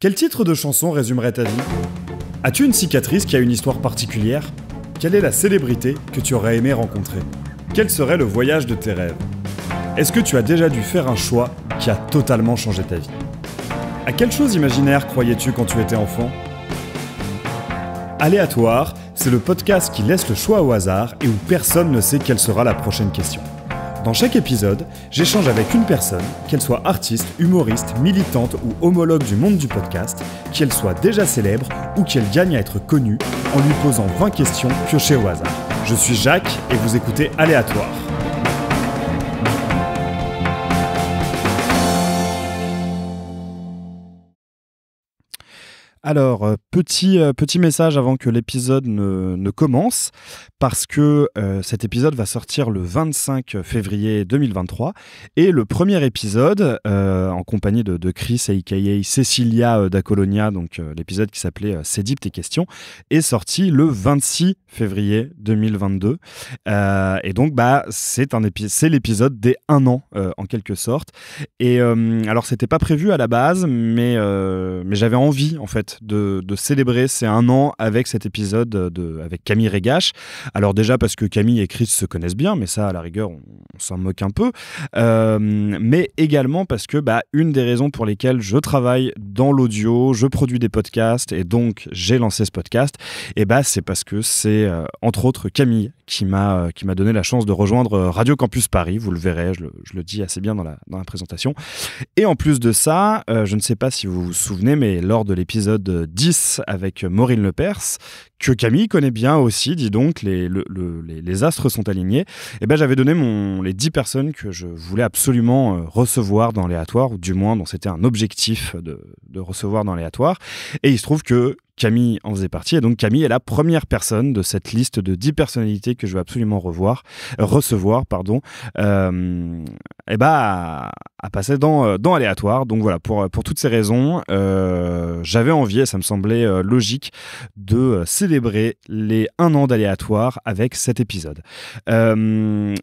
Quel titre de chanson résumerait ta vie ? As-tu une cicatrice qui a une histoire particulière ? Quelle est la célébrité que tu aurais aimé rencontrer ? Quel serait le voyage de tes rêves ? Est-ce que tu as déjà dû faire un choix qui a totalement changé ta vie ? À quelle chose imaginaire croyais-tu quand tu étais enfant ? Aléatoire, c'est le podcast qui laisse le choix au hasard et où personne ne sait quelle sera la prochaine question. Dans chaque épisode, j'échange avec une personne, qu'elle soit artiste, humoriste, militante ou homologue du monde du podcast, qu'elle soit déjà célèbre ou qu'elle gagne à être connue, en lui posant 20 questions piochées au hasard. Je suis Jacques et vous écoutez Aléatoire. Alors, petit message avant que l'épisode ne commence, parce que cet épisode va sortir le 25 février 2023, et le premier épisode, en compagnie de Chris, a.k.a. Cecilia da Colonia, donc l'épisode qui s'appelait « C'est deep tes questions », est sorti le 26 février 2022, et donc c'est l'épisode des 1 an, en quelque sorte, et alors c'était pas prévu à la base, mais j'avais envie, en fait, de célébrer ces 1 an avec cet épisode avec Camille Regache. Alors déjà parce que Camille et Chris se connaissent bien, mais ça à la rigueur on s'en moque un peu, mais également parce que une des raisons pour lesquelles je travaille dans l'audio, je produis des podcasts et donc j'ai lancé ce podcast, et c'est parce que c'est entre autres Camille qui m'a donné la chance de rejoindre Radio Campus Paris. Vous le verrez, je le dis assez bien dans la présentation. Et en plus de ça, je ne sais pas si vous vous souvenez, mais lors de l'épisode 10 avec Maureen Lepers, que Camille connaît bien aussi, dis donc, les astres sont alignés, et j'avais donné les 10 personnes que je voulais absolument recevoir dans Aléatoire, ou du moins dont c'était un objectif de recevoir dans Aléatoire, et il se trouve que Camille en faisait partie, et donc Camille est la première personne de cette liste de 10 personnalités que je veux absolument recevoir, à passer dans Aléatoire. Donc voilà, pour toutes ces raisons, j'avais envie, et ça me semblait logique, de célébrer les 1 an d'Aléatoire avec cet épisode. Comme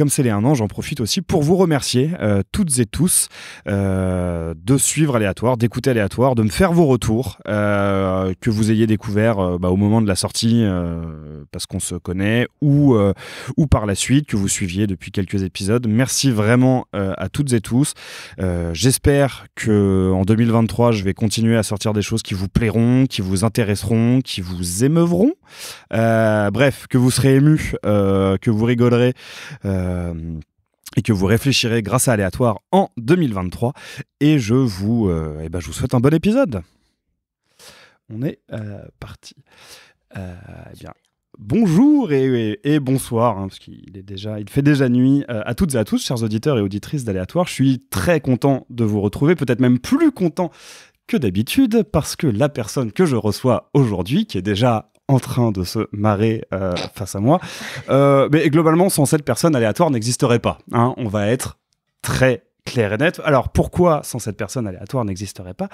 c'est les 1 an, j'en profite aussi pour vous remercier toutes et tous de suivre Aléatoire, d'écouter Aléatoire, de me faire vos retours, que vous ayez découvert au moment de la sortie parce qu'on se connaît, ou par la suite, que vous suiviez depuis quelques épisodes. Merci vraiment à toutes et tous. J'espère qu'en 2023, je vais continuer à sortir des choses qui vous plairont, qui vous intéresseront, qui vous émeuvront. Bref, que vous serez émus, que vous rigolerez et que vous réfléchirez grâce à Aléatoire en 2023. Et je vous souhaite un bon épisode. On est parti. Bonjour et bonsoir, parce qu'il fait déjà nuit à toutes et à tous, chers auditeurs et auditrices d'Aléatoire. Je suis très content de vous retrouver, peut-être même plus content que d'habitude, parce que la personne que je reçois aujourd'hui, qui est déjà en train de se marrer face à moi, mais globalement, sans cette personne, Aléatoire n'existerait pas. On va être très clair et net. Alors pourquoi sans cette personne Aléatoire n'existerait pas ?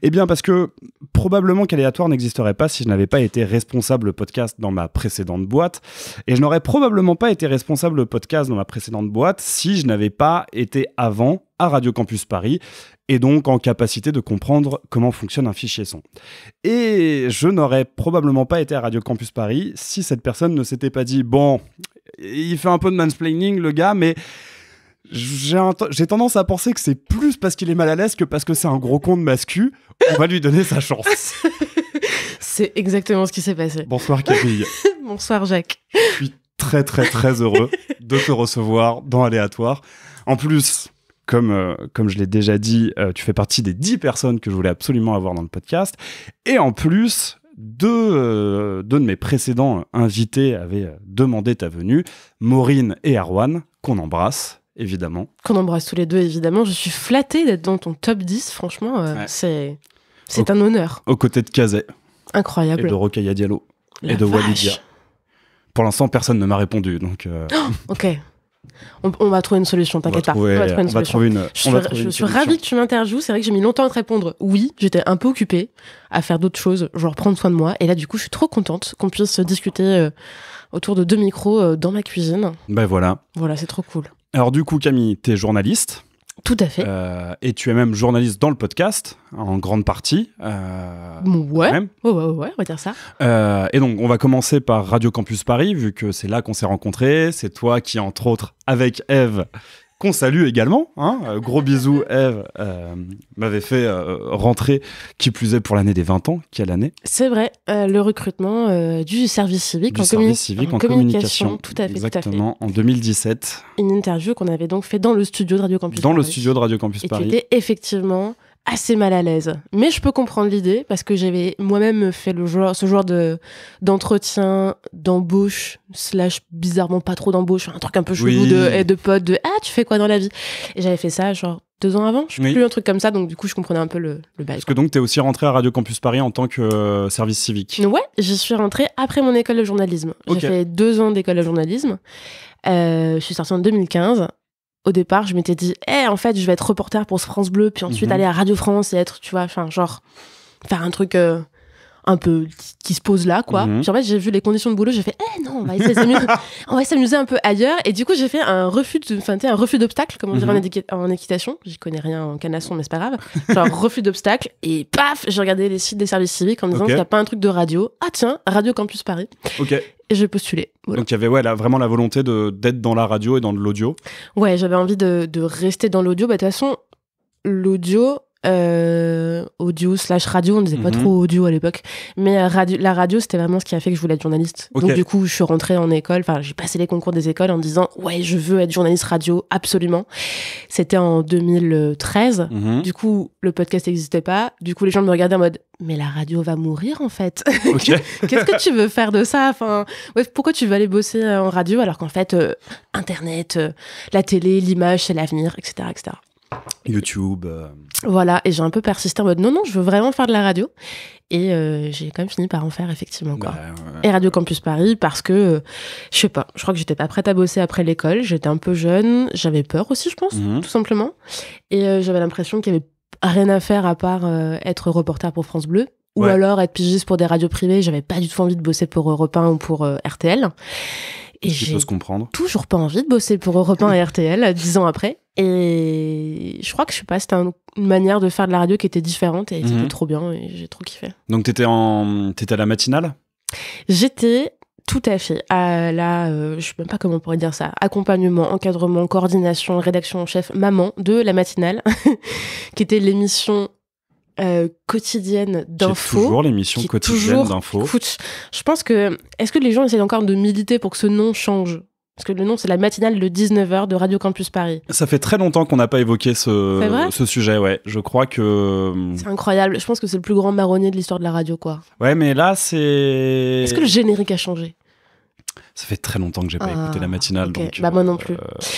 Eh bien parce que probablement qu'Aléatoire n'existerait pas si je n'avais pas été responsable podcast dans ma précédente boîte, et je n'aurais probablement pas été responsable podcast dans ma précédente boîte si je n'avais pas été avant à Radio Campus Paris, et donc en capacité de comprendre comment fonctionne un fichier son. Et je n'aurais probablement pas été à Radio Campus Paris si cette personne ne s'était pas dit « Bon, il fait un peu de mansplaining le gars, mais j'ai tendance à penser que c'est plus parce qu'il est mal à l'aise que parce que c'est un gros con de mascu. On va lui donner sa chance. » C'est exactement ce qui s'est passé. Bonsoir Camille. Bonsoir Jacques. Je suis très très très heureux de te recevoir dans Aléatoire. En plus, comme je l'ai déjà dit, tu fais partie des 10 personnes que je voulais absolument avoir dans le podcast. Et en plus, deux de mes précédents invités avaient demandé ta venue, Maureen et Erwan, qu'on embrasse. Évidemment. Qu'on embrasse tous les deux, évidemment. Je suis flattée d'être dans ton top 10, franchement, c'est un honneur. Aux côtés de Kazé. Incroyable. Et de Rokhaya Diallo. Et de Walidia. Pour l'instant, personne ne m'a répondu, donc... Ok. On va trouver une solution, t'inquiète pas. Je suis ravie que tu m'interviewes. C'est vrai que j'ai mis longtemps à te répondre. Oui, j'étais un peu occupée à faire d'autres choses, genre prendre soin de moi. Et là, du coup, je suis trop contente qu'on puisse discuter autour de 2 micros dans ma cuisine. Voilà. Voilà, c'est trop cool. Alors du coup, Camille, t'es journaliste. Tout à fait. Et tu es même journaliste dans le podcast, en grande partie. Ouais, on va dire ça. Et donc, on va commencer par Radio Campus Paris, vu que c'est là qu'on s'est rencontrés. C'est toi qui, entre autres, avec Eve, qu'on salue également. Gros bisous, Eve, m'avait fait rentrer, qui plus est pour l'année des 20 ans. Quelle année ? C'est vrai, le recrutement du service civique, en communication. Tout à fait. Exactement, en 2017. Une interview qu'on avait donc fait dans le studio de Radio Campus Paris. Dans le studio de Radio Campus Paris. Et qui était effectivement assez mal à l'aise. Mais je peux comprendre l'idée, parce que j'avais moi-même fait ce genre d'entretien, d'embauche, / bizarrement pas trop d'embauche, un truc un peu chelou de potes, tu fais quoi dans la vie ? Et j'avais fait ça genre 2 ans avant, je sais plus, un truc comme ça, donc du coup je comprenais un peu le bail. Parce que donc t'es aussi rentré à Radio Campus Paris en tant que service civique. Ouais, j'y suis rentrée après mon école de journalisme. J'ai fait 2 ans d'école de journalisme. Je suis sortie en 2015. Au départ, je m'étais dit, en fait, je vais être reporter pour France Bleu, puis ensuite aller à Radio France et être, tu vois, enfin, genre, faire un truc un peu qui se pose là, quoi. Puis en fait, j'ai vu les conditions de boulot, j'ai fait, non, on va essayer on va s'amuser un peu ailleurs. Et du coup, j'ai fait un refus d'obstacle, comme on dirait en équitation. J'y connais rien en canasson, mais c'est pas grave. Genre, refus d'obstacle. Et paf, j'ai regardé les sites des services civiques en me disant qu'il n'y a pas un truc de radio. Ah tiens, Radio Campus Paris. Ok. Et j'ai postulé. Voilà. Donc il y avait vraiment la volonté d'être dans la radio et dans l'audio. Ouais, j'avais envie de rester dans l'audio. De toute façon, l'audio, audio / radio, on disait pas trop audio à l'époque, mais la radio, c'était vraiment ce qui a fait que je voulais être journaliste. Donc du coup, je suis rentrée en école, j'ai passé les concours des écoles en disant je veux être journaliste radio, absolument. C'était en 2013. Du coup, le podcast n'existait pas. Du coup, les gens me regardaient en mode mais la radio va mourir en fait. Qu'est-ce que tu veux faire de ça ? Pourquoi tu veux aller bosser en radio alors qu'en fait, Internet, la télé, l'image, c'est l'avenir, etc., etc. YouTube. Voilà, et j'ai un peu persisté en mode non, je veux vraiment faire de la radio. Et j'ai quand même fini par en faire, effectivement. Quoi. Et Radio Campus Paris, parce que, je sais pas, je crois que j'étais pas prête à bosser après l'école. J'étais un peu jeune, j'avais peur aussi, je pense, tout simplement. Et j'avais l'impression qu'il y avait rien à faire à part être reporter pour France Bleu. Ou alors être pigiste pour des radios privées. J'avais pas du tout envie de bosser pour Europe 1 ou pour RTL. Et j'ai toujours pas envie de bosser pour Europe 1 et RTL 10 ans après. Et je crois que, je sais pas, c'était une manière de faire de la radio qui était différente et c'était trop bien et j'ai trop kiffé. Donc t'étais à la matinale ? J'étais, tout à fait, à la, je sais même pas comment on pourrait dire ça, accompagnement, encadrement, coordination, rédaction en chef, maman de la matinale, qui était l'émission quotidienne d'info. Toujours l'émission quotidienne d'info. Écoute, je pense que, est-ce que les gens essaient encore de militer pour que ce nom change ? Parce que le nom, c'est la matinale de 19h de Radio Campus Paris. Ça fait très longtemps qu'on n'a pas évoqué ce sujet, ouais. Je crois que... C'est incroyable. Je pense que c'est le plus grand marronnier de l'histoire de la radio, quoi. Ouais, mais là, c'est... Est-ce que le générique a changé ? Ça fait très longtemps que j'ai pas écouté la matinale. Okay. Donc, moi non plus.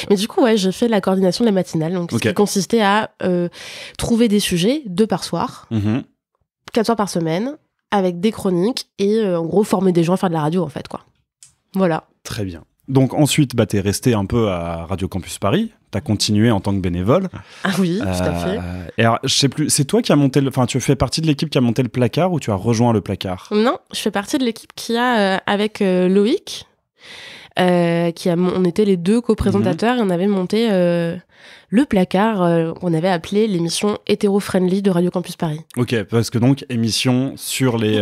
Mais du coup, j'ai fait la coordination de la matinale. Donc, ce qui consistait à trouver des sujets, 2 par soir, 4 soirs par semaine, avec des chroniques et en gros, former des gens à faire de la radio, en fait, quoi. Voilà. Très bien. Donc ensuite, t'es resté un peu à Radio Campus Paris. T'as continué en tant que bénévole. Ah oui, tout à fait. Et alors, je sais plus, c'est toi qui as monté tu fais partie de l'équipe qui a monté le placard ou tu as rejoint le placard ? Non, je fais partie de l'équipe qui a, avec Loïc, on était les 2 co-présentateurs et on avait monté le placard qu'on avait appelé l'émission hétéro-friendly de Radio Campus Paris. Ok, parce que donc émission sur les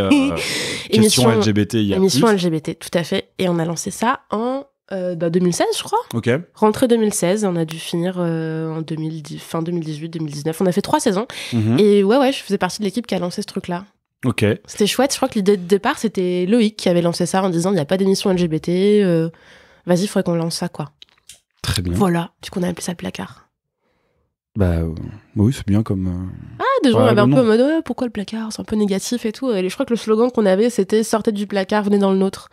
questions LGBTIA+. Émission LGBT, tout à fait. Et on a lancé ça en 2016, je crois. Ok. Rentrée 2016, on a dû finir en fin 2018, 2019. On a fait 3 saisons. Et je faisais partie de l'équipe qui a lancé ce truc-là. Ok. C'était chouette. Je crois que l'idée de départ, c'était Loïc qui avait lancé ça en disant il n'y a pas d'émission LGBT. Vas-y, il faudrait qu'on lance ça, quoi. Très bien. Voilà. Du coup, on a appelé ça le placard. Oui, c'est bien comme... des gens avaient un peu en mode pourquoi le placard ? C'est un peu négatif et tout. Et je crois que le slogan qu'on avait, c'était sortez du placard, venez dans le nôtre.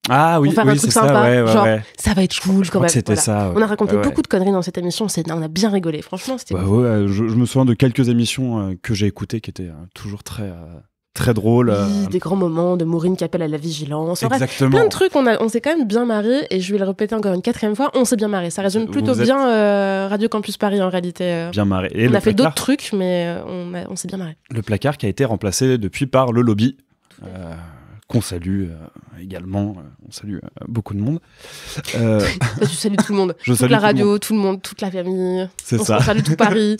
Ah oui, un truc c'est sympa, ça, genre ça va être cool quand même. C'était ça. On a raconté beaucoup de conneries dans cette émission, on a bien rigolé, franchement, c'était je me souviens de quelques émissions que j'ai écoutées qui étaient toujours très drôles. Oui, des grands moments de Maureen qui appelle à la vigilance. Exactement. Plein de trucs, on s'est quand même bien marré et je vais le répéter encore une 4e fois, on s'est bien marré. Ça résume plutôt bien Radio Campus Paris en réalité. Bien marré. Et on a fait d'autres trucs, mais on s'est bien marré. Le placard qui a été remplacé depuis par le lobby. qu'on salue également. On salue beaucoup de monde. Toi, tu salues tout le monde. Toute la radio, tout le monde, toute la famille. C'est ça. On salue tout Paris.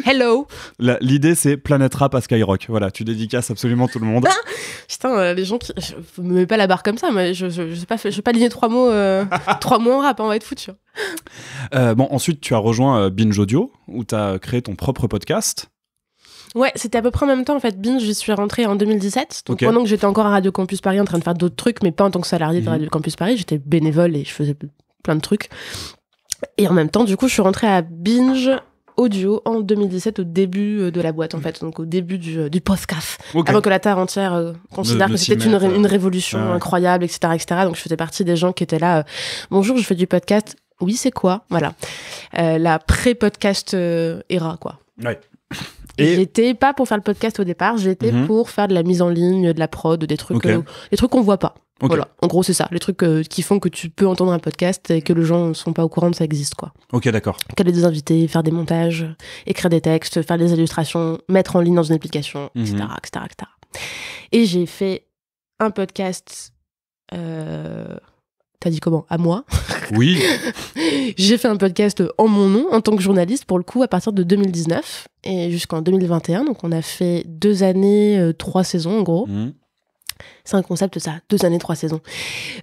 Hello. L'idée, c'est Planète Rap à Skyrock. Voilà, tu dédicaces absolument tout le monde. Putain, les gens qui... Je me mets pas la barre comme ça, mais je vais pas aligner 3 mots en rap, on va être foutu. Bon, ensuite, tu as rejoint Binge Audio, où tu as créé ton propre podcast. Ouais, c'était à peu près en même temps, en fait. Binge, j'y suis rentrée en 2017. Donc pendant que j'étais encore à Radio Campus Paris en train de faire d'autres trucs, mais pas en tant que salariée de Radio Campus Paris, j'étais bénévole et je faisais plein de trucs. Et en même temps, du coup, je suis rentrée à Binge Audio en 2017, au début de la boîte, en fait, donc au début du podcast, avant que la terre entière considère que c'était une révolution incroyable, etc., etc. Donc je faisais partie des gens qui étaient là. Bonjour, je fais du podcast. Oui, c'est quoi ? Voilà, la pré-podcast era, quoi. Ouais. Et j'étais pas pour faire le podcast au départ, j'étais pour faire de la mise en ligne, de la prod, des trucs, des trucs qu'on voit pas. Voilà, en gros c'est ça, les trucs qui font que tu peux entendre un podcast et que les gens ne sont pas au courant que ça existe, quoi. Ok, d'accord. Caler des invités, faire des montages, écrire des textes, faire des illustrations, mettre en ligne dans une application, etc., etc., etc. Et j'ai fait un podcast... T'as dit comment ? À moi ? Oui. J'ai fait un podcast en mon nom, en tant que journaliste, pour le coup, à partir de 2019 et jusqu'en 2021. Donc on a fait 2 années, 3 saisons, en gros. C'est un concept, ça, 2 années, 3 saisons.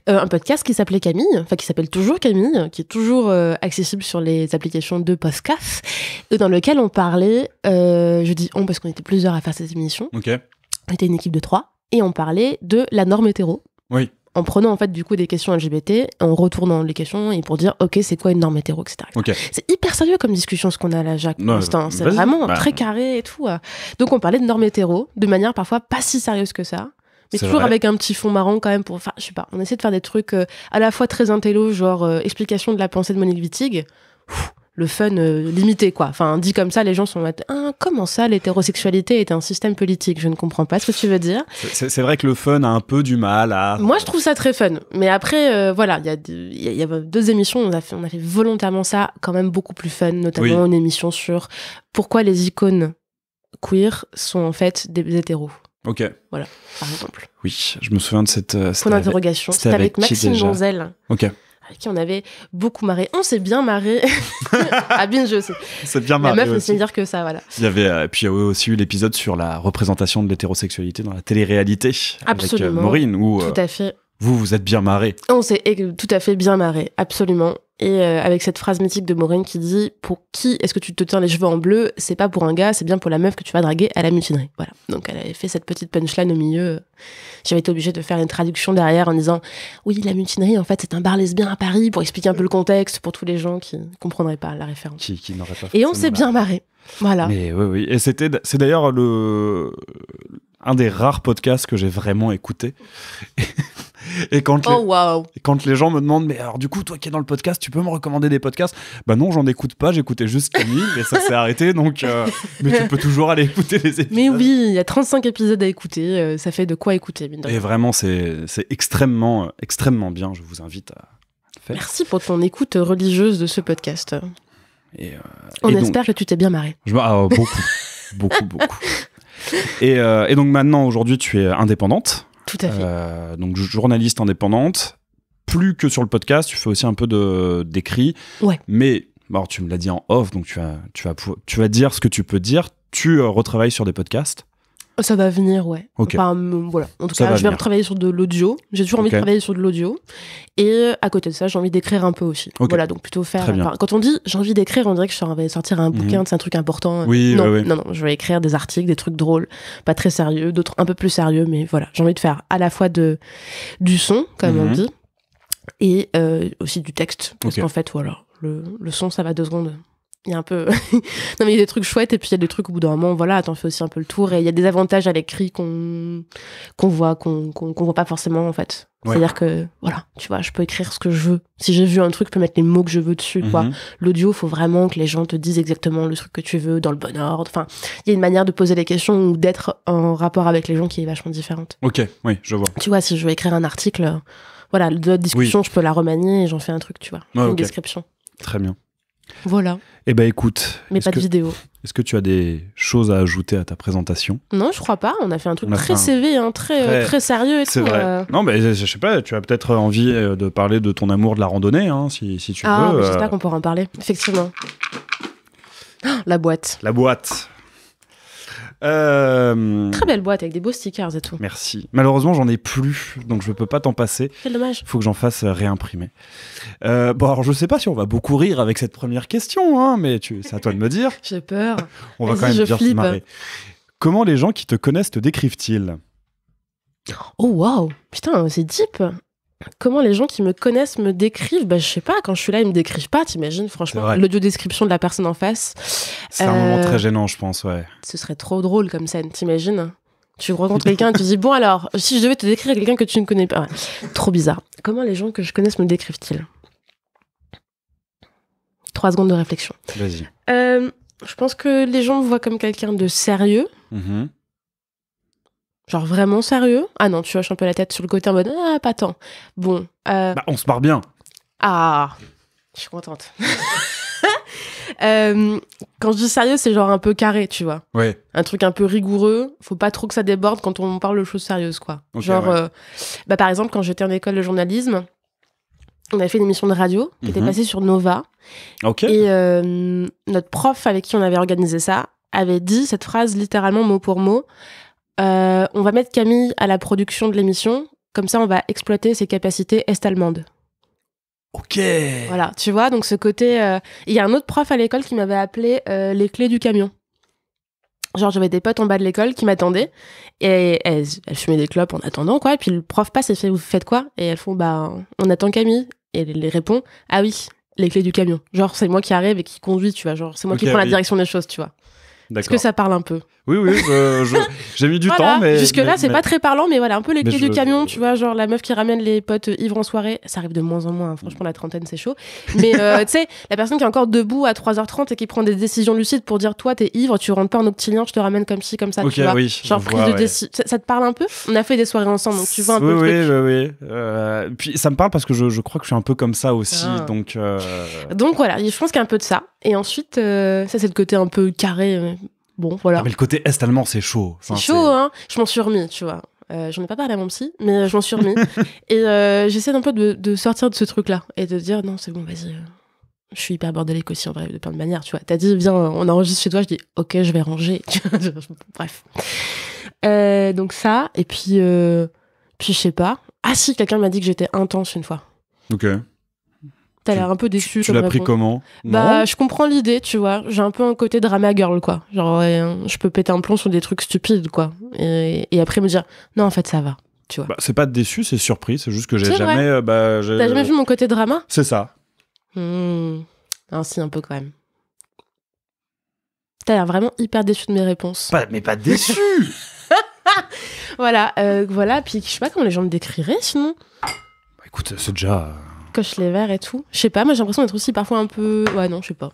Un podcast qui s'appelait Camille, enfin qui s'appelle toujours Camille, qui est toujours accessible sur les applications de podcast, dans lequel on parlait, je dis on parce qu'on était plusieurs à faire cette émission, on était une équipe de 3, et on parlait de la norme hétéro. Oui. En prenant en fait du coup des questions LGBT, en retournant les questions et pour dire ok c'est quoi une norme hétéro, etc. C'est hyper sérieux comme discussion ce qu'on a là, Jacques, pour l'instant. C'est vraiment très carré et tout. Donc on parlait de norme hétéro de manière parfois pas si sérieuse que ça. Mais toujours avec un petit fond marrant quand même pour... Enfin, je sais pas, on essaie de faire des trucs à la fois très intello, genre explication de la pensée de Monique Wittig, le fun limité, quoi. Enfin, dit comme ça, les gens sont là, comment ça, l'hétérosexualité est un système politique ? Je ne comprends pas ce que tu veux dire. C'est vrai que le fun a un peu du mal à... Moi, je trouve ça très fun. Mais après, voilà, il y a 2 émissions, on a fait volontairement ça, quand même beaucoup plus fun, notamment une émission sur pourquoi les icônes queer sont en fait des hétéros. Ok. Voilà, par exemple. Oui, je me souviens de cette... Point d'interrogation. C'était avec Maxime Donzel. Ok. Avec qui on avait beaucoup marré. On s'est bien marré. À Binge aussi. C'est bien marré. La meuf ne sait dire que ça, voilà. Puis il y avait aussi eu l'épisode sur la représentation de l'hétérosexualité dans la télé-réalité. Absolument. Avec Maureen. Où, tout à fait. Vous êtes bien marré. On s'est tout à fait bien marré, absolument. Et avec cette phrase mythique de Maureen qui dit « Pour qui est-ce que tu te tiens les cheveux en bleu ? C'est pas pour un gars, c'est bien pour la meuf que tu vas draguer à la mutinerie. » Voilà. Donc elle avait fait cette petite punchline au milieu. J'avais été obligée de faire une traduction derrière en disant « Oui, la mutinerie, en fait, c'est un bar lesbien à Paris » pour expliquer un peu le contexte pour tous les gens qui comprendraient pas la référence. Qui n'auraient pas Et on s'est bien marré. Voilà. Mais oui. Et c'est d'ailleurs un des rares podcasts que j'ai vraiment écouté. Et quand les gens me demandent, mais alors du coup, toi qui es dans le podcast, tu peux me recommander des podcasts ? Bah non, j'en écoute pas, j'écoutais juste Camille et ça s'est arrêté, donc mais tu peux toujours aller écouter les épisodes. Mais oui, il y a 35 épisodes à écouter, ça fait de quoi écouter, mine de rien. Et vraiment, c'est extrêmement, extrêmement bien, je vous invite à le faire. Merci pour ton écoute religieuse de ce podcast. On espère que tu t'es bien marré. Beaucoup. Et donc maintenant, aujourd'hui, tu es indépendante. Tout à fait. Donc journaliste indépendante, plus que sur le podcast, tu fais aussi un peu d'écrit. Ouais. Mais alors, tu me l'as dit en off, donc tu vas dire ce que tu peux dire. Tu retravailles sur des podcasts. Ça va venir, ouais. Okay. Enfin, voilà. En tout cas, je vais retravailler sur de l'audio. J'ai toujours envie de travailler sur de l'audio. Et à côté de ça, j'ai envie d'écrire un peu aussi. Voilà, donc plutôt faire... quand on dit j'ai envie d'écrire, on dirait que je vais sortir un bouquin, c'est un truc important. Oui, non, je vais écrire des articles, des trucs drôles, pas très sérieux, d'autres un peu plus sérieux, mais voilà. J'ai envie de faire à la fois du son, comme on dit, et aussi du texte. Parce qu'en fait, voilà, le son, ça va 2 secondes. Il y a un peu... non, mais il y a des trucs chouettes et puis il y a des trucs au bout d'un moment, voilà, t'en fais aussi un peu le tour. Et il y a des avantages à l'écrit qu'on voit pas forcément, en fait. Ouais. C'est-à-dire que, voilà, tu vois, je peux écrire ce que je veux. Si j'ai vu un truc, je peux mettre les mots que je veux dessus, quoi. L'audio, faut vraiment que les gens te disent exactement le truc que tu veux, dans le bon ordre. Enfin, il y a une manière de poser les questions ou d'être en rapport avec les gens qui est vachement différente. Ok, oui, je vois. Tu vois, si je veux écrire un article, voilà, de discussion, je peux la remanier et j'en fais un truc, tu vois. Une description. Très bien. Voilà. Eh ben écoute. Mais pas de vidéo. Est-ce que tu as des choses à ajouter à ta présentation ? Non, je crois pas. On a fait un truc très CV, hein, très sérieux et c'est tout. Vrai. Non, mais je sais pas, tu as peut-être envie de parler de ton amour de la randonnée, hein, si tu veux. J'espère qu'on pourra en parler, effectivement. La boîte. La boîte. Très belle boîte avec des beaux stickers et tout. Merci. Malheureusement, j'en ai plus, donc je peux pas t'en passer. Quel dommage. Faut que j'en fasse réimprimer. Bon, alors je sais pas si on va beaucoup rire avec cette première question, hein, mais c'est à toi de me dire. J'ai peur. On va quand même bien se marrer. Comment les gens qui te connaissent te décrivent-ils ? Oh waouh, putain, c'est deep. Comment les gens qui me connaissent me décrivent ? Je sais pas, quand je suis là, ils me décrivent pas, t'imagines, franchement, l'audio-description de la personne en face. C'est un moment très gênant, je pense, ouais. Ce serait trop drôle comme scène, t'imagines ? Tu rencontres quelqu'un et tu dis, bon alors, si je devais te décrire quelqu'un que tu ne connais pas. Ouais. Trop bizarre. Comment les gens que je connaisse me décrivent-ils ? 3 secondes de réflexion. Vas-y. Je pense que les gens me voient comme quelqu'un de sérieux. Mm-hmm. Genre vraiment sérieux. Ah non, tu hoches un peu la tête sur le côté en mode pas tant. Bon. On se marre bien. Ah, je suis contente. Quand je dis sérieux, c'est genre un peu carré, tu vois. Ouais. Un truc un peu rigoureux. Faut pas trop que ça déborde quand on parle de choses sérieuses, quoi. Okay, genre, ouais. Par exemple, quand j'étais en école de journalisme, on avait fait une émission de radio qui était passée sur Nova. Ok. Et notre prof avec qui on avait organisé ça avait dit cette phrase littéralement mot pour mot. On va mettre Camille à la production de l'émission, comme ça on va exploiter ses capacités est-allemandes. Ok. Voilà, tu vois, donc ce côté... Il y a un autre prof à l'école qui m'avait appelé les clés du camion. Genre j'avais des potes en bas de l'école qui m'attendaient, et elles fumaient des clopes en attendant, quoi, et puis le prof passe et fait « Vous faites quoi ?» Et elles font « on attend Camille ». Et elle les répond « Ah oui, les clés du camion. » Genre c'est moi qui arrive et qui conduis, tu vois, genre c'est moi qui prends la direction des choses, tu vois. D'accord. Est-ce que ça parle un peu ? Oui, j'ai mis du temps, mais... Jusque-là, c'est pas très parlant, mais voilà, un peu les clés du camion, tu vois, genre la meuf qui ramène les potes ivres en soirée, ça arrive de moins en moins, hein, franchement, la trentaine, c'est chaud. Mais tu sais, la personne qui est encore debout à 3h30 et qui prend des décisions lucides pour dire, toi, t'es ivre, tu rentres pas en octilien, je te ramène comme ci, comme ça, tu vois. Oui, genre prise de décision. Ça te parle un peu ? On a fait des soirées ensemble, donc tu vois un peu le truc. Oui. Puis ça me parle parce que je crois que je suis un peu comme ça aussi, donc... Donc voilà, je pense qu'il y a un peu de ça. Et ensuite, ça, c'est le côté un peu carré... Bon, voilà. Mais le côté est-allemand, c'est chaud. C'est chaud, hein. Je m'en suis remis, tu vois. J'en ai pas parlé à mon psy, mais je m'en suis remis. Et j'essaie un peu de sortir de ce truc-là et de dire, non, c'est bon, vas-y. Je suis hyper bordélique aussi, en vrai, de plein de manières, tu vois. T'as dit, viens, on enregistre chez toi. Je dis, ok, je vais ranger. Bref. Donc ça, et puis je sais pas. Ah si, quelqu'un m'a dit que j'étais intense une fois. Ok. T'as l'air un peu déçu. Tu l'as pris comment ? Je comprends l'idée, tu vois. J'ai un peu un côté drama girl, quoi. Genre, je peux péter un plomb sur des trucs stupides, quoi. Et après me dire, non, en fait, ça va, tu vois. C'est pas déçu, c'est surpris. C'est juste que j'ai jamais... T'as jamais vu mon côté drama ? C'est ça. Ah, si, un peu quand même. T'as l'air vraiment hyper déçu de mes réponses. Mais pas déçu. Voilà. Puis je sais pas comment les gens me décriraient, sinon. Écoute, c'est déjà... Coche les verres et tout. Je sais pas, moi j'ai l'impression d'être aussi parfois un peu... Ouais, non, je sais pas.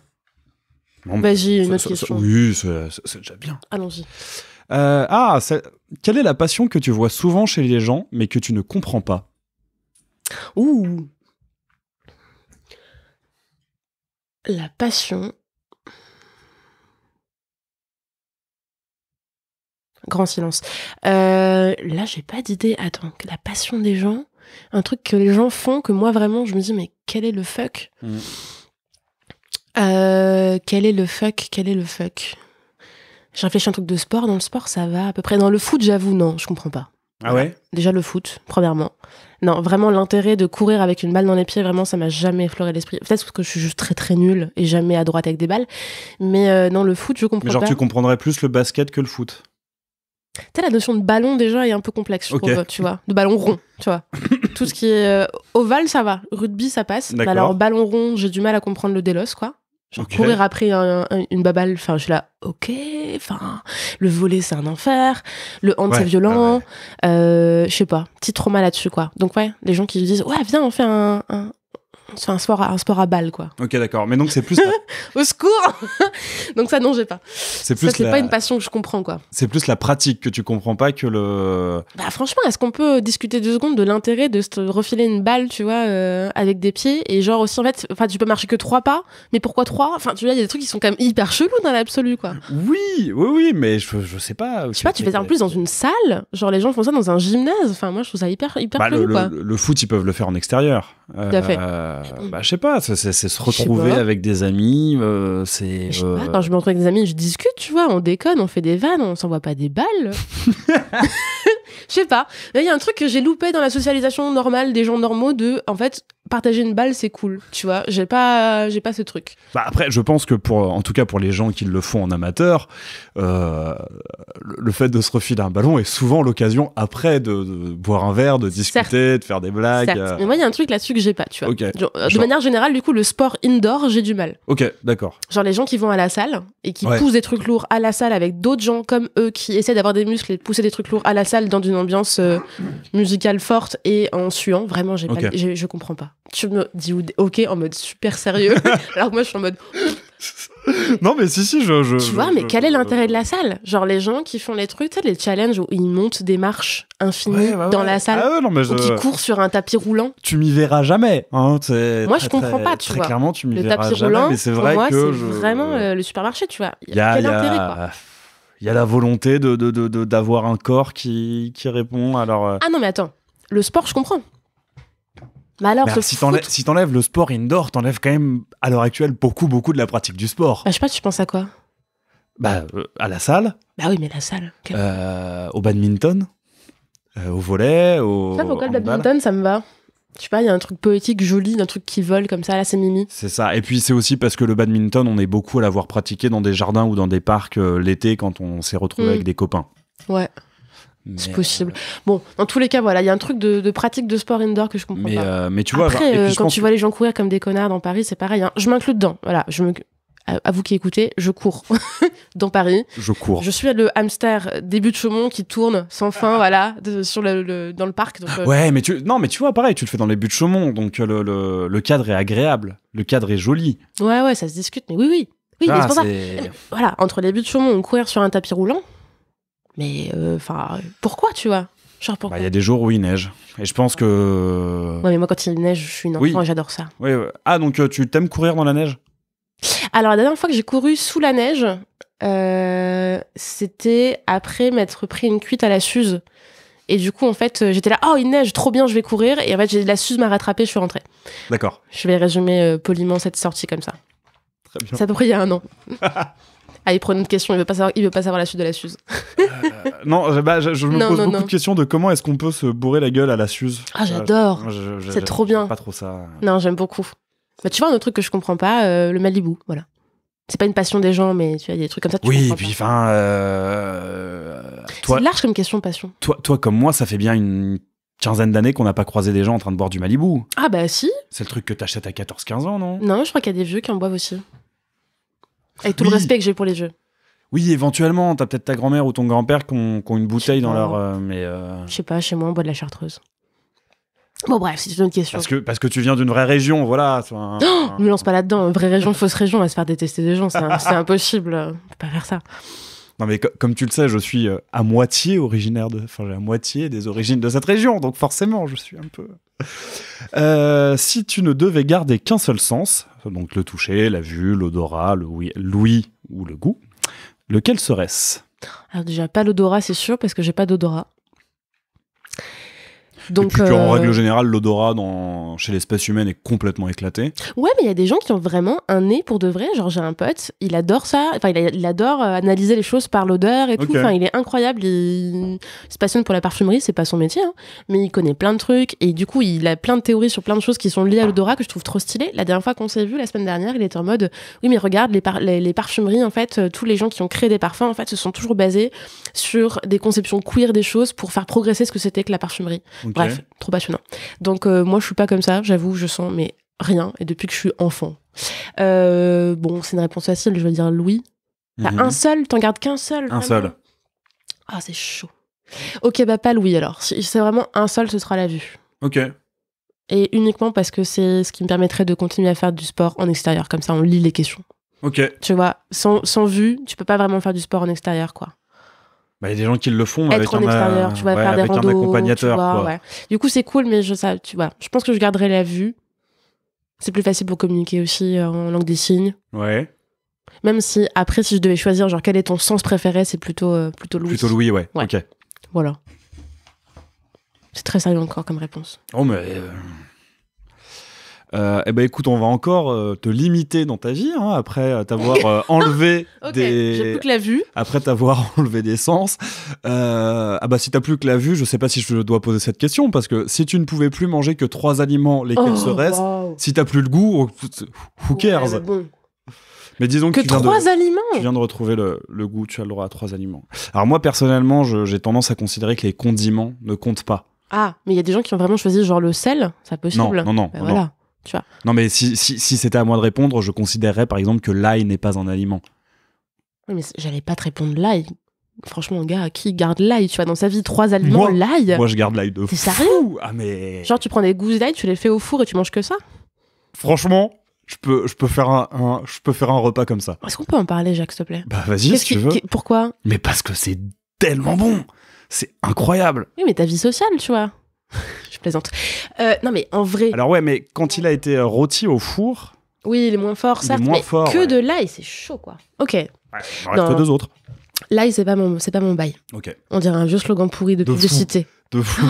Vas-y, une autre question. Oui, c'est déjà bien. Allons-y. Quelle est la passion que tu vois souvent chez les gens, mais que tu ne comprends pas ? Ouh. La passion... Grand silence. Là, j'ai pas d'idée. Attends, la passion des gens... Un truc que les gens font, que moi vraiment je me dis mais quel est le fuck ? Quel est le fuck ? J'ai réfléchi à un truc de sport. Dans le sport ça va à peu près. Dans le foot j'avoue non, je comprends pas. Ah ouais ? Déjà le foot, premièrement. Non, vraiment l'intérêt de courir avec une balle dans les pieds, vraiment ça m'a jamais effleuré l'esprit. Peut-être parce que je suis juste très très nulle et jamais à droite avec des balles. Mais non, le foot je comprends pas. Mais genre tu comprendrais plus le basket que le foot ? Tu sais, la notion de ballon, déjà, est un peu complexe, je trouve, tu vois. De ballon rond, tu vois. Tout ce qui est ovale, ça va. Rugby, ça passe. Mais alors, ballon rond, j'ai du mal à comprendre le délos, quoi. Genre, courir après une baballe, enfin, je suis là, ok, enfin, le volley, c'est un enfer. Le hand, c'est violent. Je sais pas, petit trauma là-dessus, quoi. Donc, ouais, les gens qui disent, ouais, viens, on fait C'est un sport à balle, quoi. Ok, d'accord. Mais donc, c'est plus... Au secours. Donc ça, non, j'ai pas. C'est pas une passion que je comprends, quoi. C'est plus la pratique que tu comprends pas que le... Bah franchement, est-ce qu'on peut discuter 2 secondes de l'intérêt de se refiler une balle, tu vois, avec des pieds, et genre aussi, en fait, tu peux marcher que 3 pas, mais pourquoi 3 ? Enfin, tu vois, il y a des trucs qui sont quand même hyper chelous dans l'absolu, quoi. Oui, mais je sais pas. Je sais pas, tu fais ça en plus dans une salle, genre les gens font ça dans un gymnase, enfin moi je trouve ça hyper chelou, quoi. Le foot, ils peuvent le faire en extérieur. Tout à fait. Je sais pas, c'est se retrouver avec des amis, c'est... Je sais pas, quand je me retrouve avec des amis, je discute, tu vois, on déconne, on fait des vannes, on s'envoie pas des balles. Je sais pas. Il y a un truc que j'ai loupé dans la socialisation normale des gens normaux en fait, partager une balle, c'est cool, tu vois. J'ai pas ce truc. Après, je pense que en tout cas pour les gens qui le font en amateur, le fait de se refiler un ballon est souvent l'occasion après de boire un verre, de discuter, de faire des blagues. Mais moi, il y a un truc là-dessus que j'ai pas, tu vois. Okay. De manière générale, du coup, le sport indoor, j'ai du mal. Ok, d'accord. Genre les gens qui vont à la salle et qui poussent des trucs lourds à la salle avec d'autres gens comme eux qui essaient d'avoir des muscles et de pousser des trucs lourds à la salle dans une ambiance musicale forte et en suant, vraiment, je comprends pas. Tu me dis ok en mode super sérieux, alors que moi je suis en mode... Non mais si, tu vois, mais quel est l'intérêt de la salle ? Genre les gens qui font les trucs, tu sais, les challenges où ils montent des marches infinies dans la salle, ou qui courent sur un tapis roulant. Tu m'y verras jamais. Hein, moi je comprends pas, tu vois. Très clairement, tu m'y verras tapis jamais, roulant, mais c'est vrai moi, que... c'est vraiment le supermarché, tu vois. Quel intérêt, quoi. Il y a la volonté d'avoir un corps qui répond à leur... Ah non mais attends, le sport je comprends. Mais alors, si t'enlèves le sport indoor, t'enlèves quand même, à l'heure actuelle, beaucoup de la pratique du sport. Je sais pas, tu penses à quoi ? À la salle. Bah oui, mais la salle. Au badminton, au volley, au... Ça, pourquoi le badminton, ça me va ? Je sais pas, il y a un truc poétique, joli, un truc qui vole comme ça, là, c'est mimi. C'est ça. Et puis, c'est aussi parce que le badminton, on est beaucoup à l'avoir pratiqué dans des jardins ou dans des parcs l'été quand on s'est retrouvé avec des copains. Ouais. C'est possible. Bon, dans tous les cas, voilà, il y a un truc de pratique de sport indoor que je comprends pas. Mais tu vois, après, quand tu vois les gens courir comme des connards dans Paris, c'est pareil. Hein. Je m'inclus dedans. Voilà, à vous qui écoutez, je cours dans Paris. Je cours. Je suis le hamster début de Chaumont qui tourne sans fin, voilà, dans le parc. Donc, Ouais, mais tu vois, pareil, tu le fais dans les buts de Chaumont, donc le cadre est agréable, le cadre est joli. Ouais, ça se discute, mais oui, mais c'est pour ça. Voilà, entre les buts de Chaumont, on courir sur un tapis roulant. Mais pourquoi, tu vois ? Genre pourquoi ? Il y a des jours où il neige. Et je pense que... Ouais, mais moi, quand il neige, je suis une enfant et j'adore ça. Oui. Ah, donc tu t'aimes courir dans la neige ? Alors, la dernière fois que j'ai couru sous la neige, c'était après m'être pris une cuite à la Suze. Et du coup, en fait, j'étais là, il neige, trop bien, je vais courir. Et en fait, la Suze m'a rattrapée, je suis rentrée. D'accord. Je vais résumer poliment cette sortie comme ça. Très bien. C'est à peu près il y a 1 an. Il prend une autre question, il veut pas savoir la suite de la Suze. Non, je me pose beaucoup de questions de comment est-ce qu'on peut se bourrer la gueule à la Suze. Ah, j'adore. C'est trop bien. Pas trop ça. Non, j'aime beaucoup. Tu vois, un autre truc que je comprends pas, le Malibu, voilà. C'est pas une passion des gens, mais tu vois, il y a des trucs comme ça que tu comprends pas. Oui, puis c'est large comme question, passion. Toi, comme moi, ça fait bien une quinzaine d'années qu'on n'a pas croisé des gens en train de boire du Malibu. Ah bah si. C'est le truc que t'achètes à 14-15 ans, non ? Non, je crois qu'il y a des vieux qui en boivent aussi. Avec tout le respect que j'ai pour les vieux. Oui, éventuellement, t'as peut-être ta grand-mère ou ton grand-père qui ont une bouteille dans leur... Je sais pas, chez moi, on boit de la chartreuse. Bon, bref, c'est une autre question. Parce que tu viens d'une vraie région, voilà. Me lance pas là-dedans. Vraie région, fausse région, on va se faire détester des gens. C'est impossible. On peut pas faire ça. Non, mais comme tu le sais, je suis à moitié originaire j'ai à moitié des origines de cette région. Donc forcément, je suis un peu... si tu ne devais garder qu'un seul sens, donc le toucher, la vue, l'odorat, l'ouïe ou le goût, lequel serait-ce ? Alors déjà, pas l'odorat, c'est sûr, parce que j'ai pas d'odorat. Donc, et puis en règle générale, l'odorat chez l'espèce humaine est complètement éclaté. Ouais, mais il y a des gens qui ont vraiment un nez pour de vrai. Genre, j'ai un pote, il adore ça. Enfin, il adore analyser les choses par l'odeur et tout. Enfin, il est incroyable. Il se passionne pour la parfumerie, c'est pas son métier, hein. Mais il connaît plein de trucs. Et du coup, il a plein de théories sur plein de choses qui sont liées à l'odorat que je trouve trop stylé. La dernière fois qu'on s'est vu, la semaine dernière, il était en mode oui, mais regarde, les parfumeries, en fait, tous les gens qui ont créé des parfums, en fait, se sont toujours basés sur des conceptions queer des choses pour faire progresser ce que c'était que la parfumerie. Okay. Bref, trop passionnant. Donc moi je suis pas comme ça, j'avoue, je sens mais rien, et depuis que je suis enfant. Bon, c'est une réponse facile, je veux dire Louis. Un seul, t'en gardes qu'un seul. Un seul. Ah, c'est chaud. Ok, bah pas Louis alors. Si c'est vraiment un seul, ce sera la vue. Ok. Et uniquement parce que c'est ce qui me permettrait de continuer à faire du sport en extérieur. Comme ça, on lit les questions. Ok. Tu vois, sans vue, tu peux pas vraiment faire du sport en extérieur, quoi. Bah, y a des gens qui le font avec en extérieur, tu vas faire des randos, un accompagnateur, quoi. Ouais. Du coup, c'est cool, mais tu vois, je pense que je garderai la vue. C'est plus facile pour communiquer aussi en langue des signes. Ouais. Même si, après, si je devais choisir, genre, quel est ton sens préféré, c'est plutôt Louis. Plutôt Louis, ouais. Ok. Voilà. C'est très sérieux encore comme réponse. Oh, mais... eh ben écoute, on va encore te limiter dans ta vie après t'avoir enlevé des. J'ai plus que la vue. Après t'avoir enlevé des sens. Si t'as plus que la vue, je sais pas si je dois poser cette question parce que si tu ne pouvais plus manger que 3 aliments, lesquels seraient-ce ? Si t'as plus le goût, who cares ? Ouais, bon. Mais disons que 3 aliments. Tu viens de retrouver le goût, tu as le droit à 3 aliments. Alors moi personnellement, j'ai tendance à considérer que les condiments ne comptent pas. Ah, mais il y a des gens qui ont vraiment choisi genre le sel, c'est possible. Non. Voilà. Tu vois. Non, mais si c'était à moi de répondre, je considérerais par exemple que l'ail n'est pas un aliment. Oui, mais j'allais pas te répondre l'ail. Franchement, gars, qui garde l'ail ? Tu vois, dans sa vie, 3 aliments, l'ail ? Moi, je garde l'ail de fou. T'es sérieux ? Ah, mais... Genre, tu prends des gousses d'ail, tu les fais au four et tu manges que ça ? Franchement, je peux faire un repas comme ça. Est-ce qu'on peut en parler, Jacques, s'il te plaît ? Bah, vas-y, si tu veux. Pourquoi ? Mais parce que c'est tellement bon. C'est incroyable. Oui, mais ta vie sociale, tu vois. Je plaisante. Non, mais en vrai... Alors ouais, mais quand il a été rôti au four... Oui, il est moins fort, certes, mais que de l'ail, c'est chaud, quoi. Ok. Ouais, il en reste 2 autres. L'ail, c'est pas mon bail. Ok. On dirait un vieux slogan pourri de publicité. De fou.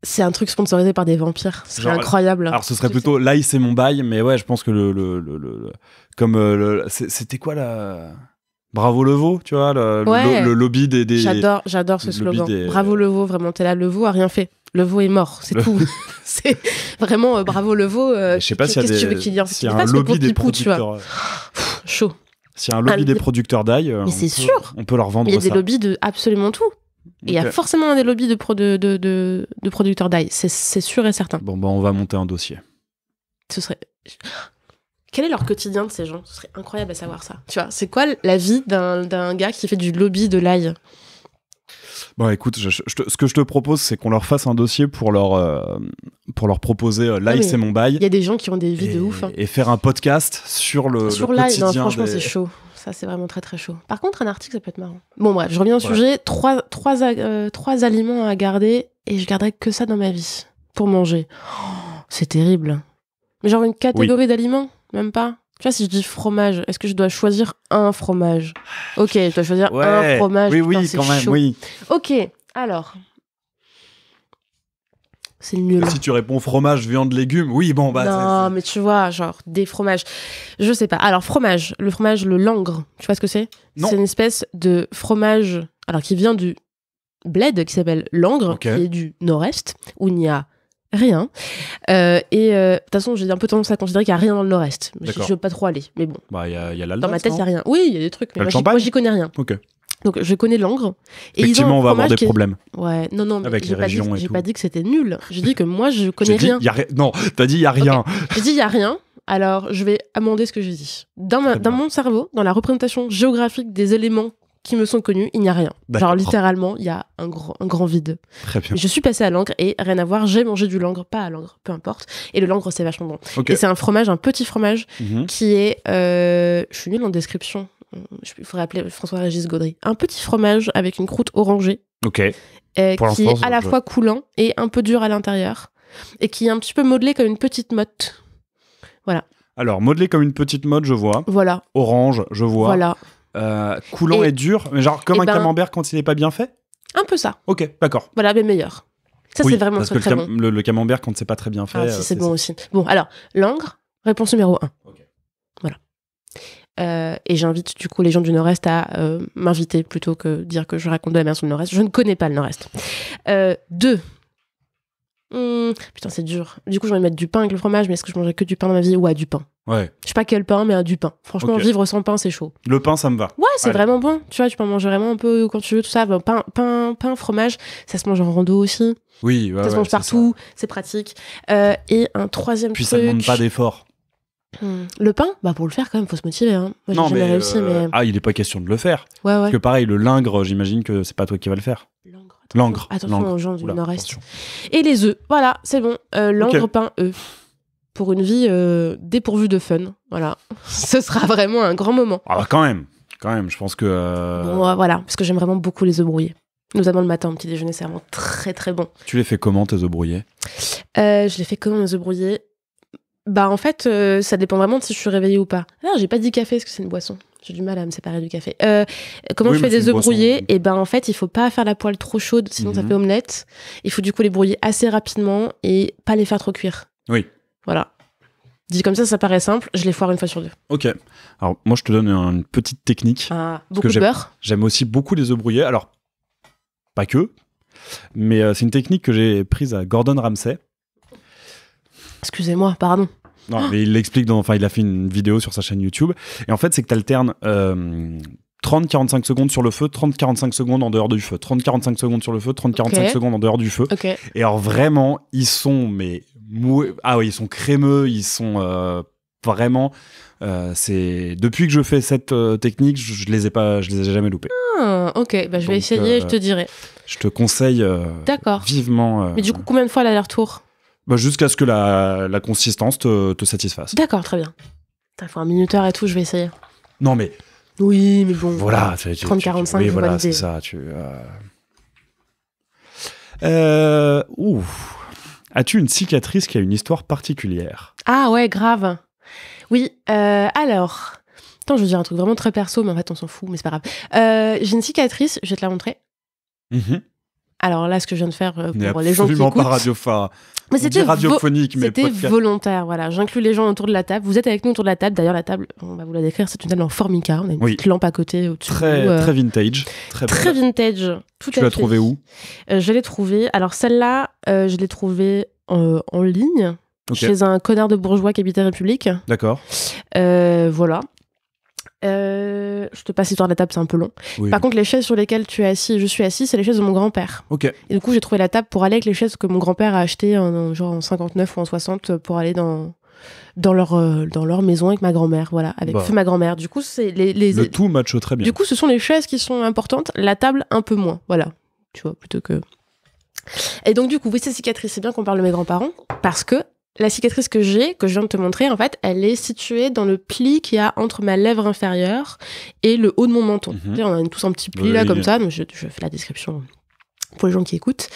C'est un truc sponsorisé par des vampires. Ce serait incroyable. Alors ce serait plutôt l'ail, c'est mon bail, mais ouais, je pense que c'était quoi la... Bravo le veau, tu vois, le lobby des... J'adore ce slogan. Bravo le veau, vraiment, t'es là, le veau a rien fait. Le veau est mort, c'est tout. C'est vraiment bravo le veau. Je sais pas s'il y a un lobby des producteurs... Chaud. S'il y a un lobby des producteurs d'ail, mais c'est sûr. On peut leur vendre ça. Il y a des lobbies de absolument tout. Et il y a forcément des lobbies de producteurs d'ail, c'est sûr et certain. Bon, on va monter un dossier. Ce serait... Quel est leur quotidien de ces gens ? Ce serait incroyable à savoir ça. Tu vois, c'est quoi la vie d'un gars qui fait du lobby de l'ail ? Bon, écoute, ce que je te propose, c'est qu'on leur fasse un dossier pour leur proposer l'ail, c'est mon bail. Il y a des gens qui ont des vies de ouf. Et faire un podcast sur le l'ail. Quotidien. Non, franchement, c'est chaud. Ça, c'est vraiment très, très chaud. Par contre, un article, ça peut être marrant. Bon, bref, je reviens au sujet. 3 aliments à garder et je garderai que ça dans ma vie pour manger. C'est terrible. Mais genre une catégorie d'aliments ? Même pas. Tu vois, si je dis fromage, est-ce que je dois choisir un fromage ? Ok, je dois choisir un fromage. Oui, quand même, oui. Ok, alors. C'est nul. Si tu réponds fromage, viande, légumes, oui, bon, bah... Non, mais tu vois, genre, des fromages. Je sais pas. Alors, fromage, le langre, tu vois ce que c'est ? Non. C'est une espèce de fromage, alors qui vient du bled, qui s'appelle Langres, qui est du nord-est, où il n'y a rien. De toute façon, j'ai un peu tendance à considérer qu'il n'y a rien dans le nord-est. Je veux pas trop aller, mais bon. Bah, il y a l'Alsace, dans ma tête, il n'y a rien. Oui, il y a des trucs, mais moi, j'y connais rien. Ok. Donc, je connais Langres. Effectivement, on va avoir des problèmes. Ouais, non, mais avec les régions et tout. J'ai pas dit que c'était nul. J'ai dit que moi, je connais rien. Non, t'as dit il y a rien. Okay. J'ai dit il y a rien. Alors, je vais amender ce que j'ai dit. Dans mon cerveau, dans la représentation géographique des éléments qui me sont connus, il n'y a rien. D'accord. Genre, littéralement, il y a un grand vide. Très bien. Je suis passée à Langres et rien à voir, j'ai mangé du Langres, pas à Langres, peu importe. Et le Langres, c'est vachement bon. Okay. Et c'est un fromage, un petit fromage, qui est... je suis nulle en description. Il faudrait appeler François-Régis Gaudry. Un petit fromage avec une croûte orangée. Ok. Qui est à la fois coulant et un peu dur à l'intérieur. Et qui est un petit peu modelé comme une petite motte. Voilà. Alors, modelé comme une petite motte, je vois. Voilà. Orange, je vois. Voilà. Coulant et dur, mais genre comme un camembert quand il n'est pas bien fait ? Un peu ça. Ok, d'accord. Voilà, mais meilleur. Ça, c'est vraiment très, très bon. Le camembert, quand c'est pas très bien fait... c'est bon aussi. Bon, alors, Langres, réponse numéro 1. Okay. Voilà. Et j'invite du coup les gens du Nord-Est à m'inviter plutôt que dire que je raconte de la merde sur le Nord-Est. Je ne connais pas le Nord-Est. 2. Putain, c'est dur. Du coup, j'ai envie de mettre du pain avec le fromage, mais est-ce que je mangerais que du pain dans ma vie ? Ouais, du pain. Ouais. Je sais pas quel pain, mais du pain. Franchement, vivre sans pain, c'est chaud. Le pain, ça me va. Ouais, c'est vraiment bon. Tu vois, tu peux en manger vraiment un peu quand tu veux, tout ça. Pain, fromage, ça se mange en rando aussi. Oui, ça se mange partout, c'est pratique. Et un troisième truc... Puis ça demande pas d'effort. Le pain, pour le faire quand même, faut se motiver. Hein. Moi, j'ai jamais réussi, mais... Ah, il est pas question de le faire. Ouais. Parce que pareil, le lingre, j'imagine que c'est pas toi qui vas le faire. Langre. Langres. Attention aux gens du Nord-Est. Et les œufs. Voilà, c'est bon. Langres, pain, œufs. Pour une vie dépourvue de fun. Voilà. Ce sera vraiment un grand moment. Ah bah quand même, je pense que... Bon, voilà, parce que j'aime vraiment beaucoup les œufs brouillés. Notamment le matin, au petit déjeuner, c'est vraiment très très bon. Tu les fais comment, tes œufs brouillés ? Je les fais comment, mes œufs brouillés ? Bah en fait, ça dépend vraiment de si je suis réveillée ou pas. Ah, j'ai pas dit café, parce que c'est une boisson. J'ai du mal à me séparer du café. Comment je fais des œufs brouillés ? Et ben en fait, il faut pas faire la poêle trop chaude, sinon ça fait omelette. Il faut du coup les brouiller assez rapidement et pas les faire trop cuire. Oui. Voilà. Dit comme ça paraît simple, je les foire une fois sur deux. Ok. Alors, moi, je te donne une petite technique. Beaucoup de beurre. J'aime aussi beaucoup les œufs brouillés. Alors, pas que, mais c'est une technique que j'ai prise à Gordon Ramsay. Excusez-moi, pardon. Non, mais il l'explique il a fait une vidéo sur sa chaîne YouTube. Et en fait, c'est que tu alternes 30-45 secondes sur le feu, 30-45 secondes en dehors du feu, 30-45 secondes sur le feu, 30-45 secondes en dehors du feu. Okay. Et alors vraiment, ils sont ils sont crémeux, ils sont vraiment... c'est depuis que je fais cette technique, je les ai jamais loupés. Ah, ok, bah, je vais essayer et je te dirai. Je te conseille vivement. Mais du coup, combien de fois l'aller-retour ? Bah, jusqu'à ce que la consistance te satisfasse. D'accord, très bien. Il faut un minuteur et tout, je vais essayer. Non mais... Oui, mais bon. Voilà. 30-45, oui, voilà, c'est ça. As-tu une cicatrice qui a une histoire particulière ? Ah ouais, grave. Oui, alors... Attends, je veux dire un truc vraiment très perso, mais en fait, on s'en fout, mais c'est pas grave. J'ai une cicatrice, je vais te la montrer. Alors là, ce que je viens de faire pour les gens qui écoutent... Absolument pas mais c'était radiophonique, mais c'était volontaire, voilà. J'inclus les gens autour de la table. Vous êtes avec nous autour de la table. D'ailleurs, la table, on va vous la décrire, c'est une table en formica. On a une petite lampe à côté au-dessus. Très vintage. Très vintage, tout à fait. Tu l'as trouvée où ? Je l'ai trouvée. Alors celle-là, je l'ai trouvée en ligne, chez un connard de bourgeois qui habitait République. D'accord. Voilà. Je te passe l'histoire de la table, c'est un peu long. Oui. Par contre, les chaises sur lesquelles je suis assis, c'est les chaises de mon grand-père. Ok. Et du coup, j'ai trouvé la table pour aller avec les chaises que mon grand-père a achetées en 59 ou en 60 pour aller dans leur maison avec ma grand-mère, voilà, avec ma grand-mère. Du coup, c'est le tout matche très bien. Du coup, ce sont les chaises qui sont importantes, la table un peu moins, voilà. Tu vois, plutôt que... Et donc, du coup, oui, ces cicatrices, c'est bien qu'on parle de mes grands-parents, parce que la cicatrice que je viens de te montrer, en fait, elle est située dans le pli qu'il y a entre ma lèvre inférieure et le haut de mon menton. On a tous un petit pli là, comme ça, donc je fais la description pour les gens qui écoutent.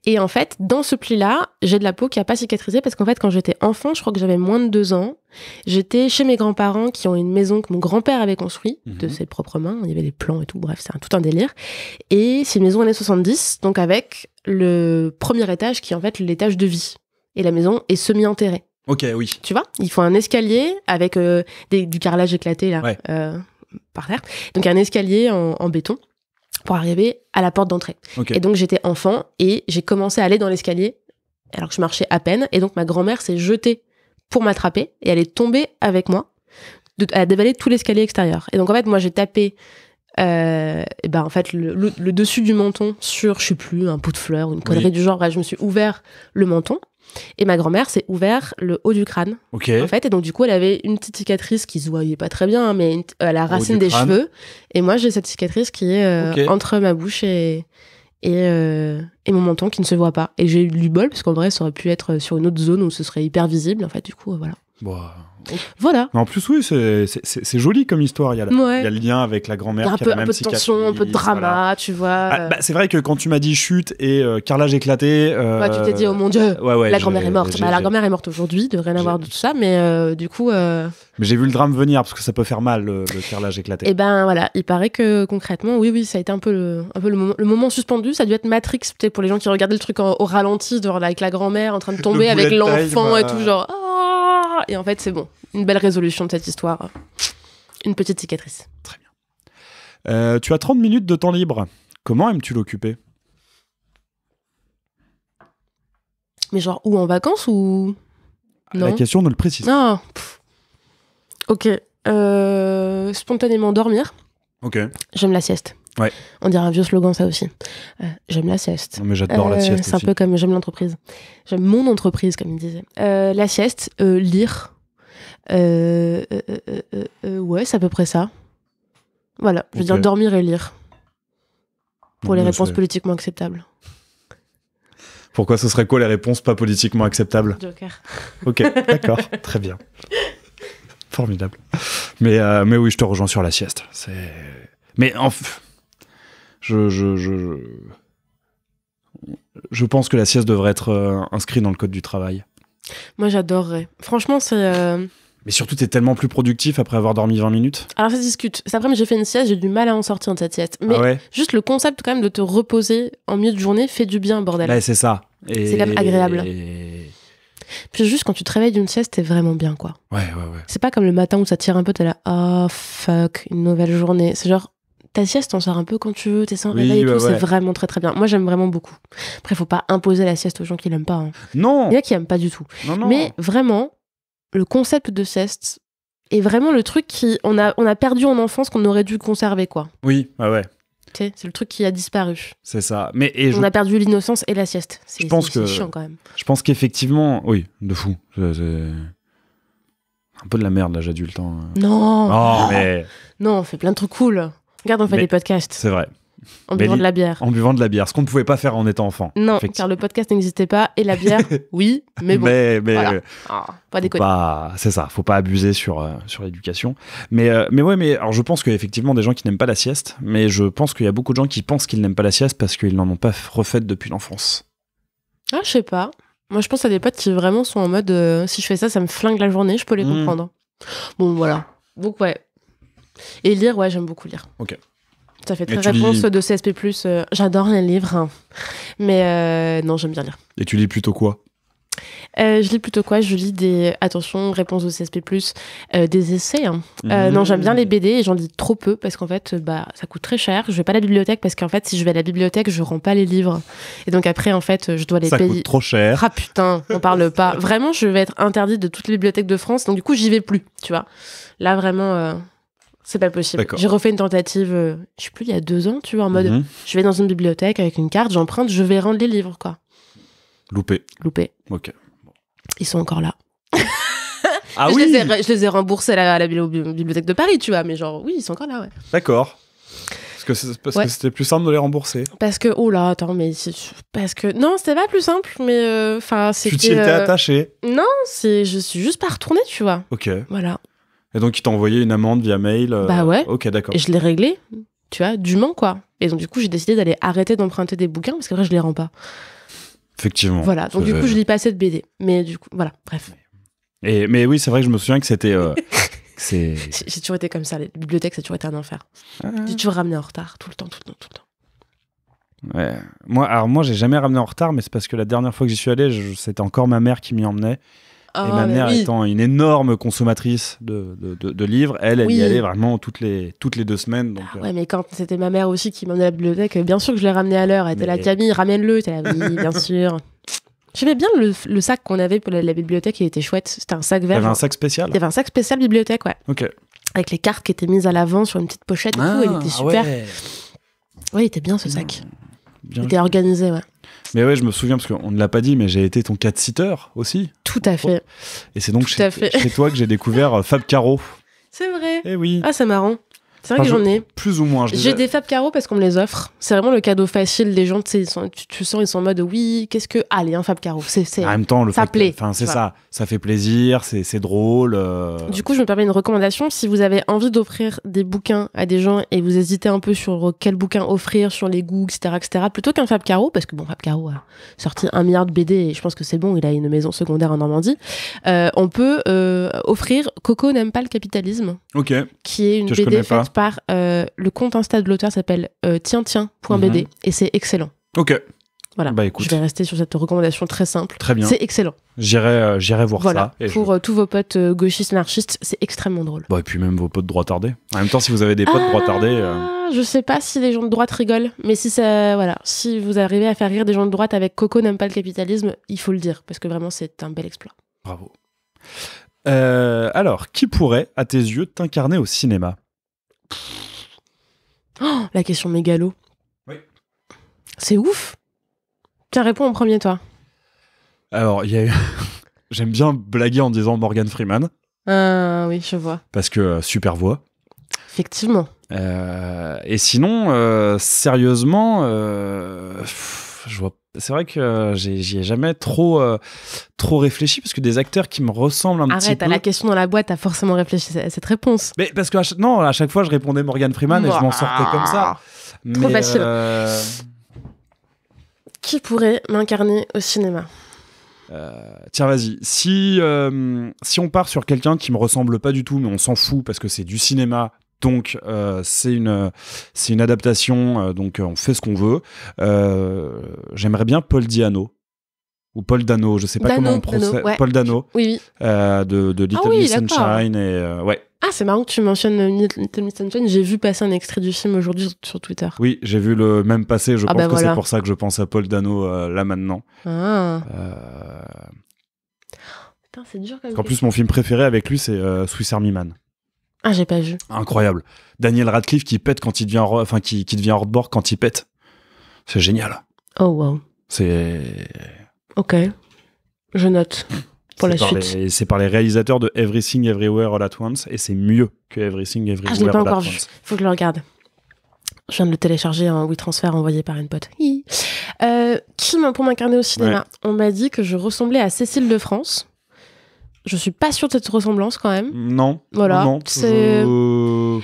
Et en fait, dans ce pli-là, j'ai de la peau qui n'a pas cicatrisé parce qu'en fait, quand j'étais enfant, je crois que j'avais moins de 2 ans, j'étais chez mes grands-parents qui ont une maison que mon grand-père avait construite de ses propres mains. Il y avait les plans et tout, bref, c'est tout un délire. Et c'est une maison années 70, donc avec le premier étage qui est en fait l'étage de vie. Et la maison est semi-enterrée. Ok, oui. Tu vois, il faut un escalier avec du carrelage éclaté là, par terre. Donc il y a un escalier en béton pour arriver à la porte d'entrée. Okay. Et donc j'étais enfant et j'ai commencé à aller dans l'escalier alors que je marchais à peine. Et donc ma grand-mère s'est jetée pour m'attraper et elle est tombée avec moi. Elle a dévalé tout l'escalier extérieur. Et donc en fait, moi j'ai tapé en fait le dessus du menton sur, je sais plus, un pot de fleurs ou une connerie du genre. Je me suis ouvert le menton. Et ma grand-mère s'est ouvert le haut du crâne. En fait, et donc du coup, elle avait une petite cicatrice qui se voyait pas très bien, mais à la racine des cheveux. Et moi, j'ai cette cicatrice qui est entre ma bouche et mon menton qui ne se voit pas. Et j'ai eu du bol parce qu'en vrai, ça aurait pu être sur une autre zone où ce serait hyper visible. En fait, du coup, voilà. Voilà. Mais en plus, oui, c'est joli comme histoire. Il y a le lien avec la grand-mère qui a la même cicatrice. Un peu de tension, un peu de drama, tu vois. C'est vrai que quand tu m'as dit chute et carrelage éclaté... tu t'es dit, oh mon Dieu, la grand-mère est morte. La grand-mère est morte aujourd'hui, de rien avoir de tout ça, mais du coup... Mais j'ai vu le drame venir, parce que ça peut faire mal, le carrelage éclaté. Et ben voilà, il paraît que concrètement, oui, ça a été un peu le moment suspendu. Ça a dû être Matrix, peut-être pour les gens qui regardaient le truc au ralenti, avec la grand-mère en train de tomber avec l'enfant et tout, genre... Et en fait, c'est bon. Une belle résolution de cette histoire. Une petite cicatrice. Très bien. Tu as 30 minutes de temps libre. Comment aimes-tu l'occuper ? Mais genre, ou en vacances ou... Non. La question ne le précise pas. Non. Ok. Spontanément dormir. Ok. J'aime la sieste. Ouais. On dirait un vieux slogan, ça aussi. J'aime la sieste. Non, mais j'adore la sieste aussi. C'est un peu comme j'aime l'entreprise. J'aime mon entreprise, comme il disait. La sieste, lire. Ouais, c'est à peu près ça. Voilà, je veux dire dormir et lire. Pour les réponses politiquement acceptables. Pourquoi ce serait quoi les réponses pas politiquement acceptables? Joker. Ok, d'accord, très bien. Formidable. Mais oui, je te rejoins sur la sieste. Mais je pense que la sieste devrait être inscrite dans le code du travail. Moi, j'adorerais. Franchement, c'est... Mais surtout, t'es tellement plus productif après avoir dormi 20 minutes. Alors, ça se discute. Cet après-midi, j'ai fait une sieste, j'ai du mal à en sortir de cette sieste. Mais juste le concept, quand même, de te reposer en milieu de journée fait du bien, bordel. Ouais, c'est ça. C'est quand même agréable. Puis juste, quand tu te réveilles d'une sieste, t'es vraiment bien, quoi. Ouais. C'est pas comme le matin où ça tire un peu, t'es là, oh, fuck, une nouvelle journée. C'est genre, ta sieste, t'en sors un peu quand tu veux, t'es sans réveil et tout, c'est vraiment très très bien. Moi, j'aime vraiment beaucoup. Après, faut pas imposer la sieste aux gens qui l'aiment pas. Hein. Non. Il y en a qui aiment pas du tout. Non. Mais vraiment, le concept de sieste est vraiment le truc on a perdu en enfance qu'on aurait dû conserver, quoi. Oui, ouais. C'est le truc qui a disparu. C'est ça. On a perdu l'innocence et la sieste. C'est chiant quand même. Je pense qu'effectivement, oui, de fou. C'est un peu de la merde l'âge adulte. Hein. Non. Oh, mais... Non, on fait plein de trucs cool. Regarde, on fait des podcasts. C'est vrai. En buvant de la bière. En buvant de la bière, ce qu'on ne pouvait pas faire en étant enfant. Non, car le podcast n'existait pas et la bière, oui, mais bon. Mais voilà. Pas déconner. C'est ça, faut pas abuser sur l'éducation. Mais alors je pense qu'effectivement des gens qui n'aiment pas la sieste, mais je pense qu'il y a beaucoup de gens qui pensent qu'ils n'aiment pas la sieste parce qu'ils n'en ont pas refait depuis l'enfance. Ah, je sais pas. Moi, je pense à des potes qui vraiment sont en mode si je fais ça, ça me flingue la journée, je peux les comprendre. Bon, voilà. Donc, ouais. Et lire, ouais, j'aime beaucoup lire. Ok. Ça fait très réponse de CSP+. J'adore les livres. Hein. Mais non, j'aime bien lire. Et tu lis plutôt quoi? Je lis plutôt quoi? Je lis attention, réponse au CSP+, des essais. Hein. Non, j'aime bien les BD et j'en lis trop peu parce qu'en fait, ça coûte très cher. Je vais pas à la bibliothèque parce qu'en fait, si je vais à la bibliothèque, je rends pas les livres. Et donc après, en fait, je dois les payer. Ça coûte trop cher. Ah putain, on parle pas. Vraiment, je vais être interdite de toutes les bibliothèques de France. Donc du coup, j'y vais plus, tu vois. Là, vraiment... c'est pas possible. D'accord. J'ai refait une tentative, je sais plus, il y a 2 ans, tu vois, en mode, je vais dans une bibliothèque avec une carte, j'emprunte, je vais rendre les livres, quoi. Loupé. Ok. Ils sont encore là. Ah oui. Je les ai remboursés à la bibliothèque de Paris, tu vois, mais genre, oui, ils sont encore là, ouais. D'accord. Parce que c'était plus simple de les rembourser. Parce que, oh là, attends, mais... Non, c'était pas plus simple, mais... c'était... Tu t'y étais attaché? Non, je suis juste pas retournée, tu vois. Ok. Voilà. Et donc, ils t'ont envoyé une amende via mail Bah ouais. Ok, d'accord. Et je l'ai réglé, tu vois, dûment, quoi. Et donc, du coup, j'ai décidé d'aller arrêter d'emprunter des bouquins, parce qu'après, je les rends pas. Effectivement. Voilà, donc du coup, je lis pas assez de BD. Mais du coup, voilà, bref. Mais oui, c'est vrai que je me souviens que c'était... J'ai toujours été comme ça, les bibliothèques, ça a toujours été un enfer. J'ai toujours ramené en retard, tout le temps. Ouais. Moi, j'ai jamais ramené en retard, mais c'est parce que la dernière fois que j'y suis allé, c'était encore ma mère qui m'y emmenait. Et ma mère étant une énorme consommatrice de livres, elle y allait vraiment toutes les 2 semaines. Donc, ouais, mais quand c'était ma mère aussi qui m'emmenait à la bibliothèque, bien sûr que je l'ai ramené à l'heure. Elle était là, Camille, ramène-le. T'es là, oui, bien sûr. J'aimais bien le sac qu'on avait pour la bibliothèque, il était chouette. C'était un sac vert. Il y avait un sac spécial? Il y avait un sac spécial bibliothèque, ouais. Ok. Avec les cartes qui étaient mises à l'avant sur une petite pochette et tout, il était super. Ouais, il était bien ce sac. Il était organisé, ouais. Mais ouais, je me souviens, parce qu'on ne l'a pas dit, mais j'ai été ton cat-sitter aussi. Tout à fait. Et c'est donc chez toi que j'ai découvert Fab Caro. C'est vrai. Eh oui. Ah, c'est marrant. C'est vrai que j'en ai. Plus ou moins. J'ai des Fab Caro parce qu'on me les offre. C'est vraiment le cadeau facile des gens. Tu sens, ils sont en mode oui, qu'est-ce que. Allez, un Fab Caro. En même temps, ça plaît. Enfin, c'est ça. Ça fait plaisir, c'est drôle. Du coup, je me permets une recommandation. Si vous avez envie d'offrir des bouquins à des gens et vous hésitez un peu sur quel bouquin offrir, sur les goûts, etc., plutôt qu'un Fab Caro, parce que bon, Fab Caro a sorti 1 milliard de BD et je pense que c'est bon, il a une maison secondaire en Normandie. On peut offrir Coco n'aime pas le capitalisme. Ok. Qui est une BD faite par le compte Insta de l'auteur s'appelle tiens.bd et c'est excellent. Ok. Voilà. Bah, écoute. Je vais rester sur cette recommandation très simple. Très bien. C'est excellent. J'irai voir ça. Et pour tous vos potes gauchistes anarchistes, c'est extrêmement drôle. Bon, et puis même vos potes droitardés. En même temps, si vous avez des potes droitardés... Je sais pas si les gens de droite rigolent, mais si vous arrivez à faire rire des gens de droite avec Coco n'aime pas le capitalisme, il faut le dire, parce que vraiment, c'est un bel exploit. Bravo. Alors, qui pourrait, à tes yeux, t'incarner au cinéma? Oh, la question mégalo. Oui. C'est ouf. Tiens, réponds en premier, toi. Alors, j'aime bien blaguer en disant Morgan Freeman. Oui, je vois. Parce que super voix. Effectivement. Et sinon, sérieusement, je vois. C'est vrai que j'y ai jamais trop réfléchi parce que des acteurs qui me ressemblent un petit peu. Arrête, à la question dans la boîte, t'as forcément réfléchi à cette réponse. Mais parce que à chaque fois je répondais Morgan Freeman et je m'en sortais comme ça. Trop facile. Qui pourrait m'incarner au cinéma ? Tiens, vas-y. Si on part sur quelqu'un qui me ressemble pas du tout, mais on s'en fout parce que c'est du cinéma. Donc c'est une adaptation, donc on fait ce qu'on veut. J'aimerais bien Paul Diano ou Paul Dano, je sais pas comment on prononce. Ouais. Paul Dano, oui. De Little Miss Sunshine et ouais. Ah, c'est marrant que tu mentionnes Little Miss Sunshine. J'ai vu passer un extrait du film aujourd'hui sur Twitter. Oui, j'ai vu le même passer. Je pense que c'est pour ça que je pense à Paul Dano là maintenant. Ah. Putain, c'est dur quand même. En plus, mon film préféré avec lui, c'est Swiss Army Man. Ah, j'ai pas vu. Incroyable. Daniel Radcliffe qui pète quand il devient qui devient hors de bord quand il pète. C'est génial. Oh wow. C'est OK. Je note pour la suite. C'est par les réalisateurs de Everything Everywhere All at Once et c'est mieux que Everything Everywhere All at Once. Je l'ai pas encore vu. Faut que je le regarde. Je viens de le télécharger en WeTransfer envoyé par une pote. Qui pour m'incarner au cinéma, on m'a dit que je ressemblais à Cécile de France. Je suis pas sûre de cette ressemblance quand même. Non. Voilà. Non, je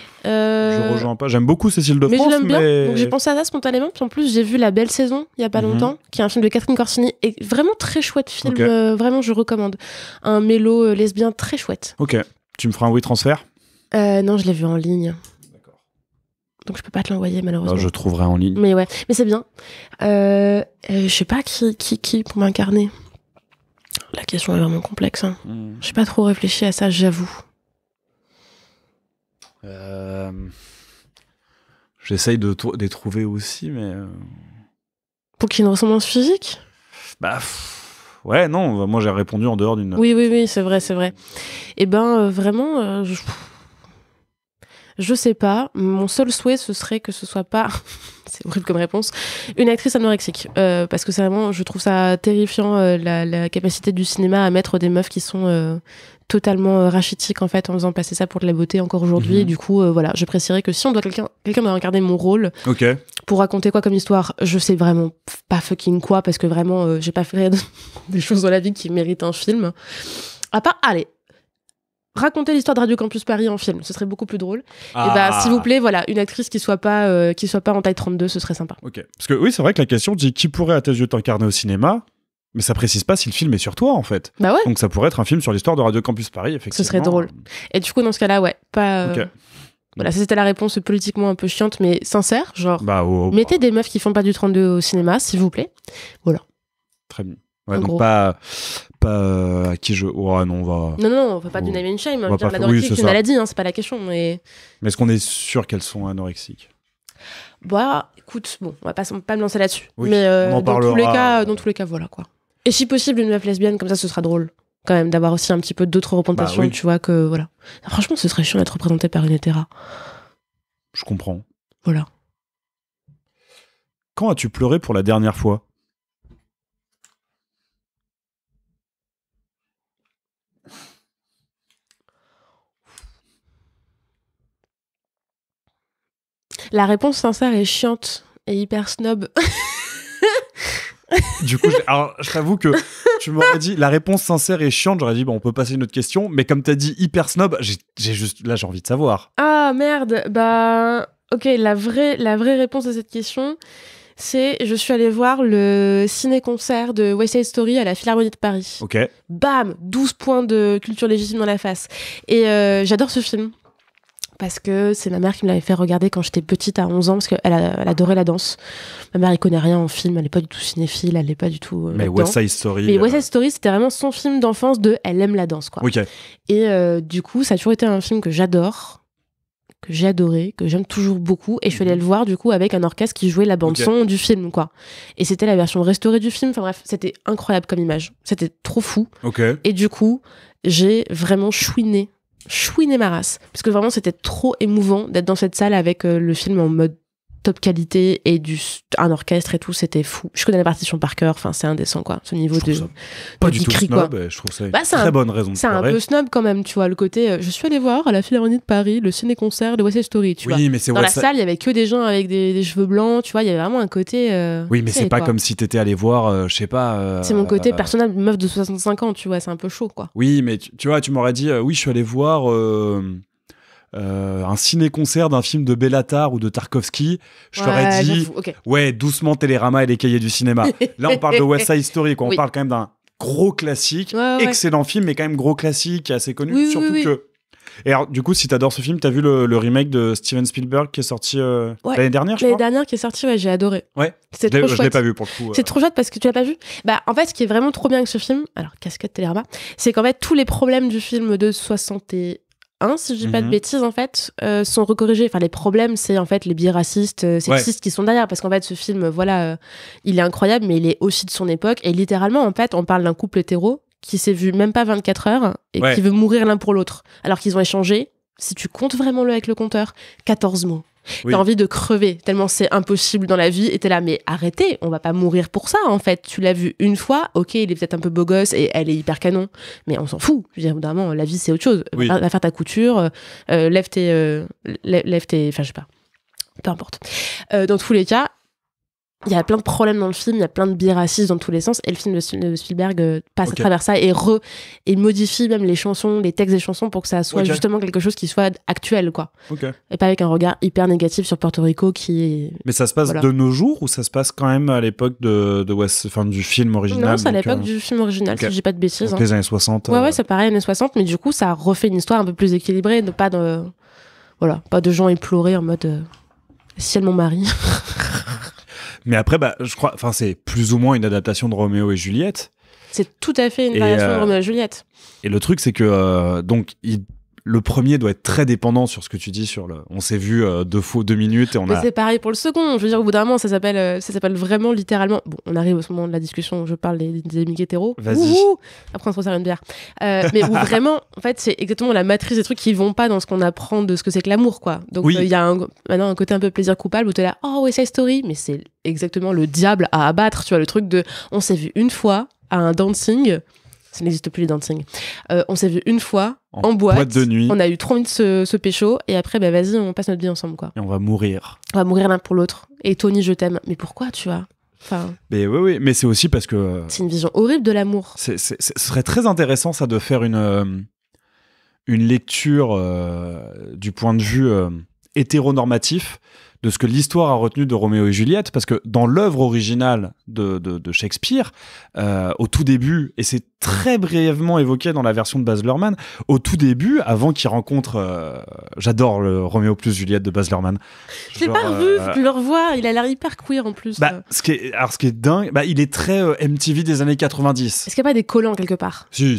rejoins pas. J'aime beaucoup Cécile de France. Mais je l'aime bien. Donc j'ai pensé à ça spontanément. Puis en plus, j'ai vu La Belle Saison il y a pas longtemps, qui est un film de Catherine Corsini. Et vraiment très chouette film. Okay. Vraiment, je recommande. Un mélo lesbien très chouette. Ok. Tu me feras un WeTransfer ? Non, je l'ai vu en ligne. D'accord. Donc je peux pas te l'envoyer malheureusement. Je trouverai en ligne. Mais ouais. Mais c'est bien. Je sais pas qui pour m'incarner. La question est vraiment complexe. Hein. J'ai pas trop réfléchi à ça, j'avoue. J'essaye de les trouver aussi, mais... Pour qu'il y ait une ressemblance physique ? Ouais, non, moi j'ai répondu en dehors d'une... Oui, c'est vrai. Et vraiment, je sais pas. Mon seul souhait, ce serait que ce soit pas... c'est horrible comme réponse, une actrice anorexique. Parce que c'est vraiment, je trouve ça terrifiant, la capacité du cinéma à mettre des meufs qui sont totalement rachitiques en fait, en faisant passer ça pour de la beauté encore aujourd'hui. Et du coup, voilà, je précierais que si on doit quelqu'un doit incarner mon rôle, pour raconter quoi comme histoire, je sais vraiment pas fucking quoi, parce que vraiment, j'ai pas fait des choses dans la vie qui méritent un film. À part, allez, raconter l'histoire de Radio Campus Paris en film, ce serait beaucoup plus drôle. Et s'il vous plaît, voilà, une actrice qui soit pas en taille 32, ce serait sympa. Ok. Parce que oui, c'est vrai que la question dit qui pourrait à tes yeux t'incarner au cinéma, mais ça précise pas si le film est sur toi en fait. Bah ouais. Donc ça pourrait être un film sur l'histoire de Radio Campus Paris, effectivement. Ce serait drôle. Et du coup, dans ce cas-là, ouais, pas. Voilà, c'était la réponse politiquement un peu chiante, mais sincère, genre. Mettez des meufs qui font pas du 32 au cinéma, s'il vous plaît. Voilà. Très bien. Ouais, donc pas à qui je... Oh non, on va... Non, on va pas du name and shame. L'anorexie, c'est une maladie, hein, c'est pas la question. Mais est-ce qu'on est sûr qu'elles sont anorexiques ? Écoute, bon, on va pas me lancer là-dessus. Oui, mais on en parlera. dans tous les cas, voilà quoi. Et si possible, une meuf lesbienne, comme ça, ce sera drôle. Quand même, d'avoir aussi un petit peu d'autres représentations, tu vois, que voilà. Franchement, ce serait chiant d'être représenté par une hétéra. Je comprends. Voilà. Quand as-tu pleuré pour la dernière fois ? La réponse sincère est chiante et hyper snob. Du coup, je t'avoue que tu m'aurais dit la réponse sincère et chiante, j'aurais dit on peut passer à une autre question, mais comme t'as dit hyper snob, j'ai envie de savoir. Ah merde, ok, la vraie réponse à cette question, c'est je suis allée voir le ciné-concert de West Side Story à la Philharmonie de Paris. Ok. Bam, 12 points de culture légitime dans la face. Et j'adore ce film. Parce que c'est ma mère qui me l'avait fait regarder quand j'étais petite à 11 ans, parce qu'elle adorait la danse. Ma mère, elle connaît rien en film, elle n'est pas du tout cinéphile, elle n'est pas du tout mais West Side Story... Mais West Side Story, c'était vraiment son film d'enfance elle aime la danse, quoi. Ok. Et du coup, ça a toujours été un film que j'adore, que j'ai adoré, que j'aime toujours beaucoup, et je suis allée le voir, du coup, avec un orchestre qui jouait la bande-son du film, quoi. Et c'était la version restaurée du film, enfin bref, c'était incroyable comme image. C'était trop fou. Ok. Et du coup, j'ai vraiment chouiné ma race, parce que vraiment c'était trop émouvant d'être dans cette salle avec le film en mode top qualité et un orchestre et tout, c'était fou. Je connais la partition par cœur, enfin c'est indécent quoi, ce niveau de pas du tout snob, je trouve ça une très bonne raison de c'est un peu snob quand même, tu vois, le côté je suis allé voir à la Philharmonie de Paris le ciné-concert de West Side Story, tu vois. Mais c'est dans la salle, il y avait que des gens avec des cheveux blancs, tu vois, il y avait vraiment un côté oui, mais c'est pas comme si t'étais allé voir je sais pas c'est mon côté personnel, meuf de 65 ans, tu vois, c'est un peu chaud quoi. Oui, mais tu vois, tu m'aurais dit oui, je suis allé voir un ciné-concert d'un film de Béla Tarr ou de Tarkovsky, je t'aurais dit ouais, doucement Télérama et les cahiers du cinéma. Là on parle de West Side Story quoi. On parle quand même d'un gros classique, excellent film mais quand même gros classique, assez connu, surtout que et alors, du coup, si t'adores ce film, t'as vu le remake de Steven Spielberg qui est sorti l'année dernière, je crois. L'année dernière qui est sorti, j'ai adoré. Ouais. Je l'ai pas vu pour le coup. C'est trop chouette parce que tu l'as pas vu. Bah, en fait, ce qui est vraiment trop bien avec ce film, alors casquette Télérama, c'est qu'en fait tous les problèmes du film de 61, si je dis pas de bêtises, en fait, sont recorrigés. Enfin, les problèmes, c'est en fait les biais racistes, sexistes qui sont derrière. Parce qu'en fait, ce film, il est incroyable, mais il est aussi de son époque. Et littéralement, en fait, on parle d'un couple hétéro qui s'est vu même pas 24 heures et qui veut mourir l'un pour l'autre. Alors qu'ils ont échangé, si tu comptes vraiment avec le compteur, 14 mots. T'as envie de crever, tellement c'est impossible dans la vie, et t'es là, mais arrêtez, on va pas mourir pour ça, en fait. Tu l'as vu une fois, ok, il est peut-être un peu beau gosse, et elle est hyper canon, mais on s'en fout. Je veux dire, évidemment, la vie, c'est autre chose. Va faire ta couture, lève tes... Enfin, je sais pas. Peu importe. Dans tous les cas, il y a plein de problèmes dans le film, il y a plein de biais racistes dans tous les sens, et le film de Spielberg passe à travers ça et modifie même les chansons, les textes des chansons pour que ça soit justement quelque chose qui soit actuel, quoi. Et pas avec un regard hyper négatif sur Porto Rico qui est... Mais ça se passe de nos jours ou ça se passe quand même à l'époque du film original? Non, c'est à l'époque du film original, si je dis pas de bêtises. Donc les années 60. Ouais, c'est pareil, années 60, mais du coup, ça refait une histoire un peu plus équilibrée, pas de gens éplorés en mode ciel mon mari. Mais après, je crois, c'est plus ou moins une adaptation de Roméo et Juliette. C'est tout à fait une variation de Roméo et Juliette. Et le truc, c'est que le premier doit être très dépendant sur ce que tu dis sur on s'est vu 2 minutes et Mais c'est pareil pour le second. Je veux dire, au bout d'un moment, ça s'appelle vraiment littéralement. Bon, on arrive au moment de la discussion où je parle des amis hétéros. Vas-y. Après, on se resserre une bière. Mais où vraiment, en fait, c'est exactement la matrice des trucs qui vont pas dans ce qu'on apprend de ce que c'est que l'amour, quoi. Donc, il y a maintenant un côté un peu plaisir coupable où t'es là, oh, West Side Story, mais c'est exactement le diable à abattre, tu vois, le truc de, on s'est vu une fois à un dancing. Ça n'existe plus les dancing. On s'est vu une fois en boîte de nuit. On a eu trop envie de se pécho et après vas-y, on passe notre vie ensemble, quoi. Et on va mourir. On va mourir l'un pour l'autre. Et Tony, je t'aime. Mais pourquoi, tu vois? Mais oui, mais c'est aussi parce que c'est une vision horrible de l'amour. Ce serait très intéressant ça de faire une lecture du point de vue hétéronormatif de ce que l'histoire a retenu de Roméo et Juliette, parce que dans l'œuvre originale de Shakespeare, au tout début, et c'est très brièvement évoqué dans la version de Baz Luhrmann, au tout début, avant qu'il rencontre... j'adore le Roméo plus Juliette de Baz Luhrmann. Je l'ai pas revu, je le revois, il a l'air hyper queer en plus. Ce qui est dingue, il est très MTV des années 90. Est-ce qu'il n'y a pas des collants quelque part? Si, et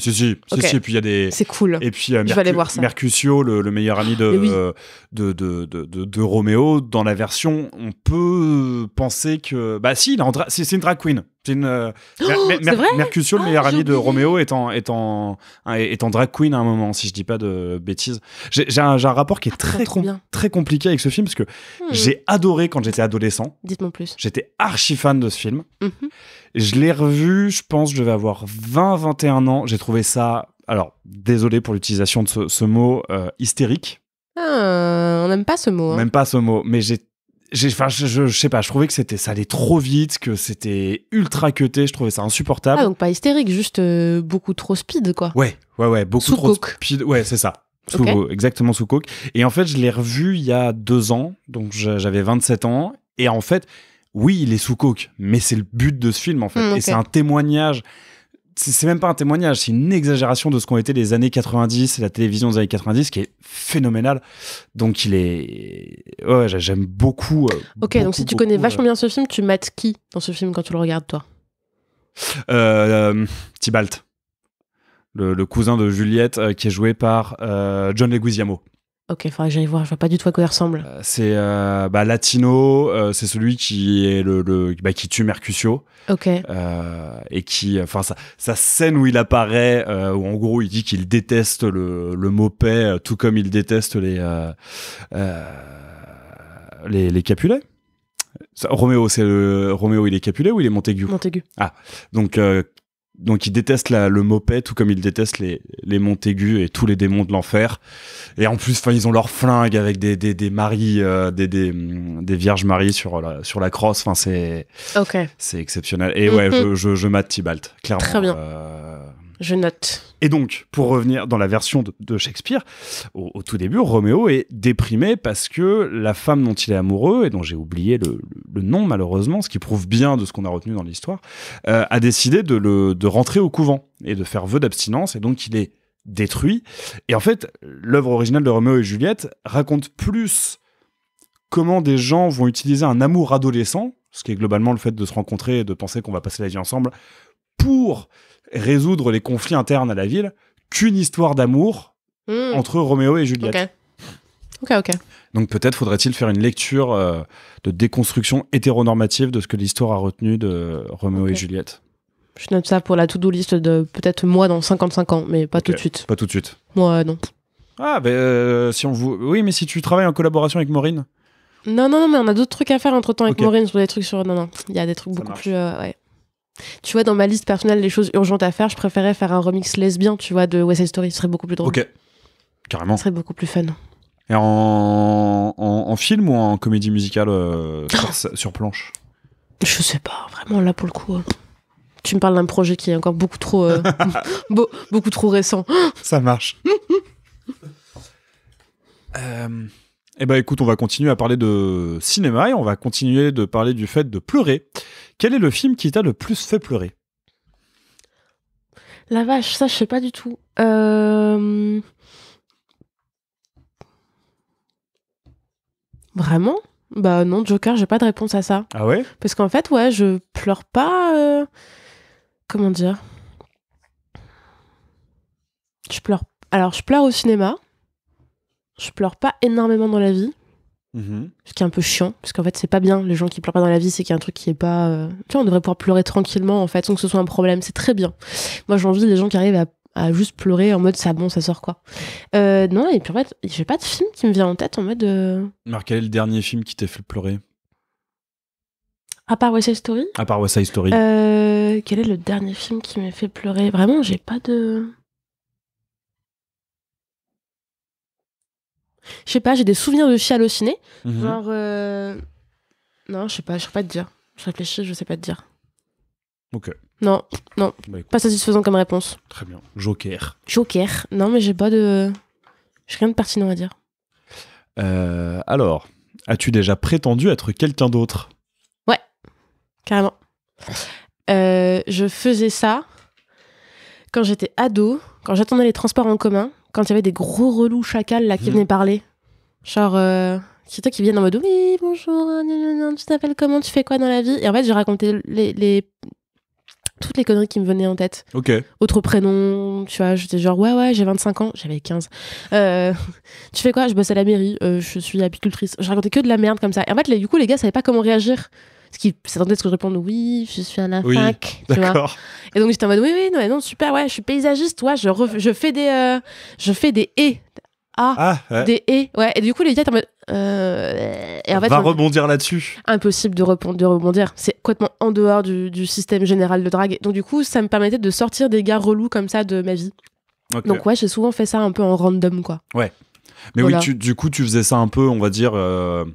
puis il y a des... C'est cool. Et puis je vais aller voir ça. Mercutio, le meilleur ami de Roméo, dans la version, on peut penser que... c'est une drag queen. C'est une Mercutio, le meilleur ami de Roméo, est en drag queen à un moment, si je dis pas de bêtises. J'ai un rapport qui est très compliqué avec ce film, parce que j'ai adoré quand j'étais adolescent. Dites-moi plus. J'étais archi fan de ce film. Je l'ai revu, je pense, je devais avoir 20-21 ans. J'ai trouvé ça, alors désolé pour l'utilisation de ce mot, hystérique. On n'aime pas ce mot. On n'aime pas ce mot, mais je sais pas, je trouvais que ça allait trop vite, que c'était ultra cuté, je trouvais ça insupportable. Ah, donc pas hystérique, juste beaucoup trop speed, quoi. Ouais, beaucoup sous trop coke. Speed. Ouais, c'est ça. Exactement, sous coke. Et en fait, je l'ai revu il y a 2 ans, donc j'avais 27 ans, et en fait, oui, il est sous coke, mais c'est le but de ce film, en fait. Et c'est un témoignage... C'est même pas un témoignage, c'est une exagération de ce qu'ont été les années 90 et la télévision des années 90 qui est phénoménale. Donc j'aime beaucoup. Donc si tu connais vachement bien ce film, tu mates qui dans ce film quand tu le regardes, toi? Tybalt, le cousin de Juliette, qui est joué par John Leguizamo. Ok, faudrait que j'aille voir, je vois pas du tout à quoi il ressemble. C'est latino, c'est celui qui est qui tue Mercutio. Ok. Et qui, sa scène où il apparaît, où en gros il dit qu'il déteste le moped, tout comme il déteste les Capulets. Roméo, Roméo, il est Capulet ou il est Montaigu? Montaigu. Ah, donc il déteste le moped, tout comme il déteste les Montaigu et tous les démons de l'enfer. Et en plus, ils ont leur flingue avec des maris, des vierges maries sur la crosse. C'est exceptionnel. Et je mate Tybalt, clairement. Très bien. Je note. Et donc, pour revenir dans la version de Shakespeare, au tout début, Roméo est déprimé parce que la femme dont il est amoureux, et dont j'ai oublié le nom malheureusement, ce qui prouve bien de ce qu'on a retenu dans l'histoire, a décidé de rentrer au couvent et de faire vœu d'abstinence, et donc il est détruit. Et en fait, l'œuvre originale de Roméo et Juliette raconte plus comment des gens vont utiliser un amour adolescent, ce qui est globalement le fait de se rencontrer et de penser qu'on va passer la vie ensemble, pour résoudre les conflits internes à la ville, qu'une histoire d'amour entre Roméo et Juliette. Ok. Donc peut-être faudrait-il faire une lecture de déconstruction hétéronormative de ce que l'histoire a retenu de Roméo et Juliette. Je note ça pour la to-do list de peut-être moi dans 55 ans, mais pas tout de suite. Pas tout de suite. Ouais, non. Ah, oui, mais si tu travailles en collaboration avec Maureen. Non, mais on a d'autres trucs à faire entre-temps avec Maureen sur des trucs sur... Non, il y a des trucs beaucoup plus... ouais. Tu vois, dans ma liste personnelle, les choses urgentes à faire, je préférais faire un remix lesbien, tu vois, de West Side Story. Ce serait beaucoup plus drôle. Ok, carrément. Ce serait beaucoup plus fun. Et en film ou en comédie musicale sur planche? Je sais pas, vraiment, là, pour le coup... Tu me parles d'un projet qui est encore beaucoup trop, beaucoup trop récent. Ça marche. Eh ben, écoute, on va continuer à parler de cinéma et on va continuer de parler du fait de pleurer. Quel est le film qui t'a le plus fait pleurer? La vache, ça, je sais pas du tout. Vraiment? Bah non, Joker, j'ai pas de réponse à ça. Ah ouais? Parce qu'en fait, ouais, je pleure pas... Comment dire? Alors, je pleure au cinéma. Je pleure pas énormément dans la vie. Ce qui est un peu chiant, parce qu'en fait, c'est pas bien. Les gens qui pleurent pas dans la vie, c'est qu'il y a un truc qui est pas... Tu vois, on devrait pouvoir pleurer tranquillement, en fait, sans que ce soit un problème. C'est très bien. Moi, j'envie les gens qui arrivent à juste pleurer en mode ça sort quoi. Non, et puis en fait, j'ai pas de film qui me vient en tête en mode... Alors, quel est le dernier film qui t'a fait pleurer? À part West Side Story? À part West Side Story. Quel est le dernier film qui m'a fait pleurer? Vraiment, j'ai pas de... Je sais pas, j'ai des souvenirs de chi halluciné. Genre... Non, je sais pas te dire. Je réfléchis, je sais pas te dire. Ok. Non, pas satisfaisant comme réponse. Très bien. Joker. Non, mais j'ai pas de... J'ai rien de pertinent à dire. Alors, as-tu déjà prétendu être quelqu'un d'autre? Ouais, carrément. Je faisais ça quand j'étais ado, quand j'attendais les transports en commun, quand il y avait des gros relous chacals là qui venaient parler. Genre, c'est toi qui viennent en mode oui, bonjour, tu t'appelles comment, tu fais quoi dans la vie? Et en fait, j'ai raconté toutes les conneries qui me venaient en tête. Ok. Autre prénom, tu vois, j'étais genre ouais, j'ai 25 ans, j'avais 15. Tu fais quoi? Je bosse à la mairie, je suis apicultrice. Je racontais que de la merde comme ça. Et en fait, du coup, les gars savaient pas comment réagir. Parce qu'ils s'attendaient à ce que je réponde oui, je suis à la fac. Tu vois. Et donc j'étais en mode oui, non, super, ouais, je suis paysagiste, ouais, je fais des haies. Des haies, ouais. Et du coup, les gars étaient en mode. Et en fait, rebondir là-dessus. Impossible de rebondir. C'est complètement en dehors du système général de drague. Donc, du coup, ça me permettait de sortir des gars relous comme ça de ma vie. Okay. Donc, ouais, j'ai souvent fait ça un peu en random, quoi. Ouais. Mais voilà. Oui, du coup, tu faisais ça un peu, on va dire,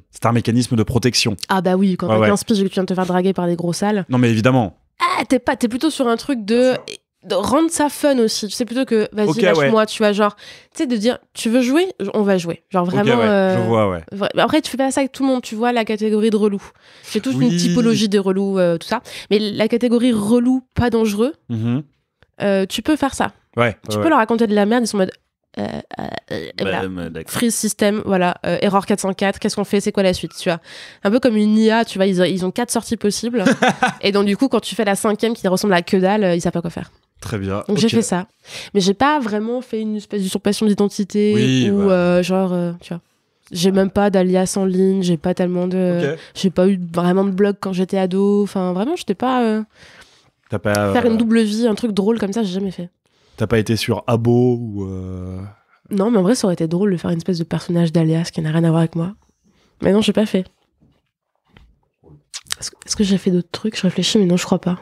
c'était un mécanisme de protection. Ah bah oui, quand t'as 15 piges et que tu viens de te faire draguer par des gros sales. Non, mais évidemment. Ah, t'es plutôt sur un truc de rendre ça fun aussi. Tu sais, plutôt que vas-y, lâche-moi, tu vois, genre, tu sais, de dire, tu veux jouer, on va jouer. Genre vraiment. Je vois, ouais. Après, tu fais pas ça avec tout le monde, tu vois, la catégorie de relou. J'ai toute une typologie des relous, tout ça. Mais la catégorie relou, pas dangereux, tu peux faire ça. Ouais. Tu peux leur raconter de la merde, ils sont en mode. Freeze system, voilà, erreur 404, qu'est-ce qu'on fait, c'est quoi la suite, tu vois, un peu comme une IA, tu vois, ils ont 4 sorties possibles et donc du coup quand tu fais la 5e qui ressemble à que dalle, ils savent pas quoi faire. Très bien. Donc j'ai fait ça, mais j'ai pas vraiment fait une espèce d'usurpation d'identité genre tu vois, j'ai même pas d'alias en ligne, j'ai pas tellement de j'ai pas eu vraiment de blog quand j'étais ado, enfin vraiment j'étais pas faire une double vie, un truc drôle comme ça, j'ai jamais fait. T'as pas été sur Abo ou Non, mais en vrai, ça aurait été drôle de faire une espèce de personnage d'alias qui n'a rien à voir avec moi. Mais non, j'ai pas fait. Est-ce que j'ai fait d'autres trucs? Je réfléchis, mais non, je crois pas.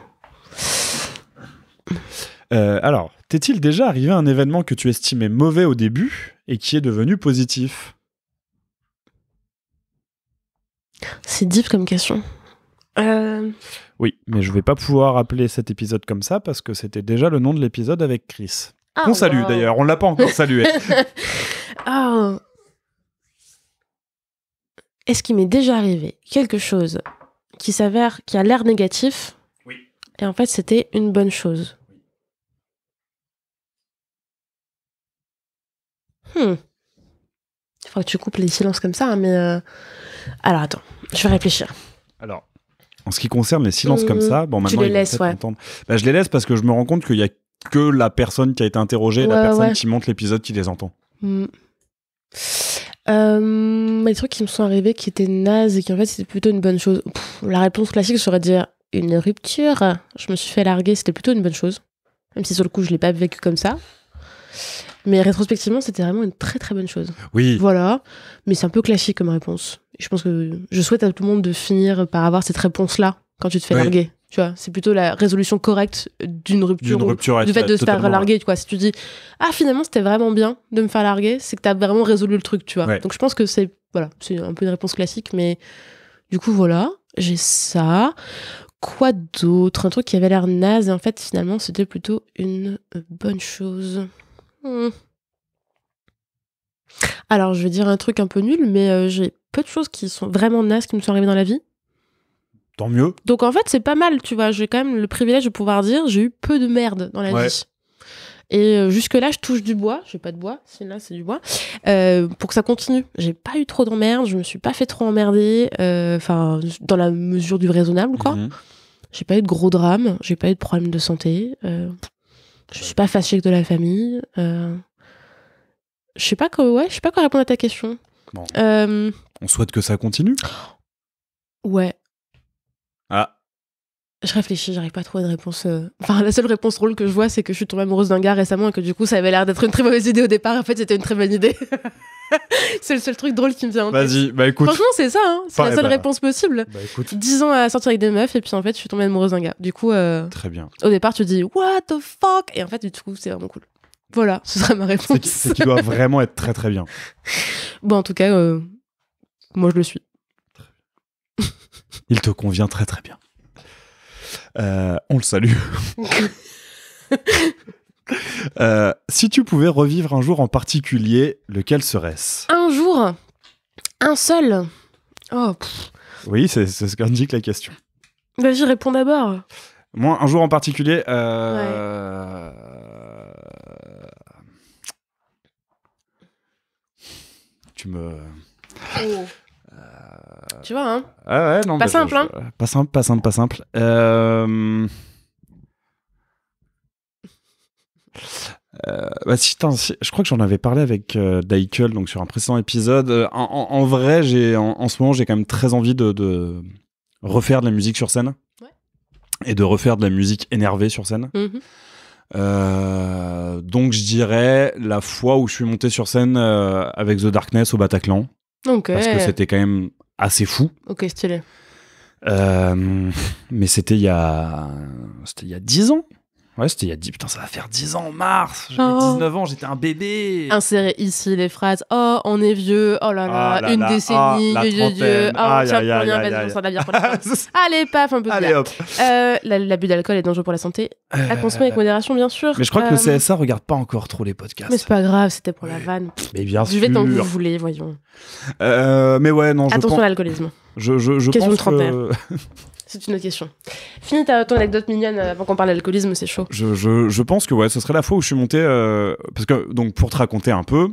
Alors, t'est-il déjà arrivé un événement que tu estimais mauvais au début et qui est devenu positif? C'est deep comme question. Oui, mais je vais pas pouvoir appeler cet épisode comme ça parce que c'était déjà le nom de l'épisode avec Chris. On salue d'ailleurs, on l'a pas encore salué. Oh. Est-ce qu'il m'est déjà arrivé quelque chose qui a l'air négatif, oui, et en fait c'était une bonne chose? Il faudrait que tu coupes les silences comme ça, hein, mais... Alors attends, je vais réfléchir. Alors, en ce qui concerne les silences comme ça, bon, maintenant, tu les laisses, ouais. Je les laisse parce que je me rends compte qu'il y a que la personne qui a été interrogée, la personne qui monte l'épisode qui les entend. Les trucs qui me sont arrivés qui étaient nazes et qui en fait c'était plutôt une bonne chose. La réponse classique serait de dire une rupture. Je me suis fait larguer, c'était plutôt une bonne chose. Même si sur le coup je l'ai pas vécu comme ça. Mais rétrospectivement, c'était vraiment une très très bonne chose. Oui. Voilà. Mais c'est un peu classique comme réponse. Et je pense que je souhaite à tout le monde de finir par avoir cette réponse-là quand tu te fais larguer. Tu vois, c'est plutôt la résolution correcte d'une rupture du fait de se faire larguer. Tu vois. Si tu dis finalement c'était vraiment bien de me faire larguer, c'est que t'as vraiment résolu le truc. Tu vois. Ouais. Donc je pense que c'est un peu une réponse classique. Mais du coup, voilà, j'ai ça. Quoi d'autre? Un truc qui avait l'air naze et en fait finalement c'était plutôt une bonne chose. Alors, je vais dire un truc un peu nul, mais j'ai peu de choses qui sont vraiment nazes qui me sont arrivées dans la vie. Tant mieux. Donc, en fait, c'est pas mal, tu vois. J'ai quand même le privilège de pouvoir dire j'ai eu peu de merde dans la vie. Et jusque-là, je touche du bois. J'ai pas de bois, là, c'est du bois. Pour que ça continue. J'ai pas eu trop d'emmerdes, je me suis pas fait trop emmerder. Enfin, dans la mesure du raisonnable, quoi. J'ai pas eu de gros drames, j'ai pas eu de problèmes de santé. Je suis pas fâchée avec de la famille. Je sais pas quoi répondre à ta question. Bon. On souhaite que ça continue. Ouais. Ah. Je réfléchis, j'arrive pas à trouver de réponse. Enfin, la seule réponse drôle que je vois, c'est que je suis tombée amoureuse d'un gars récemment et que du coup, ça avait l'air d'être une très mauvaise idée au départ. En fait, c'était une très bonne idée. C'est le seul truc drôle qui me vient en tête. Vas-y, bah écoute. Franchement, c'est ça, hein. C'est la seule réponse possible. Bah écoute. 10 ans à sortir avec des meufs et puis en fait, je suis tombée amoureuse d'un gars. Du coup, très bien. Au départ, tu te dis what the fuck, et en fait, du coup, c'est vraiment cool. Voilà, ce serait ma réponse. C'est qu'il doit vraiment être très très bien. Bon, en tout cas, moi je le suis. Il te convient très très bien. On le salue. Si tu pouvais revivre un jour en particulier, lequel serait-ce? Un jour? Un seul? Oh. Oui, c'est ce qu'indique la question. Vas-y, réponds d'abord. Moi, un jour en particulier... Tu me... Tu vois, hein? Ouais, non, pas simple, hein? Pas simple. Je crois que j'en avais parlé avec Daikel, donc sur un précédent épisode. En vrai, en ce moment, j'ai quand même très envie de refaire de la musique sur scène. Ouais. Et de refaire de la musique énervée sur scène. Donc je dirais la fois où je suis monté sur scène avec The Darkness au Bataclan. Okay. Parce que c'était quand même assez fou. Ok, stylé. Mais c'était il y a 10 ans. Ouais, c'était il y a 10... Putain, ça va faire 10 ans en mars. J'avais 19 ans, j'étais un bébé. Insérer ici les phrases. Oh, on est vieux. Oh là là, une décennie. Dieu. Oh, tiens, pour rien, vas-y, on sort de la bière pour la Allez, paf, un peu de bière. L'abus d'alcool est dangereux pour la santé. À consommer avec modération, bien sûr. Mais je crois que le CSA regarde pas encore trop les podcasts. Mais c'est pas grave, c'était pour la vanne. Mais bien sûr. Je vais tant que vous voulez, voyons. Mais ouais, non, attention à l'alcoolisme. Je question pense de trentenaire. C'est une autre question. Finis ton anecdote mignonne avant qu'on parle d'alcoolisme, c'est chaud. Je pense que ouais, ce serait la fois où je suis monté... parce que, donc, pour te raconter un peu,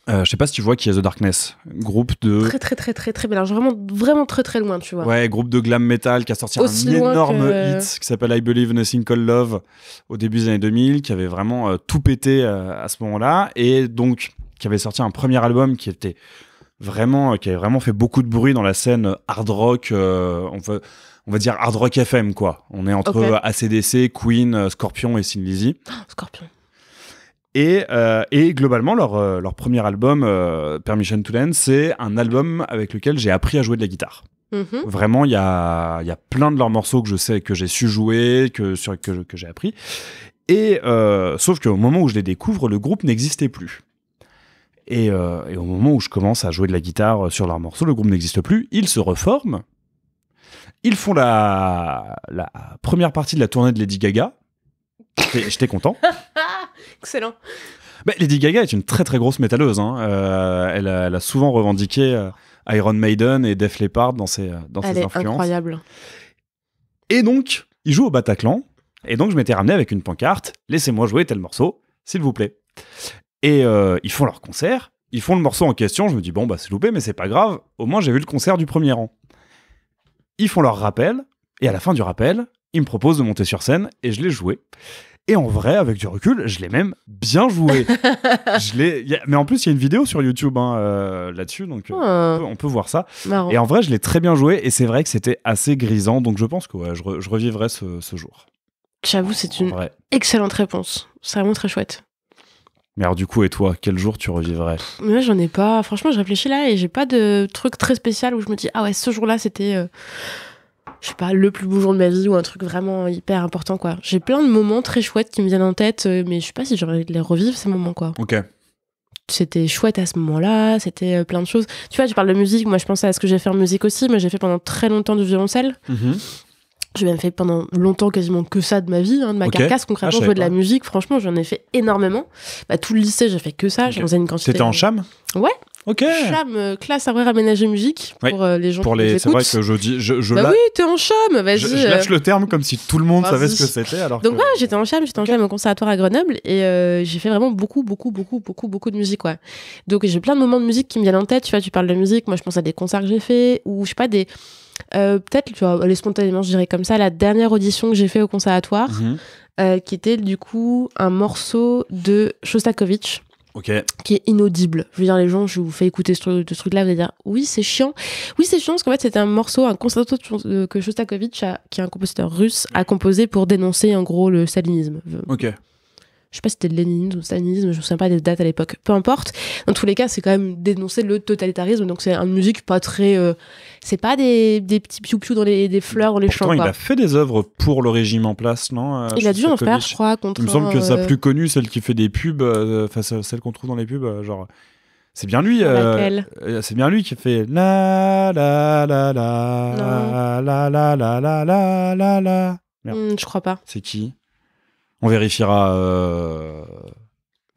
je sais pas si tu vois qui est The Darkness. Groupe de... Très bien. Vraiment très loin, tu vois. Ouais, groupe de glam metal qui a sorti un énorme hit qui s'appelle I Believe Nothing Called Love au début des années 2000, qui avait vraiment tout pété à ce moment-là. Et donc, qui avait sorti un premier album qui avait vraiment fait beaucoup de bruit dans la scène hard rock, on va dire hard rock FM, quoi. On est entre AC/DC, Queen, Scorpion et Thin Lizzy. Scorpion. Et globalement, leur premier album, Permission to Dance, c'est un album avec lequel j'ai appris à jouer de la guitare. Vraiment, il y a plein de leurs morceaux que je sais, que j'ai su jouer, que j'ai appris. Et sauf qu'au moment où je les découvre, le groupe n'existait plus. Et au moment où je commence à jouer de la guitare sur leurs morceaux, le groupe n'existe plus. Ils se reforment. Ils font la première partie de la tournée de Lady Gaga. J'étais content. Excellent. Lady Gaga est une très très grosse métalleuse. Elle a souvent revendiqué Iron Maiden et Def Leppard dans ses influences. Elle est incroyable. Et donc, ils jouent au Bataclan. Et donc, je m'étais ramené avec une pancarte. Laissez-moi jouer tel morceau, s'il vous plaît. Et ils font leur concert. Ils font le morceau en question. Je me dis, bon, c'est loupé, mais c'est pas grave. Au moins, j'ai vu le concert du premier rang. Ils font leur rappel. Et à la fin du rappel, ils me proposent de monter sur scène. Et je l'ai joué. Et en vrai, avec du recul, je l'ai même bien joué. Mais en plus, il y a une vidéo sur YouTube là-dessus, donc on peut voir ça. Marrant. Et en vrai, je l'ai très bien joué, et c'est vrai que c'était assez grisant, donc je pense que je revivrai ce jour. J'avoue, c'est une excellente réponse. C'est vraiment très chouette. Mais alors du coup, et toi, quel jour tu revivrais ? Moi, j'en ai pas. Franchement, je réfléchis là, et j'ai pas de truc très spécial où je me dis, ah ouais, ce jour-là, c'était... je sais pas, le plus beau jour de ma vie ou un truc vraiment hyper important, quoi. J'ai plein de moments très chouettes qui me viennent en tête, mais je sais pas si j'aurais les revivre, ces moments, quoi. Ok. C'était chouette à ce moment-là, c'était plein de choses. Tu vois, tu parles de musique, moi je pensais à ce que j'ai fait en musique aussi. Moi j'ai fait pendant très longtemps du violoncelle. J'ai même fait pendant longtemps quasiment que ça de ma vie, de ma carcasse, concrètement, jouer de la musique. Franchement, j'en ai fait énormément. Tout le lycée, j'ai fait que ça. J'en faisais une quantité. T'étais en cham ? Ouais. Ok. Cham, classe savoir aménager musique pour les gens qui nous écoutent. C'est vrai que je dis... oui, t'es en cham, vas-y. Je lâche le terme comme si tout le monde savait ce que c'était. Donc j'étais en cham au conservatoire à Grenoble et j'ai fait vraiment beaucoup de musique, quoi. Donc j'ai plein de moments de musique qui me viennent en tête. Tu vois, tu parles de musique, moi je pense à des concerts que j'ai fait ou je sais pas, des... peut-être, tu vois, aller spontanément, je dirais comme ça, la dernière audition que j'ai fait au conservatoire, qui était du coup un morceau de Shostakovich. Qui est inaudible. Je veux dire, les gens, je vous fais écouter ce truc-là, vous allez dire, oui, c'est chiant. Oui, c'est chiant, parce qu'en fait, c'était un concerto que Shostakovich, qui est un compositeur russe, a composé pour dénoncer, en gros, le stalinisme. Ok. Je sais pas si c'était le léninisme ou le stalinisme, je me souviens pas des dates à l'époque. Peu importe. Dans tous les cas, c'est quand même dénoncer le totalitarisme, donc c'est une musique pas très... c'est pas des petits piou-piou dans des fleurs dans les champs. Il a fait des œuvres pour le régime en place, non ? Il a dû en faire, je crois, contre... Il me semble que sa plus connue, celle qui fait des pubs, celle qu'on trouve dans les pubs, genre... C'est bien lui. C'est bien lui qui fait la la la la la la la la la la la. Je crois pas. C'est qui ? On vérifiera.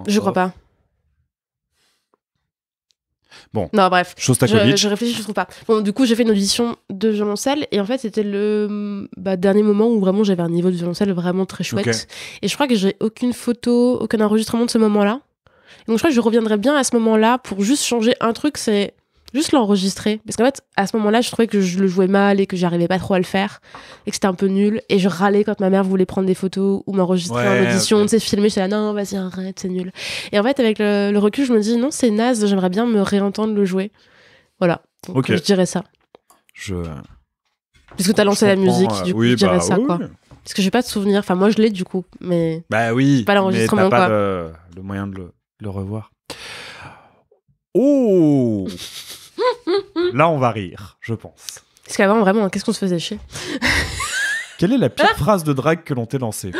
Je crois pas. Bon. Non, bref. Shostakovich. Je réfléchis, je trouve pas. Bon, du coup, j'ai fait une audition de violoncelle et en fait, c'était le dernier moment où vraiment j'avais un niveau de violoncelle vraiment très chouette. Okay. Et je crois que j'ai aucune photo, aucun enregistrement de ce moment-là. Et donc, je crois que je reviendrai bien à ce moment-là pour juste changer un truc, c'est juste l'enregistrer. Parce qu'en fait, à ce moment-là, je trouvais que je le jouais mal et que j'arrivais pas trop à le faire et que c'était un peu nul. Et je râlais quand ma mère voulait prendre des photos ou m'enregistrer en audition, tu sais, filmer. J'étais là, non, vas-y, arrête, c'est nul. Et en fait, avec le recul, je me dis, non, c'est naze, j'aimerais bien me réentendre le jouer. Voilà. Donc, je dirais ça. Parce que t'as lancé la musique, du coup, je dirais ça, quoi. Parce que j'ai pas de souvenir. Enfin, moi, je l'ai, du coup, mais... Bah oui, pas l'enregistrement, mais t'as quoi. pas le moyen de le revoir. Oh. Là, on va rire, je pense. Parce qu'avant, vraiment, qu'est-ce qu'on se faisait chier. Quelle est la pire phrase de drague que l'on t'ait lancée ?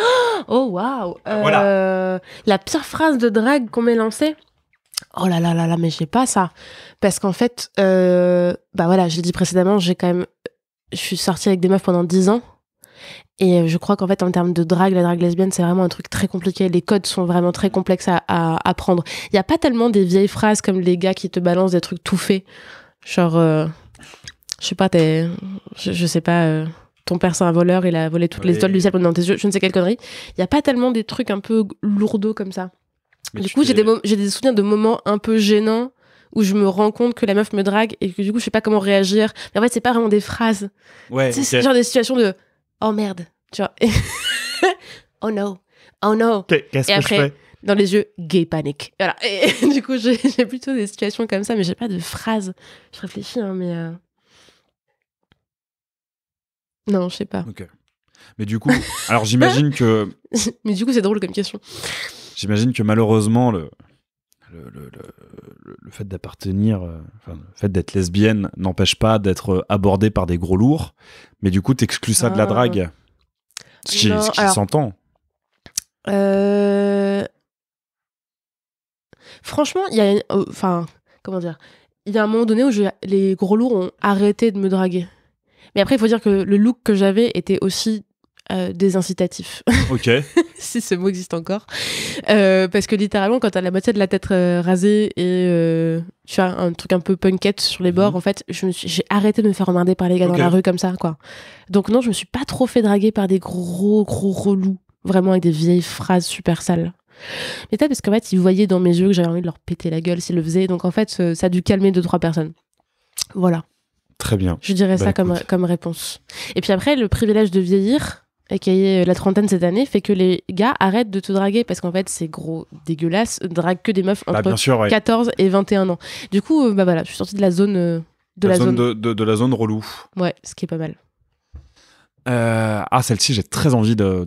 Oh, waouh. Voilà. La pire phrase de drague qu'on m'ait lancée ? Oh là là là là, mais j'ai pas ça. Parce qu'en fait, voilà, je l'ai dit précédemment, je suis sortie avec des meufs pendant 10 ans. Et je crois qu'en fait, en termes de drague, la drague lesbienne, c'est vraiment un truc très compliqué. Les codes sont vraiment très complexes à apprendre. Il n'y a pas tellement des vieilles phrases comme les gars qui te balancent des trucs tout faits. Genre, je sais pas, je sais pas, ton père c'est un voleur, il a volé toutes les étoiles du ciel dans tes yeux, je ne sais quelle connerie. Il n'y a pas tellement des trucs un peu lourdeaux comme ça. Mais du coup, j'ai des souvenirs de moments un peu gênants où je me rends compte que la meuf me drague et que du coup, je sais pas comment réagir. Mais en fait, c'est pas vraiment des phrases. Ouais, c'est genre des situations de oh merde, tu vois. Oh no, oh no. Qu'est-ce que je fais ? Dans les yeux, gay panic. Voilà. Et du coup, j'ai plutôt des situations comme ça, mais j'ai pas de phrases. Je réfléchis, mais... Non, je sais pas. Ok. Mais du coup, alors j'imagine que... Mais du coup, c'est drôle comme question. J'imagine que malheureusement, le fait d'appartenir, le fait d'être lesbienne n'empêche pas d'être abordée par des gros lourds, mais du coup t'exclus ça de la drague, ce qui s'entend. Franchement, il y a, comment dire, il y a un moment donné où les gros lourds ont arrêté de me draguer. Mais après, il faut dire que le look que j'avais était aussi désincitatif. Ok. Si ce mot existe encore. Parce que littéralement, quand t'as la moitié de la tête rasée et tu as un truc un peu punkette sur les bords, en fait, j'ai arrêté de me faire emmerder par les gars dans la rue comme ça, quoi. Donc non, je me suis pas trop fait draguer par des gros relous, vraiment avec des vieilles phrases super sales. Mais peut-être parce qu'en fait, ils voyaient dans mes yeux que j'avais envie de leur péter la gueule s'ils le faisaient. Donc en fait, ça a dû calmer 2-3 personnes. Voilà. Très bien. Je dirais ça comme réponse. Et puis après, le privilège de vieillir, aka la trentaine cette année, fait que les gars arrêtent de te draguer parce qu'en fait, c'est gros dégueulasse, drague que des meufs entre 14 et 21 ans. Du coup, voilà, je suis sortie de la zone de la zone relou. Ouais, ce qui est pas mal. Celle-ci, j'ai très envie de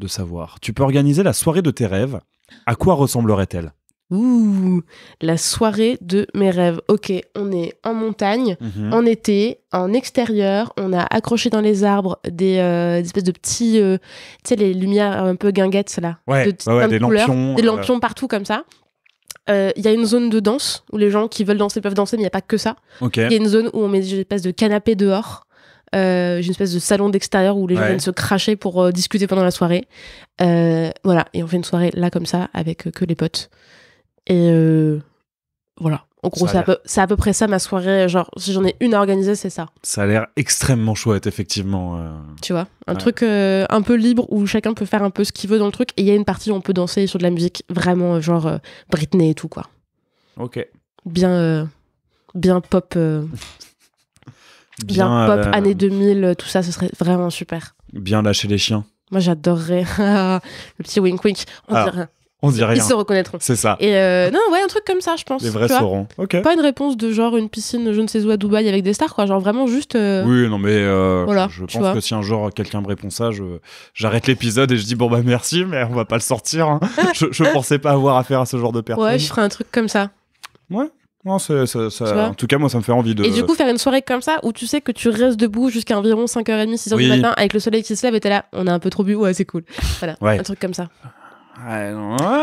savoir. Tu peux organiser la soirée de tes rêves. À quoi ressemblerait-elle ? Ouh, la soirée de mes rêves. Ok, on est en montagne, en été, en extérieur, on a accroché dans les arbres des espèces de petits, tu sais, les lumières un peu guinguettes, là. Des lampions. Des lampions partout comme ça. Il y a une zone de danse où les gens qui veulent danser peuvent danser, mais il n'y a pas que ça. Il y a une zone où on met des espèces de canapés dehors. J'ai une espèce de salon d'extérieur où les gens viennent se cracher pour discuter pendant la soirée. Voilà, et on fait une soirée là comme ça avec que les potes. Et voilà. En gros, c'est à peu près ça ma soirée. Genre, si j'en ai une à organiser, c'est ça. Ça a l'air extrêmement chouette, effectivement. Tu vois, un truc un peu libre où chacun peut faire un peu ce qu'il veut dans le truc. Et il y a une partie où on peut danser sur de la musique vraiment genre Britney et tout, quoi. Ok. Bien pop. Bien pop, années 2000, tout ça, ce serait vraiment super. Bien lâcher les chiens. Moi, j'adorerais. Le petit wink-wink. On dit rien. Ils se reconnaîtront. C'est ça. Et non, ouais, un truc comme ça, je pense. Les vrais sauront. Ok. Pas une réponse de genre une piscine, je ne sais où à Dubaï avec des stars, quoi. Genre vraiment juste. Oui, non, mais voilà, je pense que si un jour quelqu'un me répond ça, j'arrête l'épisode et je dis bon bah merci, mais on va pas le sortir. Hein. je pensais pas avoir affaire à ce genre de personne. Ouais, je ferais un truc comme ça. Ouais. Non, ça, en tout cas, moi, ça me fait envie de... Et du coup, faire une soirée comme ça, où tu sais que tu restes debout jusqu'à environ 5h30, 6h du matin, avec le soleil qui se lève, et t'es là, on a un peu trop bu, ouais, c'est cool. Voilà, un truc comme ça.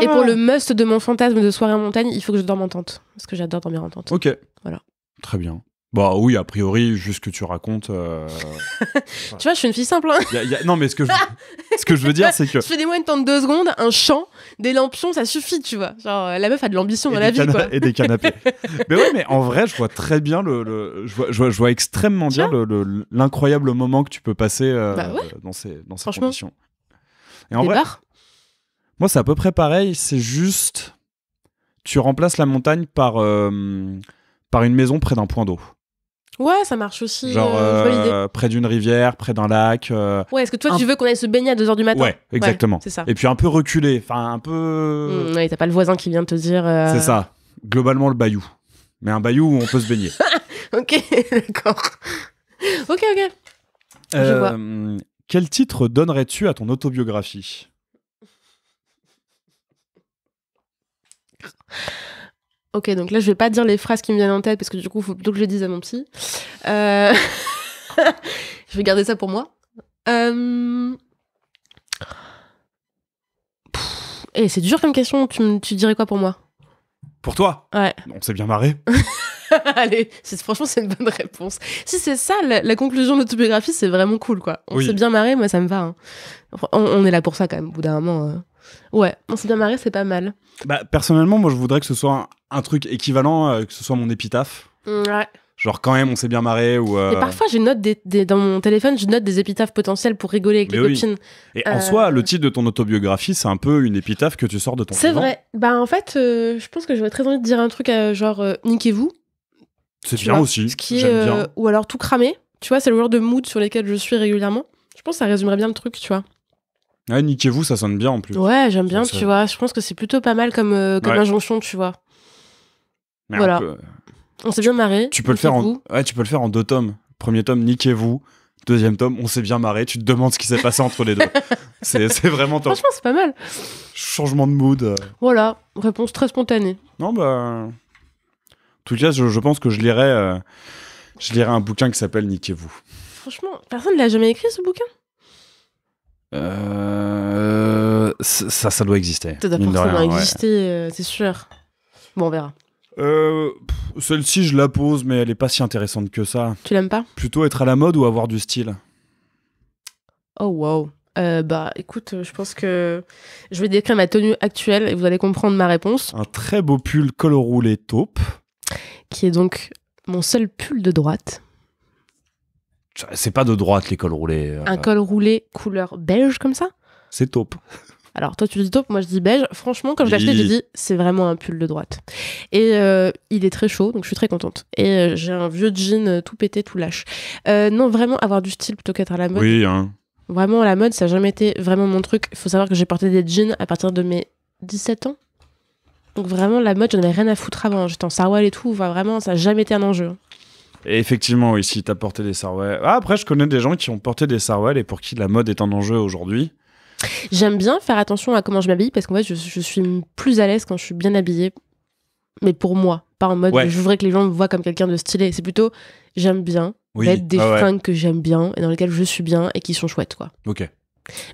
Et pour le must de mon fantasme de soirée en montagne, il faut que je dorme en tente. Parce que j'adore dormir en tente. Ok. Voilà. Très bien. Bah oui, a priori, juste que tu racontes... Tu vois, je suis une fille simple. Hein. Non, mais ce que je veux dire, c'est que... Je fais des mois une tente 2 secondes, un champ, des lampions, ça suffit, tu vois. Genre, la meuf a de l'ambition dans la vie, quoi. Et des canapés. Mais ouais, mais en vrai, je vois très bien je vois extrêmement bien l'incroyable moment que tu peux passer dans ces conditions. Et en vrai, moi, c'est à peu près pareil. C'est juste... Tu remplaces la montagne par une maison près d'un point d'eau. Ouais, ça marche aussi. Genre près d'une rivière, près d'un lac. Ouais, est-ce que toi, tu veux qu'on aille se baigner à 2h du matin ? Ouais, exactement. Ouais, c'est ça. Et puis un peu reculé, enfin un peu... Ouais, t'as pas le voisin qui vient te dire... C'est ça. Globalement, le bayou. Mais un bayou où on peut se baigner. Ok, d'accord. Ok. Je vois. Quel titre donnerais-tu à ton autobiographie ? Ok, donc là, je vais pas dire les phrases qui me viennent en tête parce que du coup, il faut plutôt que je les dise à mon psy. Je vais garder ça pour moi. C'est dur comme question. Tu dirais quoi pour moi ? Pour toi ? Ouais. On s'est bien marré. Allez, franchement, c'est une bonne réponse. Si c'est ça, la conclusion de l'autobiographie, c'est vraiment cool, quoi. On s'est bien marré, moi, ça me va. Hein. On est là pour ça, quand même, au bout d'un moment. Ouais, on s'est bien marré, c'est pas mal. Bah, personnellement, moi, je voudrais que ce soit un truc équivalent, que ce soit mon épitaphe. Ouais. Genre, quand même, on s'est bien marré. Ou, Et parfois, je note dans mon téléphone, je note des épitaphes potentielles pour rigoler avec les copines. Et en soi, le titre de ton autobiographie, c'est un peu une épitaphe que tu sors de ton vivant. C'est vrai. Bah, en fait, je pense que j'aurais très envie de dire un truc genre niquez-vous. C'est bien aussi. Ce qui est, bien. Ou alors tout cramer. Tu vois, c'est le genre de mood sur lesquels je suis régulièrement. Je pense que ça résumerait bien le truc, tu vois. Ouais, niquez-vous, ça sonne bien en plus. Ouais, j'aime bien, tu vois. Je pense que c'est plutôt pas mal comme injonction, tu vois. Mais voilà. On s'est bien marré. Tu peux le faire en 2 tomes. Premier tome, niquez-vous. Deuxième tome, on s'est bien marré. Tu te demandes ce qui s'est passé entre les deux. C'est vraiment top. Franchement, c'est pas mal. Changement de mood. Voilà, réponse très spontanée. Non, bah... En tout cas, je pense que je lirai un bouquin qui s'appelle Niquez-vous. Franchement, personne ne l'a jamais écrit, ce bouquin ? Ça doit exister. Ça doit forcément exister, c'est sûr. Bon, on verra. Celle-ci, je la pose, mais elle est pas si intéressante que ça. Tu l'aimes pas ? Plutôt être à la mode ou avoir du style ? Oh, wow. Bah, écoute, je pense que je vais décrire ma tenue actuelle et vous allez comprendre ma réponse. Un très beau pull col roulé taupe. Qui est donc mon seul pull de droite. C'est pas de droite, les cols roulés. Un col roulé couleur beige, comme ça ? C'est taupe. Alors, toi, tu dis taupe, moi, je dis beige. Franchement, quand je l'ai acheté, j'ai dit, c'est vraiment un pull de droite. Et il est très chaud, donc je suis très contente. Et j'ai un vieux jean tout pété, tout lâche. Non, vraiment, avoir du style plutôt qu'être à la mode. Oui, hein. Vraiment, la mode, ça n'a jamais été vraiment mon truc. Il faut savoir que j'ai porté des jeans à partir de mes 17 ans. Donc vraiment, la mode, j'en avais rien à foutre avant. J'étais en sarouel et tout. Enfin, vraiment, ça n'a jamais été un enjeu. Et effectivement, oui, si t'as porté des sarouels... après, je connais des gens qui ont porté des sarouels et pour qui la mode est un enjeu aujourd'hui. J'aime bien faire attention à comment je m'habille parce qu'en fait, je suis plus à l'aise quand je suis bien habillée. Mais pour moi, pas en mode je voudrais que les gens me voient comme quelqu'un de stylé. C'est plutôt, j'aime bien mettre des fringues que j'aime bien et dans lesquelles je suis bien et qui sont chouettes, quoi. Ok.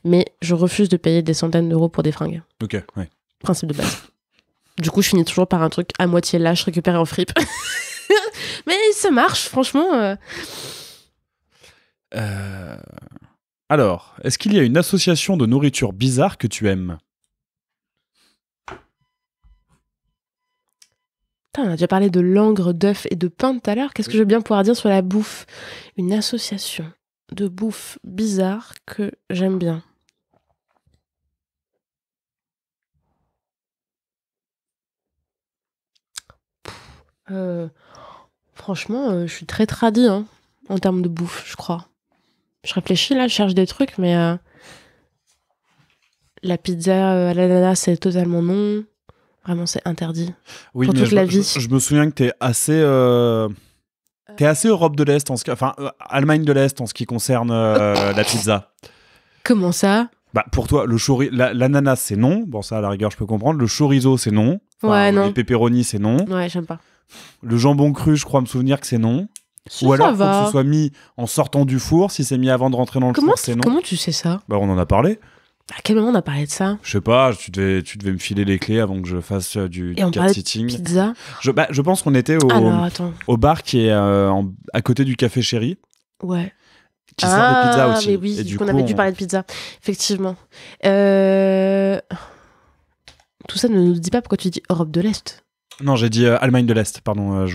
Mais je refuse de payer des centaines d'euros pour des fringues. Ok, ouais. Principe de base. Du coup, je finis toujours par un truc à moitié lâche récupéré en fripe. Mais ça marche, franchement. Alors, est-ce qu'il y a une association de nourriture bizarre que tu aimes ? Putain, on a déjà parlé de langre, d'œuf et de pain tout à l'heure. Qu'est-ce que je veux bien pouvoir dire sur la bouffe ? Une association de bouffe bizarre que j'aime bien. Franchement, je suis très tradie en termes de bouffe, je crois. Je réfléchis là, je cherche des trucs, mais la pizza à l'ananas, c'est totalement non. Vraiment, c'est interdit. Oui, pour mais toute la vie. Je me souviens que t'es assez Europe de l'Est, Allemagne de l'Est en ce qui concerne la pizza. Comment ça ? Bah, pour toi, l'ananas, c'est non. Bon, ça, à la rigueur, je peux comprendre. Le chorizo, c'est non. Non. Les pepperoni, c'est non. Ouais, j'aime pas. Le jambon cru, je crois me souvenir que c'est non. Si, ou alors, faut que ce soit mis en sortant du four. Si c'est mis avant de rentrer dans le four, c'est non. Comment tu sais ça ? Bah, on en a parlé. À quel moment on a parlé de ça ? Je sais pas, tu devais me filer les clés avant que je fasse du cat-sitting. Pizza. Je pense qu'on était au bar qui est à côté du Café Chéri. Ouais. Qui sert des pizzas aussi. Mais oui, et du coup, coup, on avait dû parler de pizza. Effectivement. Tout ça ne nous dit pas pourquoi tu dis Europe de l'Est. Non, j'ai dit Allemagne de l'Est, pardon.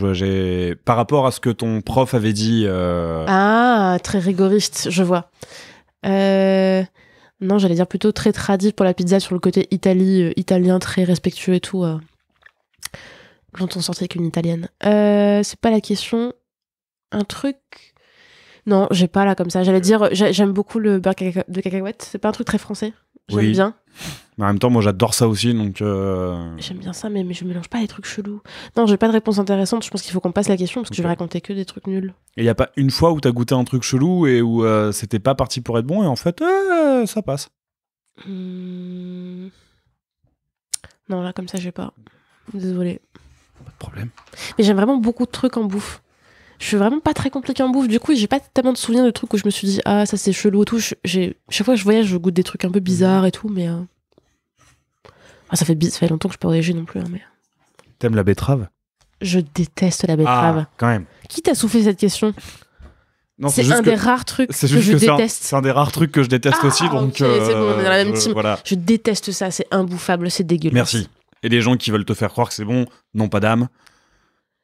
Par rapport à ce que ton prof avait dit... très rigoriste, je vois. Non, j'allais dire plutôt très tradit pour la pizza sur le côté italien, très respectueux et tout. Longtemps sorti avec une italienne. C'est pas la question. Un truc... Non, j'ai pas là comme ça. J'allais dire, j'aime beaucoup le beurre de cacahuète. C'est pas un truc très français. J'aime bien. Mais en même temps, moi j'adore ça aussi, donc... J'aime bien ça, mais je mélange pas les trucs chelous. Non, j'ai pas de réponse intéressante. Je pense qu'il faut qu'on passe la question parce que je vais raconter que des trucs nuls. Et y a pas une fois où t'as goûté un truc chelou et où c'était pas parti pour être bon et en fait, ça passe. Non, là comme ça, j'ai pas. Désolée. Pas de problème. Mais j'aime vraiment beaucoup de trucs en bouffe. Je suis vraiment pas très compliquée en bouffe. Du coup, j'ai pas tellement de souvenirs de trucs où je me suis dit ça c'est chelou et tout. Chaque fois que je voyage, je goûte des trucs un peu bizarres et tout, mais ça fait longtemps que je peux voyager non plus. Mais... T'aimes la betterave ? Je déteste la betterave. Quand même. Qui t'a soufflé cette question ? Non, c'est un des rares trucs que je déteste. C'est un des rares trucs que je déteste aussi, donc. Okay, c'est bon, on est dans la même team. Voilà. Je déteste ça, c'est imbouffable, c'est dégueulasse. Merci. Et les gens qui veulent te faire croire que c'est bon, non pas d'âme,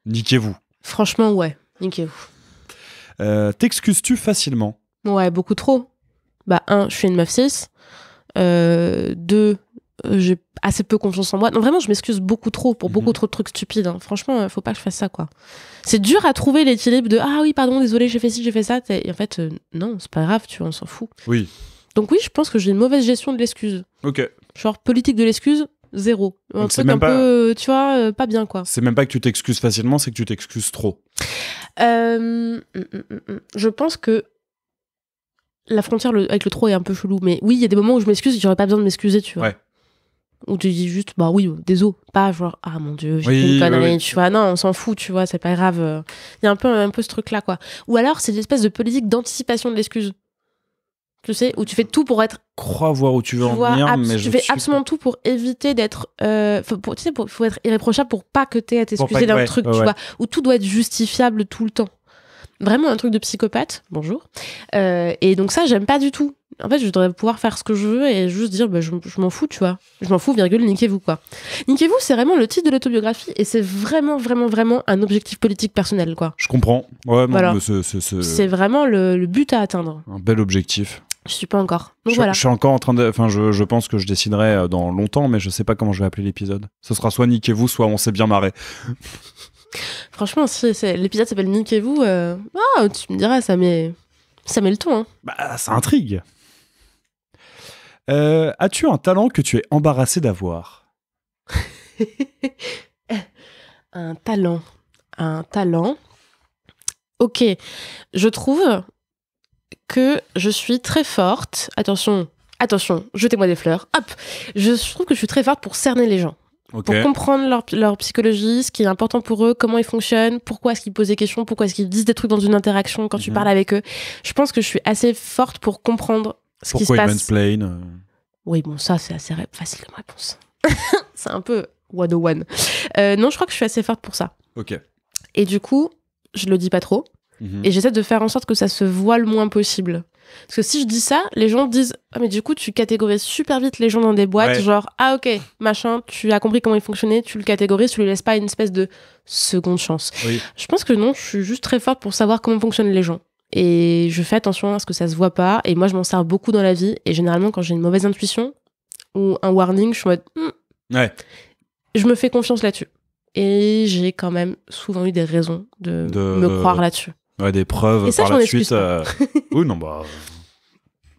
niquez-vous. Franchement, ouais. Niquez-vous. T'excuses-tu facilement ? Ouais, beaucoup trop. 1, je suis une meuf 6. 2, j'ai assez peu confiance en moi. Non, vraiment, je m'excuse beaucoup trop pour beaucoup trop de trucs stupides. Franchement, faut pas que je fasse ça, quoi. C'est dur à trouver l'équilibre de oui, pardon, désolé, j'ai fait ci, j'ai fait ça. Et en fait, non, c'est pas grave, on s'en fout. Oui. Donc oui, je pense que j'ai une mauvaise gestion de l'excuse. Ok. Genre, politique de l'excuse, 0. Un truc un peu, tu vois, pas bien, quoi. C'est même pas que tu t'excuses facilement, c'est que tu t'excuses trop. Je pense que la frontière avec le trop est un peu chelou, mais oui, il y a des moments où je m'excuse et j'aurais pas besoin de m'excuser, tu vois. Ouais. Où tu dis juste, bah oui, désolé, pas genre, ah mon Dieu, j'ai fait une connerie, tu vois. Non, on s'en fout, tu vois, c'est pas grave. Il y a un peu ce truc-là, quoi. Ou alors, c'est une espèce de politique d'anticipation de l'excuse. Tu sais, où tu fais tout pour être. Crois voir où tu veux en venir, mais tu fais absolument tout pour éviter d'être. Faut être irréprochable pour pas que t'aies à t'excuser d'un truc, tu vois. Où tout doit être justifiable tout le temps. Vraiment un truc de psychopathe. Bonjour. Et donc, ça, j'aime pas du tout. En fait, je devrais pouvoir faire ce que je veux et juste dire, bah, je m'en fous, tu vois. Je m'en fous, virgule, niquez-vous, quoi. Niquez-vous, c'est vraiment le titre de l'autobiographie et c'est vraiment, vraiment, vraiment un objectif politique personnel, quoi. Je comprends. Ouais, voilà. C'est vraiment le but à atteindre. Un bel objectif. Je suis pas encore. Donc voilà. Je suis encore en train de. Enfin, je pense que je déciderai dans longtemps, mais je sais pas comment je vais appeler l'épisode. Ce sera soit niquez-vous, soit on s'est bien marré. Franchement, si l'épisode s'appelle niquez-vous, tu me diras, ça met le ton. Hein. Bah, ça intrigue. As-tu un talent que tu es embarrassé d'avoir? Un talent. Ok, je trouve que je suis très forte. Attention, jetez-moi des fleurs. Hop, je trouve que je suis très forte pour cerner les gens. Okay. Pour comprendre leur psychologie, ce qui est important pour eux, comment ils fonctionnent, pourquoi est-ce qu'ils posent des questions, pourquoi est-ce qu'ils disent des trucs dans une interaction quand tu parles avec eux. Je pense que je suis assez forte pour comprendre ce qui se passe. Pourquoi ils mansplain Oui, bon, ça, c'est assez facile comme réponse. C'est un peu 101. Non, je crois que je suis assez forte pour ça. Ok. Et du coup, je le dis pas trop. Et j'essaie de faire en sorte que ça se voit le moins possible. Parce que si je dis ça, les gens disent « Ah, mais du coup, tu catégorises super vite les gens dans des boîtes. Genre, ah, ok, machin, tu as compris comment ils fonctionnaient, tu le catégorises, tu lui laisses pas une espèce de seconde chance. Oui. » Je pense que non, je suis juste très forte pour savoir comment fonctionnent les gens. Et je fais attention à ce que ça se voit pas. Et moi, je m'en sers beaucoup dans la vie. Et généralement, quand j'ai une mauvaise intuition ou un warning, je suis en mode je me fais confiance là-dessus. Et j'ai quand même souvent eu des raisons de me croire là-dessus. Ouais, des preuves et ça, par la suite. Oui, non, bah.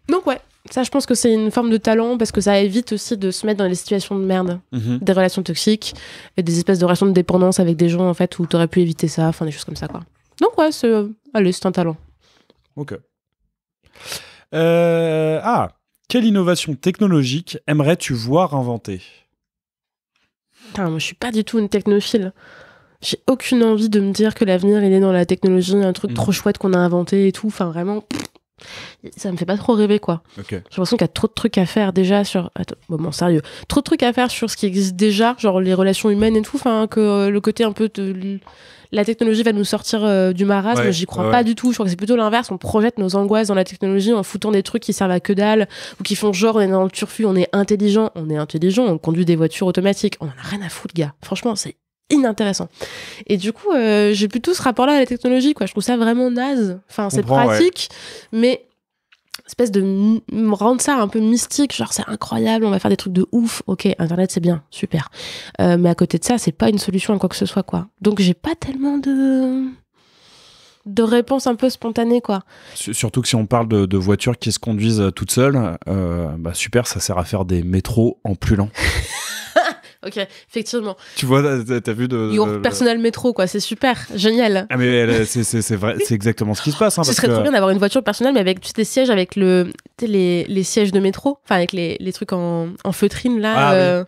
Donc, ouais, ça, je pense que c'est une forme de talent parce que ça évite aussi de se mettre dans des situations de merde, des relations toxiques, et des espèces de relations de dépendance avec des gens en fait où t'aurais pu éviter ça, enfin des choses comme ça, quoi. Donc, ouais, c'est un talent. Ok. Quelle innovation technologique aimerais-tu voir inventée? Putain, moi, je suis pas du tout une technophile. J'ai aucune envie de me dire que l'avenir, il est dans la technologie, un truc trop chouette qu'on a inventé et tout. Enfin, vraiment, ça me fait pas trop rêver, quoi. Okay. J'ai l'impression qu'il y a trop de trucs à faire déjà sur... Attends, bon, sérieux. Trop de trucs à faire sur ce qui existe déjà, genre les relations humaines et tout. Enfin, que le côté un peu de... La technologie va nous sortir du marasme, j'y crois pas du tout. Je crois que c'est plutôt l'inverse. On projette nos angoisses dans la technologie en foutant des trucs qui servent à que dalle ou qui font genre on est dans le turfu, on est intelligent, on conduit des voitures automatiques. On en a rien à foutre, gars. Franchement, c'est inintéressant. Et du coup, j'ai plutôt ce rapport-là à la technologie, quoi. Je trouve ça vraiment naze. Enfin, c'est pratique, mais espèce de me rendre ça un peu mystique, genre c'est incroyable, on va faire des trucs de ouf. Ok, Internet c'est bien, super. Mais à côté de ça, c'est pas une solution à quoi que ce soit, quoi. Donc j'ai pas tellement de réponses un peu spontanées, quoi. Surtout que si on parle de voitures qui se conduisent toutes seules, bah super, ça sert à faire des métros en plus lents. Ok, effectivement. Tu vois, t'as vu Your personnel métro, quoi, c'est super, génial. Ah mais c'est vrai, c'est exactement ce qui se passe. Hein, ce serait trop bien d'avoir une voiture personnelle, mais avec des sièges avec les sièges de métro, enfin avec les trucs en feutrine là,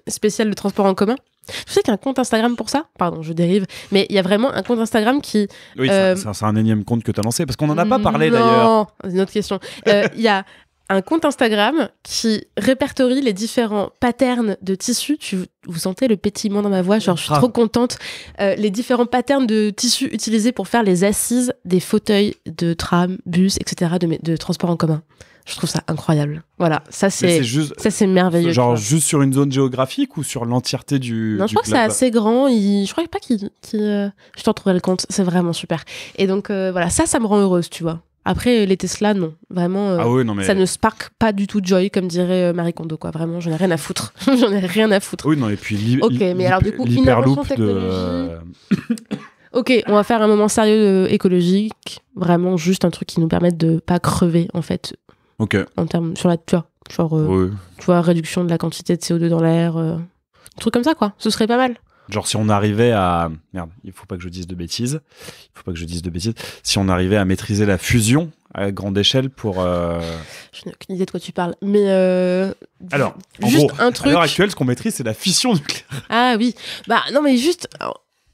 spécial de transport en commun. Tu sais qu'il y a un compte Instagram pour ça? Pardon, je dérive. Mais il y a vraiment un compte Instagram qui... Oui, c'est un énième compte que t'as lancé, parce qu'on en a pas parlé d'ailleurs. Non, c'est une autre question. Il y a un compte Instagram qui répertorie les différents patterns de tissus. Vous sentez le pétillement dans ma voix, genre je suis trop contente. Les différents patterns de tissus utilisés pour faire les assises des fauteuils de tram, bus, etc. de transport en commun. Je trouve ça incroyable. Voilà, ça c'est merveilleux. Genre juste sur une zone géographique ou sur l'entièreté du... Non, je crois que c'est assez grand. Je crois pas qu'il... Je t'en trouverai le compte. C'est vraiment super. Et donc voilà, ça me rend heureuse, tu vois. Après, les Tesla, non. Vraiment, ça ne spark pas du tout de joy, comme dirait Marie Kondo, quoi. Vraiment, j'en ai rien à foutre. J'en ai rien à foutre. Oui, non, et puis ok, mais alors du coup, innovation technologique... Ok, on va faire un moment sérieux écologique. Vraiment, juste un truc qui nous permette de pas crever, en fait. Ok. En termes, sur la... Tu vois, genre, tu vois, réduction de la quantité de CO2 dans l'air. Un truc comme ça, quoi. Ce serait pas mal. Genre, si on arrivait à... Merde, il faut pas que je dise de bêtises. Si on arrivait à maîtriser la fusion à grande échelle pour... Je n'ai aucune idée de quoi tu parles. Mais alors, juste en gros, un truc... à l'heure actuelle, ce qu'on maîtrise, c'est la fission nucléaire. Ah oui. Bah non, mais juste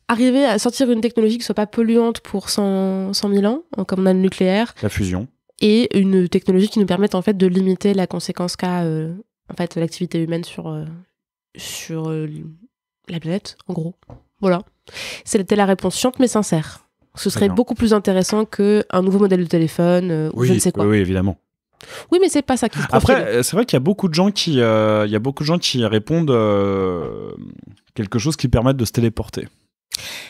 arriver à sortir une technologie qui soit pas polluante pour 100 000 ans, comme on a le nucléaire. La fusion. Et une technologie qui nous permette en fait de limiter la conséquence qu'a en fait l'activité humaine sur la planète, en gros. Voilà. C'était la réponse chiante mais sincère. Ce serait beaucoup plus intéressant qu'un nouveau modèle de téléphone ou je ne sais quoi. Oui, évidemment. Oui, mais c'est pas ça qui se profile. Après, c'est vrai qu'il y a beaucoup de gens qui répondent quelque chose qui permette de se téléporter.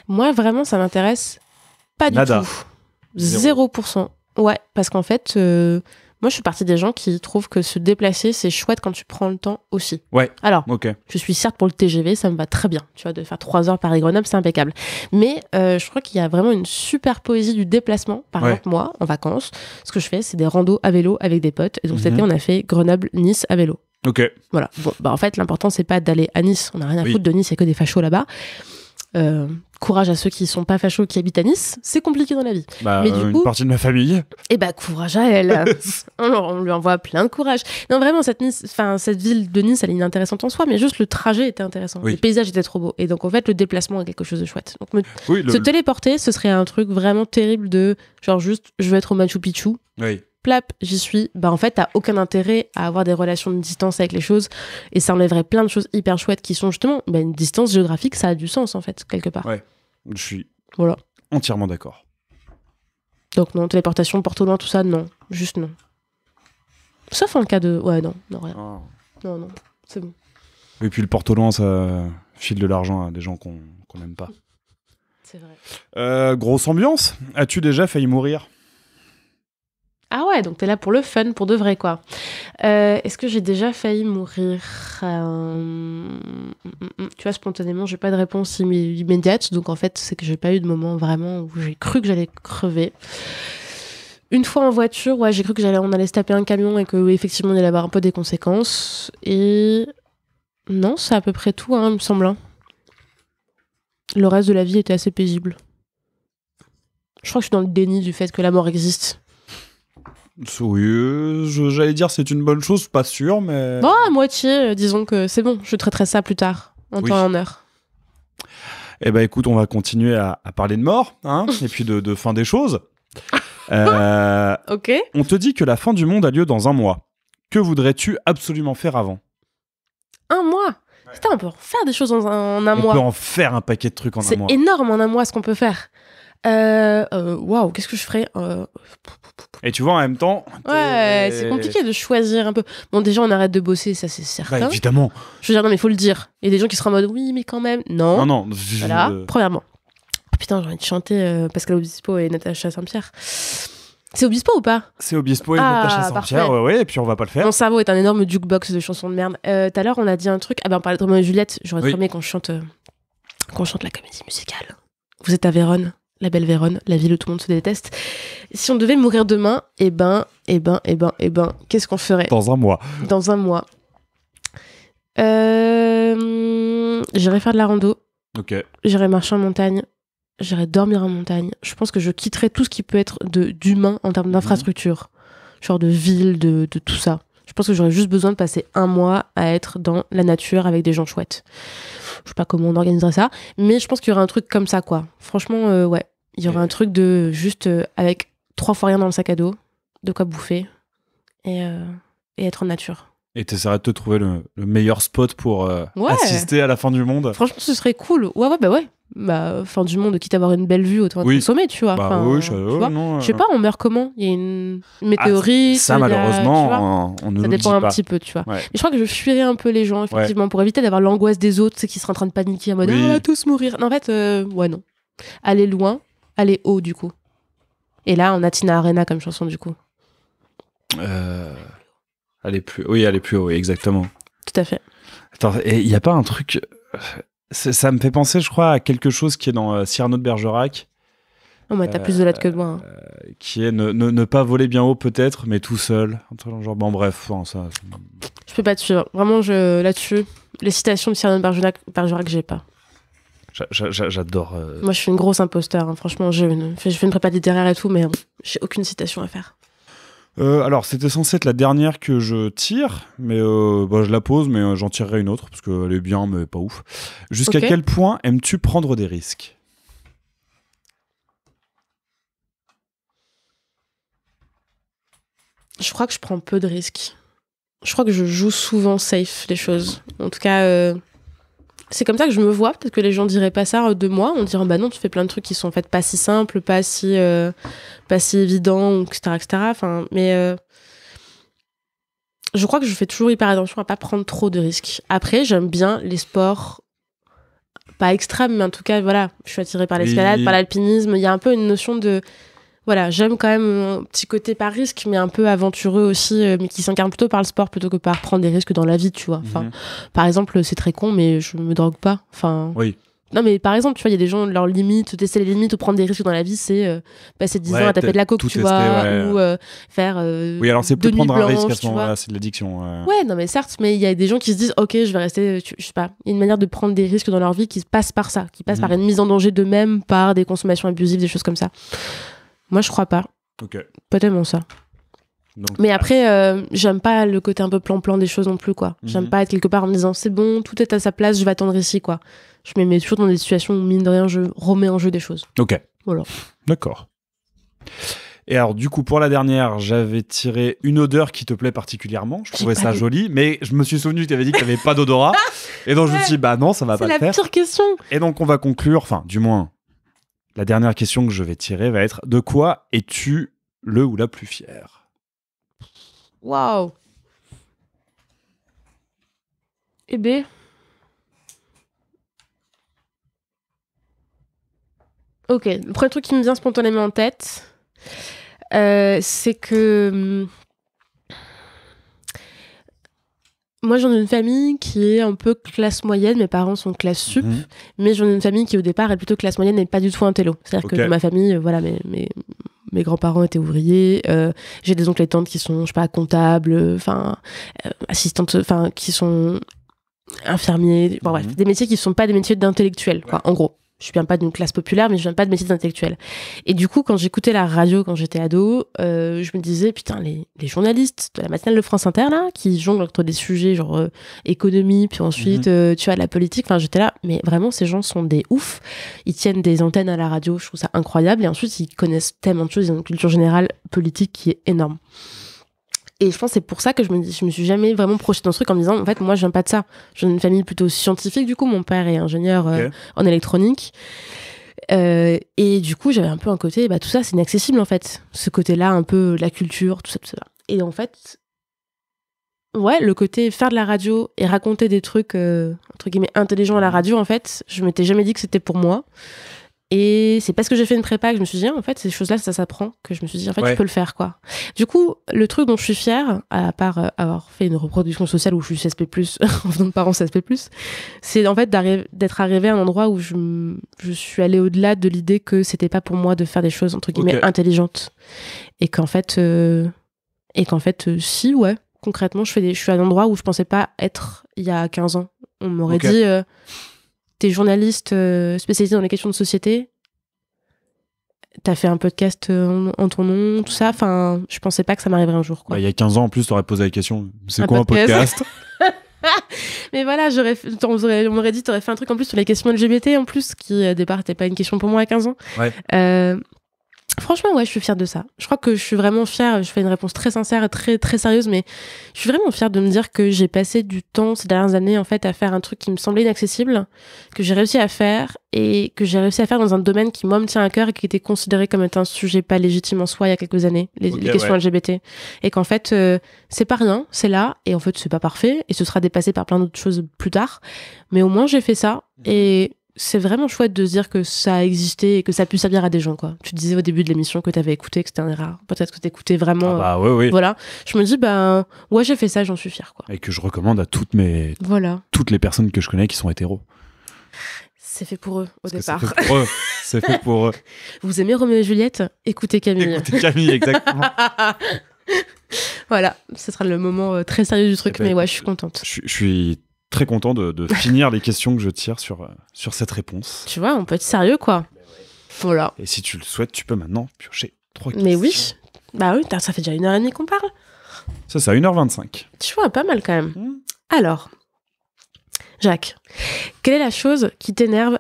Moi, vraiment, ça m'intéresse pas du tout. 0%. Ouais, parce qu'en fait, moi, je suis partie des gens qui trouvent que se déplacer, c'est chouette quand tu prends le temps aussi. Ouais. Alors, okay. Je suis certes pour le TGV, ça me va très bien. Tu vois, de faire 3 heures Paris-Grenoble, c'est impeccable. Mais je crois qu'il y a vraiment une super poésie du déplacement. Par exemple, moi, en vacances, ce que je fais, c'est des randos à vélo avec des potes. Et donc, cet été, on a fait Grenoble-Nice à vélo. Ok. Voilà. Bon, bah, en fait, l'important, c'est pas d'aller à Nice. On n'a rien à foutre de Nice, il n'y a que des fachos là-bas. Courage à ceux qui sont pas fachos qui habitent à Nice, c'est compliqué dans la vie. Bah, mais du coup, une partie de ma famille. Et bah courage à elle. on lui envoie plein de courage. Non vraiment cette ville de Nice, elle est intéressante en soi, mais juste le trajet était intéressant. Les paysages étaient trop beaux et donc en fait le déplacement est quelque chose de chouette. Donc se téléporter, ce serait un truc vraiment terrible de genre juste je veux être au Machu Picchu. Oui. Plap, j'y suis. Bah en fait, t'as aucun intérêt à avoir des relations de distance avec les choses et ça enlèverait plein de choses hyper chouettes qui sont justement une distance géographique, ça a du sens en fait quelque part. Ouais, je suis entièrement d'accord. Donc non, téléportation, porte au loin, tout ça, non, juste non. Sauf en cas de, ouais non, rien. Oh. Non, c'est bon. Et puis le porte au loin, ça file de l'argent à des gens qu'on n'aime pas. C'est vrai. Grosse ambiance. As-tu déjà failli mourir ? Ah ouais, donc t'es là pour le fun, pour de vrai, quoi. Est-ce que j'ai déjà failli mourir ? Tu vois, spontanément, j'ai pas de réponse immédiate, donc en fait, c'est que j'ai pas eu de moment vraiment où j'ai cru que j'allais crever. Une fois en voiture, j'ai cru qu'on allait se taper un camion et qu'effectivement, il allait avoir un peu des conséquences. Et non, c'est à peu près tout, il me semble. Le reste de la vie était assez paisible. Je crois que je suis dans le déni du fait que la mort existe. Oui, j'allais dire c'est une bonne chose, pas sûr, mais... Bon, à moitié, disons que c'est bon, je traiterai ça plus tard, en temps et en heure. Eh ben écoute, on va continuer à parler de mort, et puis de fin des choses. Ok. On te dit que la fin du monde a lieu dans 1 mois. Que voudrais-tu absolument faire avant ? 1 mois ? Putain, on peut en faire des choses en un mois. On peut en faire un paquet de trucs en 1 mois. C'est énorme en 1 mois ce qu'on peut faire. Waouh, qu'est-ce que je ferais Et tu vois, en même temps... Ouais, c'est compliqué de choisir un peu. Bon, déjà, on arrête de bosser, ça c'est certain. Bah, évidemment. Je veux dire, non, mais il faut le dire. Il y a des gens qui seront en mode, oui, mais quand même. Non. Voilà, premièrement. Oh, putain, j'ai envie de chanter Pascal Obispo et Natacha Saint-Pierre. C'est Obispo ou pas ? C'est Obispo et Natacha Saint-Pierre, ouais, et puis on va pas le faire. Mon cerveau est un énorme jukebox de chansons de merde. Tout à l'heure, on a dit un truc. On parlait de Roméo et Juliette. J'aurais trop aimé qu'on chante la comédie musicale. Vous êtes à Vérone, la belle Vérone, la ville où tout le monde se déteste. Si on devait mourir demain, qu'est-ce qu'on ferait ? Dans 1 mois. Dans 1 mois. J'irais faire de la rando. Ok. J'irais marcher en montagne. J'irais dormir en montagne. Je pense que je quitterais tout ce qui peut être d'humain en termes d'infrastructure. Genre de ville, de tout ça. Je pense que j'aurais juste besoin de passer 1 mois à être dans la nature avec des gens chouettes. Je sais pas comment on organiserait ça, mais je pense qu'il y aurait un truc comme ça, quoi. Franchement, ouais. Il y aurait un truc de juste avec 3 fois rien dans le sac à dos, de quoi bouffer et être en nature. Et t'essaierais de te trouver le meilleur spot pour assister à la fin du monde. Franchement, ce serait cool. Ouais. Bah, fin du monde, quitte à avoir une belle vue autour du sommet, tu vois. Bah oui, je sais pas, on meurt comment ? Il y a une météorite. Ça, malheureusement, on ne ça dépend un petit peu, tu vois. Ouais. Mais je crois que je fuirais un peu les gens, effectivement, pour éviter d'avoir l'angoisse des autres, qui seraient en train de paniquer en mode on va tous mourir. Non, en fait, non. Aller loin, aller haut, du coup. Et là, on a Tina Arena comme chanson, du coup. Aller plus haut, oui, exactement. Tout à fait. Attends, et il n'y a pas un truc... Ça me fait penser, je crois, à quelque chose qui est dans Cyrano de Bergerac. Oh, mais t'as plus de latte que moi. Qui est ne pas voler bien haut, peut-être, mais tout seul. Genre, bon, bref, ça... Je peux pas te suivre. Vraiment, là-dessus, les citations de Cyrano de Bergerac, j'ai pas. J'adore. Moi, je suis une grosse imposteur. Hein. Franchement, je fais une prépa littéraire et tout, mais j'ai aucune citation à faire. Alors, c'était censé être la dernière que je tire, mais je la pose, mais j'en tirerai une autre, parce qu'elle est bien, mais pas ouf. Jusqu'à quel point aimes-tu prendre des risques ? Je crois que je prends peu de risques. Je crois que je joue souvent safe les choses. En tout cas, c'est comme ça que je me vois. Peut-être que les gens diraient pas ça de moi. On dirait, bah non, tu fais plein de trucs qui sont en fait pas si simples, pas si évidents, etc., etc. Enfin, mais je crois que je fais toujours hyper attention à pas prendre trop de risques. Après, j'aime bien les sports pas extrêmes, mais en tout cas, voilà, je suis attirée par l'escalade, par l'alpinisme. Il y a un peu une notion de... Voilà, j'aime quand même un petit côté par risque, mais un peu aventureux aussi, mais qui s'incarne plutôt par le sport plutôt que par prendre des risques dans la vie, tu vois. Enfin, par exemple, c'est très con, mais je me drogue pas. Enfin, oui. Non, mais par exemple, tu vois, il y a des gens, leur limite, tester les limites ou prendre des risques dans la vie, c'est passer 10 ans à taper de la coke, tu vois, ou faire oui, alors c'est peut-être prendre un risque à ce moment-là, c'est de l'addiction. Ouais, non, mais certes, mais il y a des gens qui se disent, ok, je vais rester, je sais pas, il y a une manière de prendre des risques dans leur vie qui passe par ça, qui passe par une mise en danger d'eux-mêmes, par des consommations abusives, des choses comme ça. Moi, je crois pas. Pas tellement ça. Donc, mais après, j'aime pas le côté un peu plan-plan des choses non plus, quoi. J'aime pas être quelque part en me disant, c'est bon, tout est à sa place, je vais attendre ici, quoi. Je me mets toujours dans des situations où, mine de rien, je remets en jeu des choses. Ok. Voilà. D'accord. Et alors, du coup, pour la dernière, j'avais tiré une odeur qui te plaît particulièrement. Je trouvais ça joli, mais je me suis souvenu que tu avais dit que tu n'avais pas d'odorat. Et donc, je me suis dit, bah non, ça va pas le faire. C'est la pire question. Et donc, on va conclure, enfin, du moins, la dernière question que je vais tirer va être, de quoi es-tu le ou la plus fière ? Waouh. Eh ben... Ok, le premier truc qui me vient spontanément en tête, c'est que moi j'en ai une famille qui est un peu classe moyenne, mes parents sont classe sup, mais j'en ai une famille qui au départ est plutôt classe moyenne et pas du tout un télo. C'est-à-dire que dans ma famille, voilà, mes grands-parents étaient ouvriers, j'ai des oncles et tantes qui sont, je sais pas, comptables, enfin, assistantes, enfin, qui sont infirmiers, bon bref, des métiers qui sont pas des métiers d'intellectuels, quoi, en gros. Je viens pas d'une classe populaire, mais je viens pas de métiers intellectuels. Et du coup, quand j'écoutais la radio quand j'étais ado, je me disais, putain, les journalistes de la matinale de France Inter, là, qui jonglent entre des sujets genre économie, puis ensuite, tu vois, la politique, enfin, j'étais là, mais vraiment, ces gens sont des oufs. Ils tiennent des antennes à la radio, je trouve ça incroyable. Et ensuite, ils connaissent tellement de choses, ils ont une culture générale politique qui est énorme. Et je pense que c'est pour ça que je me suis jamais vraiment projetée dans ce truc en me disant, en fait, moi, je viens pas de ça. Je viens d'une famille plutôt scientifique, du coup. Mon père est ingénieur en électronique. Et du coup, j'avais un peu un côté, bah, tout ça, c'est inaccessible, en fait. Ce côté-là, un peu la culture, tout ça, tout ça. Et en fait, ouais, le côté faire de la radio et raconter des trucs, entre guillemets, intelligents à la radio, en fait, je m'étais jamais dit que c'était pour moi. Et c'est parce que j'ai fait une prépa que je me suis dit, en fait, ces choses-là, ça s'apprend, que je me suis dit, en fait, tu peux le faire, quoi. Du coup, le truc dont je suis fière, à part avoir fait une reproduction sociale où je suis CSP+, en venant de parents CSP+, c'est en fait d'être arrivée à un endroit où je suis allée au-delà de l'idée que c'était pas pour moi de faire des choses, entre guillemets, intelligentes. Et qu'en fait, si, ouais, concrètement, je suis à un endroit où je pensais pas être il y a 15 ans. On m'aurait dit... T'es journaliste spécialisé dans les questions de société, t'as fait un podcast en ton nom, tout ça, enfin, je pensais pas que ça m'arriverait un jour, quoi. Bah, il y a 15 ans, en plus, t'aurais posé la question, c'est quoi un podcast ? Mais voilà, on m'aurait dit, t'aurais fait un truc en plus sur les questions LGBT, en plus, qui, au départ, n'était pas une question pour moi à 15 ans. Ouais. Franchement, ouais, je suis fière de ça. Je crois que je suis vraiment fière, je fais une réponse très sincère et très, très sérieuse, mais je suis vraiment fière de me dire que j'ai passé du temps ces dernières années, en fait, à faire un truc qui me semblait inaccessible, que j'ai réussi à faire, et que j'ai réussi à faire dans un domaine qui, moi, me tient à cœur et qui était considéré comme étant un sujet pas légitime en soi il y a quelques années, les questions LGBT. Et qu'en fait, c'est pas rien, c'est là, et en fait, c'est pas parfait, et ce sera dépassé par plein d'autres choses plus tard, mais au moins, j'ai fait ça, et... c'est vraiment chouette de se dire que ça a existé et que ça a pu servir à des gens, quoi. Tu disais au début de l'émission que t'avais écouté, que c'était un rare. Peut-être que t'écoutais vraiment. Ah bah oui. Voilà. Je me dis, ouais, j'ai fait ça, j'en suis fière, quoi. Et que je recommande à toutes les personnes que je connais qui sont hétéros. C'est fait pour eux, au départ. C'est fait pour eux. Vous aimez Roméo et Juliette ? Écoutez Camille. Écoutez Camille, exactement. Voilà, ce sera le moment très sérieux du truc, mais ouais, je suis contente. Je suis très content de finir les questions que je tire sur cette réponse. Tu vois, on peut être sérieux, quoi. Voilà. Et si tu le souhaites, tu peux maintenant piocher 3 questions. Mais oui. Bah oui, ça fait déjà 1h30 qu'on parle. Ça, 1h25. Tu vois, pas mal quand même. Alors, Jacques, quelle est la chose qui t'énerve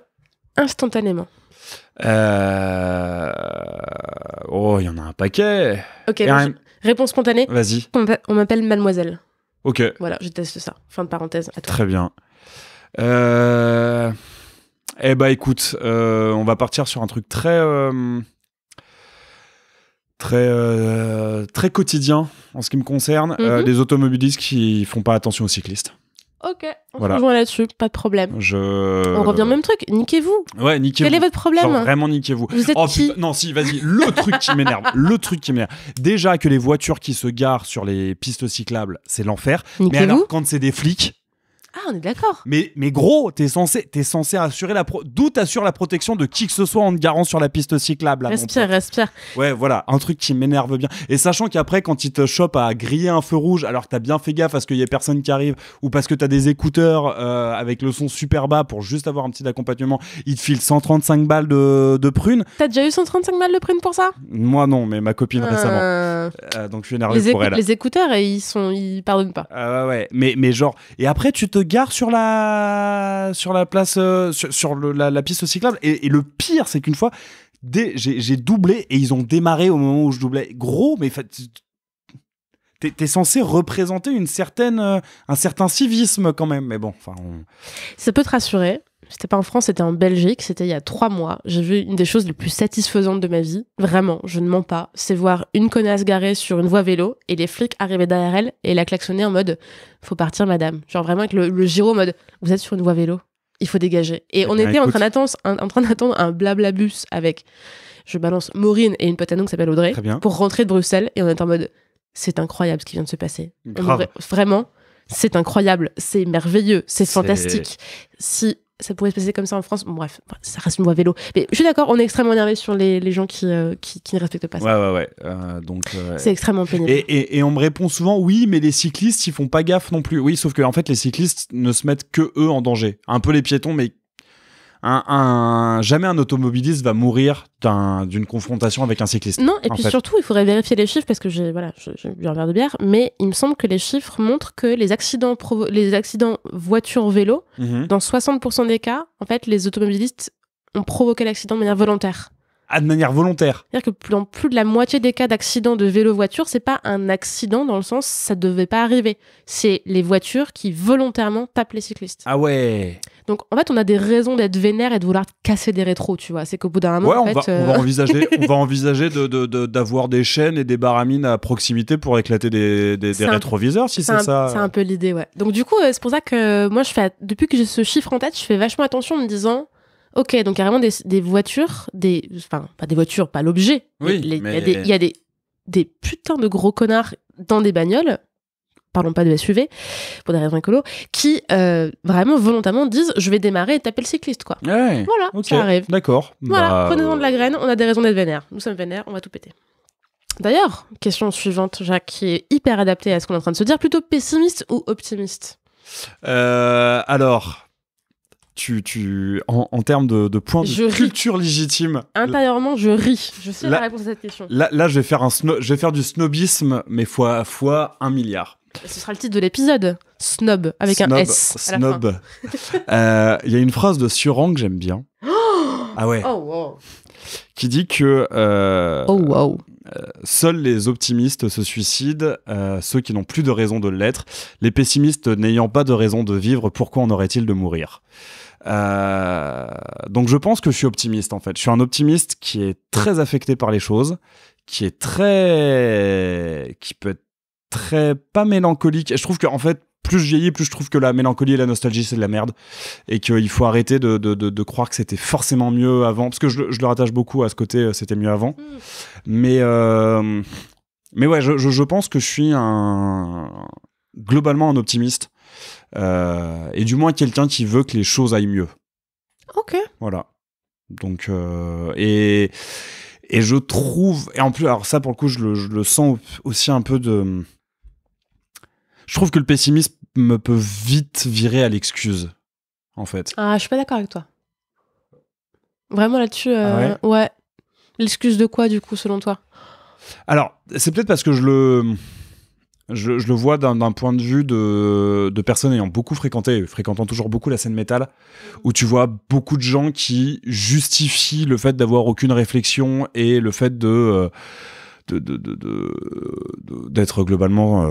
instantanément ? Oh, il y en a un paquet. Ok, réponse spontanée. Vas-y. On m'appelle Mademoiselle. Ok. Voilà, je teste ça. Fin de parenthèse. À toi. Très bien. Eh bah écoute, on va partir sur un truc très quotidien en ce qui me concerne. Les automobilistes qui font pas attention aux cyclistes. Ok, on se rejoint là-dessus, pas de problème. On revient au même truc, niquez-vous. Ouais, niquez-vous. Quel est votre problème ? Genre, vraiment niquez-vous. Vous êtes qui ? Non, si, vas-y, le truc qui m'énerve. Déjà que les voitures qui se garent sur les pistes cyclables, c'est l'enfer. Niquez-vous. Mais alors, quand c'est des flics... Ah, on est d'accord. Mais gros, t'es censé assurer d'où t'assures la protection de qui que ce soit en te garant sur la piste cyclable. Là, respire. Ouais, voilà, un truc qui m'énerve bien. Et sachant qu'après, quand ils te chopent à griller un feu rouge, alors que t'as bien fait gaffe à ce qu'il y ait personne qui arrive, ou parce que t'as des écouteurs avec le son super bas pour juste avoir un petit accompagnement, ils te filent 135 balles de prunes. T'as déjà eu 135 balles de prunes pour ça ? Moi non, mais ma copine récemment. Donc je suis énervé pour elle. Les écouteurs, ils pardonnent pas. Ouais. Mais genre, et après tu te gares sur la place, sur la piste cyclable. Et le pire, c'est qu'une fois, j'ai doublé et ils ont démarré au moment où je doublais. Gros, mais t'es censé représenter un certain civisme quand même. Mais bon, enfin. Ça peut te rassurer. C'était pas en France, c'était en Belgique, c'était il y a 3 mois. J'ai vu une des choses les plus satisfaisantes de ma vie. Vraiment, je ne mens pas. C'est voir une connasse garée sur une voie vélo et les flics arrivaient derrière elle et la klaxonner en mode « Faut partir, madame ». Genre vraiment avec le gyro en mode « Vous êtes sur une voie vélo, il faut dégager ». Et on était en train d'attendre un blablabus avec, je balance, Maureen et une pote à nous qui s'appelle Audrey pour rentrer de Bruxelles et on était en mode « C'est incroyable ce qui vient de se passer ». Vraiment, c'est incroyable, c'est merveilleux, c'est fantastique. Si ça pourrait se passer comme ça en France. Bon, bref, ça reste une voie vélo. Mais je suis d'accord, on est extrêmement énervé sur les gens qui ne respectent pas ça. Ouais. Donc, c'est extrêmement pénible. Et on me répond souvent, oui, mais les cyclistes, ils font pas gaffe non plus. Oui, sauf que en fait, les cyclistes ne se mettent que eux en danger. Un peu les piétons, mais jamais un automobiliste va mourir d'une confrontation avec un cycliste. Non, et puis surtout, il faudrait vérifier les chiffres parce que j'ai bu un verre de bière, mais il me semble que les chiffres montrent que les accidents voiture-vélo, dans 60% des cas, en fait, les automobilistes ont provoqué l'accident de manière volontaire. Ah, de manière volontaire. C'est-à-dire que dans plus de la moitié des cas d'accidents de vélo-voiture, c'est pas un accident dans le sens ça devait pas arriver. C'est les voitures qui volontairement tapent les cyclistes. Ah ouais. Donc en fait, on a des raisons d'être vénère et de vouloir casser des rétros, tu vois. C'est qu'au bout d'un moment, on va envisager d'avoir des chaînes et des baramines à proximité pour éclater des rétroviseurs, si c'est ça. C'est un peu l'idée, ouais. Donc du coup, c'est pour ça que moi, depuis que j'ai ce chiffre en tête, je fais vachement attention en me disant. Ok, donc carrément des voitures, enfin pas des voitures, pas l'objet. Oui, il y a des putains de gros connards dans des bagnoles, parlons pas de SUV, pour des raisons écolo, qui vraiment volontairement disent je vais démarrer et taper le cycliste, quoi. Ouais, voilà, okay, ça arrive. D'accord. Voilà, prenez-en de la graine, on a des raisons d'être vénère. Nous sommes vénères, on va tout péter. D'ailleurs, question suivante, Jacques, qui est hyper adaptée à ce qu'on est en train de se dire, plutôt pessimiste ou optimiste ? Alors... en termes de points de culture légitime. Intérieurement, je ris. Je sais la réponse à cette question. Là, je vais faire du snobisme, mais fois 1 milliard. Ce sera le titre de l'épisode. Snob, avec un S. Snob. Il y a une phrase de Sioran que j'aime bien. Ah ouais. Oh wow. Qui dit que oh wow. Seuls les optimistes se suicident, ceux qui n'ont plus de raison de l'être. Les pessimistes n'ayant pas de raison de vivre, pourquoi en aurait-il de mourir ? Donc je pense que je suis optimiste en fait. Je suis un optimiste qui est très affecté par les choses, qui peut être très pas mélancolique. Et je trouve qu'en fait, plus je vieillis, plus je trouve que la mélancolie et la nostalgie c'est de la merde et qu'il faut arrêter de croire que c'était forcément mieux avant, parce que je le rattache beaucoup à ce côté c'était mieux avant. Mais ouais, je pense que je suis globalement un optimiste. Et du moins quelqu'un qui veut que les choses aillent mieux. Ok. Voilà. Donc et je trouve, et en plus alors ça pour le coup je le sens aussi un peu de. Je trouve que le pessimisme peut vite virer à l'excuse, en fait. Ah, je suis pas d'accord avec toi. Vraiment là-dessus, ouais. L'excuse de quoi, du coup, selon toi? Alors, c'est peut-être parce que je le vois d'un point de vue de personnes ayant beaucoup fréquentant toujours beaucoup la scène métal, où tu vois beaucoup de gens qui justifient le fait d'avoir aucune réflexion et le fait d'être globalement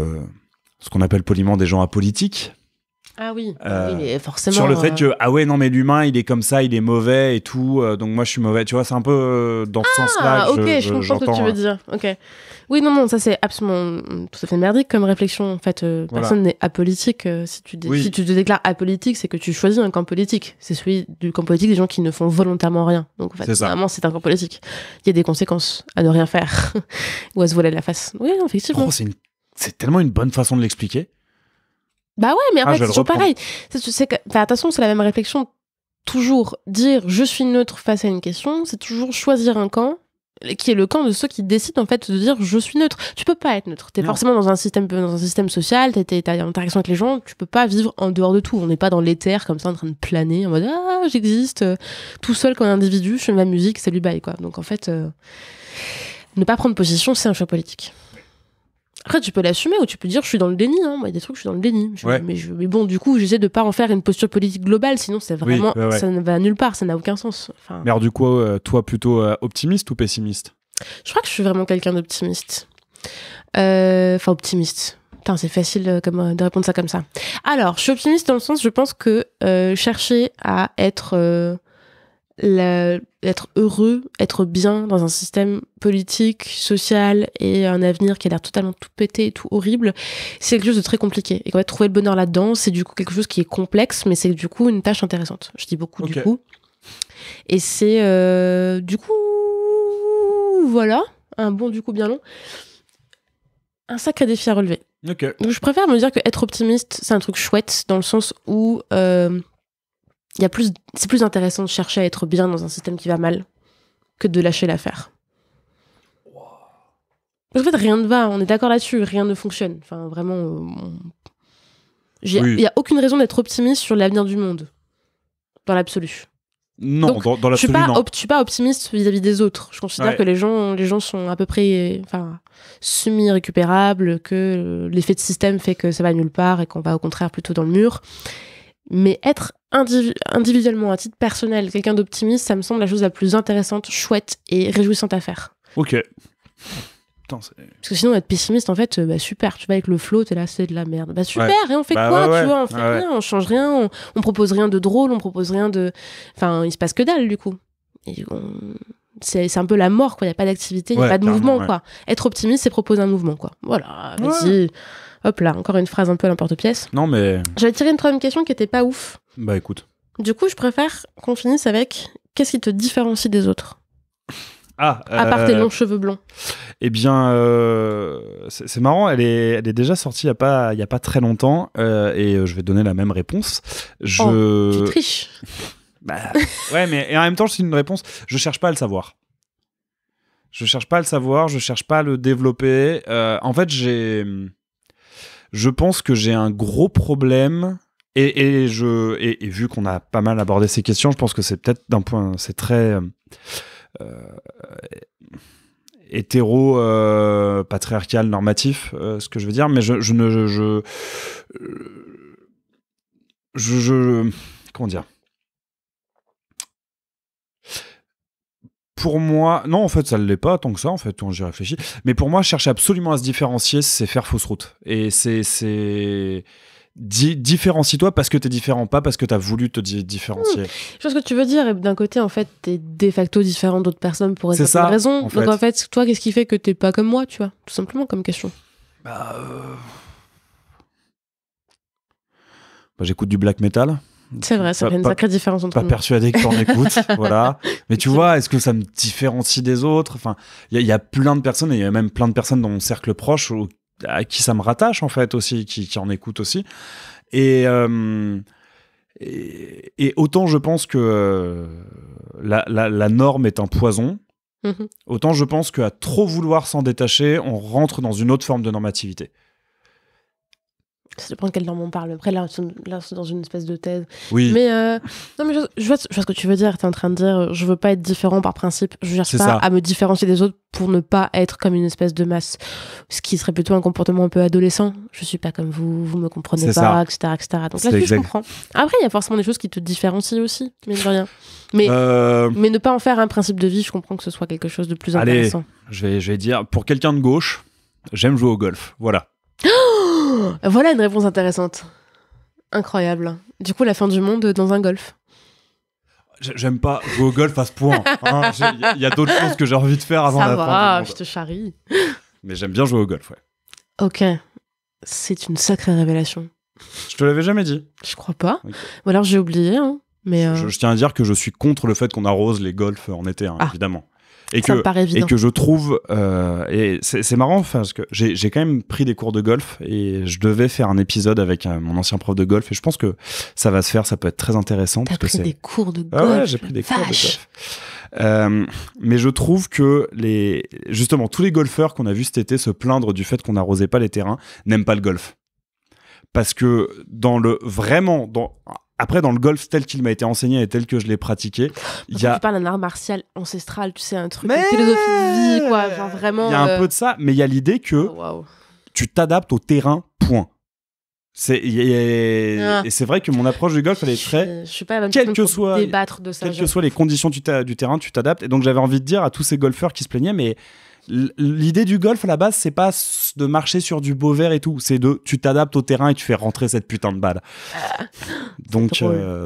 ce qu'on appelle poliment des gens apolitiques. Ah oui, oui, mais forcément. Sur le fait que, ah ouais, non, mais l'humain, il est comme ça, il est mauvais et tout, donc moi je suis mauvais. Tu vois, c'est un peu dans ce sens-là que je comprends ce que tu veux dire. Ok. Oui, non, ça c'est absolument tout à fait merdique comme réflexion. En fait, personne n'est apolitique. Si tu te déclares apolitique, c'est que tu choisis un camp politique. C'est celui du camp politique des gens qui ne font volontairement rien. Donc en fait, vraiment, c'est un camp politique. Il y a des conséquences à ne rien faire ou à se voiler la face. Oui, non, effectivement. C'est tellement une bonne façon de l'expliquer. Bah ouais, mais en fait, c'est toujours pareil. Attention, c'est la même réflexion. Toujours dire je suis neutre face à une question, c'est toujours choisir un camp qui est le camp de ceux qui décident en fait de dire je suis neutre. Tu peux pas être neutre. T'es forcément dans un système social, t'as une interaction avec les gens, tu peux pas vivre en dehors de tout. On n'est pas dans l'éther comme ça en train de planer en mode j'existe tout seul comme individu, je fais ma musique, salut bye quoi. Donc en fait, ne pas prendre position, c'est un choix politique. Après, tu peux l'assumer ou tu peux dire je suis dans le déni. Hein. Moi, il y a des trucs, je suis dans le déni. Mais bon, du coup, j'essaie de pas en faire une posture politique globale, sinon c'est vraiment ça ne va nulle part, ça n'a aucun sens. Enfin... Mais alors, du coup, toi, plutôt optimiste ou pessimiste? Je crois que je suis vraiment quelqu'un d'optimiste. Enfin, optimiste. Putain, c'est facile de répondre ça comme ça. Alors, je suis optimiste dans le sens, je pense que chercher à être heureux, être bien dans un système politique, social et un avenir qui a l'air totalement tout pété, tout horrible, c'est quelque chose de très compliqué. Et qu'en fait, trouver le bonheur là-dedans, c'est du coup quelque chose qui est complexe, mais c'est du coup une tâche intéressante. Je dis beaucoup du coup. Et c'est du coup, voilà, un bon du coup bien long, un sacré défi à relever. Donc je préfère me dire que être optimiste, c'est un truc chouette dans le sens où c'est plus intéressant de chercher à être bien dans un système qui va mal que de lâcher l'affaire. En fait, rien ne va, on est d'accord là-dessus, rien ne fonctionne. Enfin, vraiment, il n'y a aucune raison d'être optimiste sur l'avenir du monde, dans l'absolu. Non, donc, dans l'absolu, non. Je suis pas optimiste vis-à-vis des autres. Je considère que les gens sont à peu près semi-récupérables, que l'effet de système fait que ça va nulle part et qu'on va au contraire plutôt dans le mur. Mais être individuellement, à titre personnel, quelqu'un d'optimiste, ça me semble la chose la plus intéressante, chouette et réjouissante à faire. Ok. Putain, parce que sinon, être pessimiste, en fait, super, tu vas avec le flow, t'es là, c'est de la merde. Bah super, et on fait quoi, tu vois, on fait rien, on change rien, on propose rien de drôle, on propose rien de... Enfin, il se passe que dalle, du coup. Et c'est un peu la mort, quoi, il n'y a pas d'activité, il n'y a pas de mouvement, quoi. Être optimiste, c'est proposer un mouvement, quoi. Voilà, vas-y... Hop là, encore une phrase un peu à l'emporte-pièce. Non, mais... J'avais tiré une troisième question qui était pas ouf. Bah écoute. Du coup, je préfère qu'on finisse avec qu'est-ce qui te différencie des autres ? À part tes longs cheveux blonds. Eh bien, c'est marrant, elle est déjà sortie il y a pas très longtemps et je vais donner la même réponse. Tu triches. Bah, ouais, mais en même temps, c'est une réponse. Je cherche pas à le savoir. Je cherche pas à le savoir, je cherche pas à le développer. En fait, je pense que j'ai un gros problème et vu qu'on a pas mal abordé ces questions, je pense que c'est peut-être c'est très hétéro patriarcal normatif ce que je veux dire, mais comment dire, pour moi, non, en fait, ça ne l'est pas tant que ça, en fait, quand j'y réfléchis. Mais pour moi, chercher absolument à se différencier, c'est faire fausse route. Et différencie-toi parce que t'es différent, pas parce que t'as voulu te différencier. Je vois ce que tu veux dire. Et d'un côté, en fait, t'es de facto différent d'autres personnes pour certaines raisons. En fait. Donc, en fait, toi, qu'est-ce qui fait que t'es pas comme moi, tu vois ? Tout simplement, comme question. J'écoute du black metal. C'est vrai, ça fait une sacrée différence entre nous. Pas persuadé que t'en écoutes, voilà. Mais tu vois, est-ce que ça me différencie des autres ? Enfin, il y a plein de personnes, et il y a même plein de personnes dans mon cercle proche à qui ça me rattache, en fait, aussi, qui en écoutent aussi. Et autant je pense que la norme est un poison, autant je pense qu'à trop vouloir s'en détacher, on rentre dans une autre forme de normativité. Ça dépend de quelle norme on parle. Après, là, c'est dans une espèce de thèse. Oui. Mais, non, mais je vois ce que tu veux dire. T'es en train de dire, je veux pas être différent par principe. Je cherche pas à me différencier des autres pour ne pas être comme une espèce de masse. Ce qui serait plutôt un comportement un peu adolescent. Je suis pas comme vous me comprenez pas, etc., etc. Donc là, je comprends. Après, il y a forcément des choses qui te différencient aussi, mine de rien. Mais ne pas en faire un principe de vie, je comprends que ce soit quelque chose de plus intéressant. Je vais dire, pour quelqu'un de gauche, j'aime jouer au golf. Voilà. Voilà une réponse intéressante. Incroyable. Du coup, la fin du monde dans un golf. J'aime pas jouer au golf à ce point. Il y a d'autres choses que j'ai envie de faire avant la fin du monde. Je te charrie. Mais j'aime bien jouer au golf, ouais. Ok. C'est une sacrée révélation. Je te l'avais jamais dit. Je crois pas. Okay. Ou alors j'ai oublié. Hein. Mais je tiens à dire que je suis contre le fait qu'on arrose les golfs en été, évidemment. Et que je trouve et c'est marrant parce que j'ai quand même pris des cours de golf et je devais faire un épisode avec mon ancien prof de golf et je pense que ça va se faire, ça peut être très intéressant. T'as pris des cours de golf? Ah ouais, j'ai pris des cours de golf. Mais je trouve que justement tous les golfeurs qu'on a vus cet été se plaindre du fait qu'on n'arrosait pas les terrains n'aiment pas le golf parce que après, dans le golf tel qu'il m'a été enseigné et tel que je l'ai pratiqué, tu parles d'un art martial ancestral, tu sais, un truc de philosophie de vie, quoi. Genre vraiment. Il y a un peu de ça, mais il y a l'idée que tu t'adaptes au terrain, point. Et c'est vrai que mon approche du golf, elle est très. Je suis pas la même personne pour débattre de ça. Quelles que soient les conditions du terrain, tu t'adaptes. Et donc, j'avais envie de dire à tous ces golfeurs qui se plaignaient, mais. L'idée du golf à la base, c'est pas de marcher sur du beau vert et tout, c'est tu t'adaptes au terrain et tu fais rentrer cette putain de balle. Donc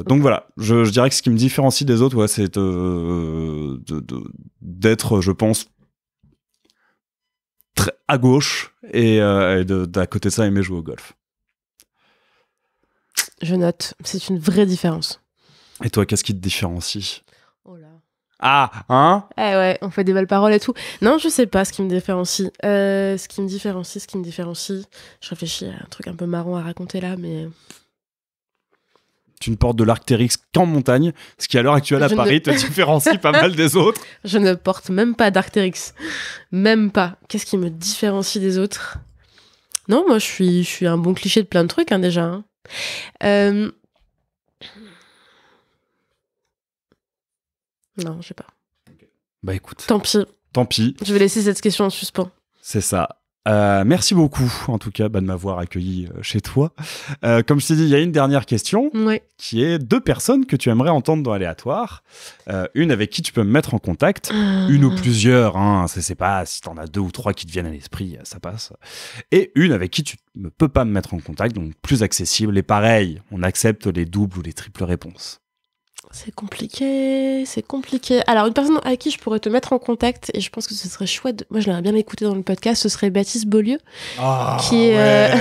voilà, je dirais que ce qui me différencie des autres, c'est d'être, je pense, très à gauche et d'à côté de ça aimer jouer au golf. Je note, c'est une vraie différence. Et toi, qu'est-ce qui te différencie ? Oh là. Ah, hein? Ouais, on fait des belles paroles et tout. Non, je sais pas ce qui me différencie. Ce qui me différencie. Je réfléchis à un truc un peu marrant à raconter là, mais... Tu ne portes de l'Arc'teryx qu'en montagne, ce qui à l'heure actuelle à Paris te différencie pas mal des autres. Je ne porte même pas d'Arc'teryx. Même pas. Qu'est-ce qui me différencie des autres? Non, moi je suis un bon cliché de plein de trucs déjà. Non, je sais pas. Bah écoute. Tant pis. Je vais laisser cette question en suspens. C'est ça. Merci beaucoup, en tout cas, de m'avoir accueilli chez toi. Comme je t'ai dit, il y a une dernière question, qui est 2 personnes que tu aimerais entendre dans Aléatoire. Une avec qui tu peux me mettre en contact, une ou plusieurs, c'est pas si t'en as 2 ou 3 qui te viennent à l'esprit, ça passe. Et une avec qui tu ne peux pas me mettre en contact, donc plus accessible. Et pareil, on accepte les doubles ou les triples réponses. C'est compliqué. Alors, une personne avec qui je pourrais te mettre en contact, et je pense que ce serait chouette, moi je l'aimerais bien écouter dans le podcast, ce serait Baptiste Beaulieu. Qui est...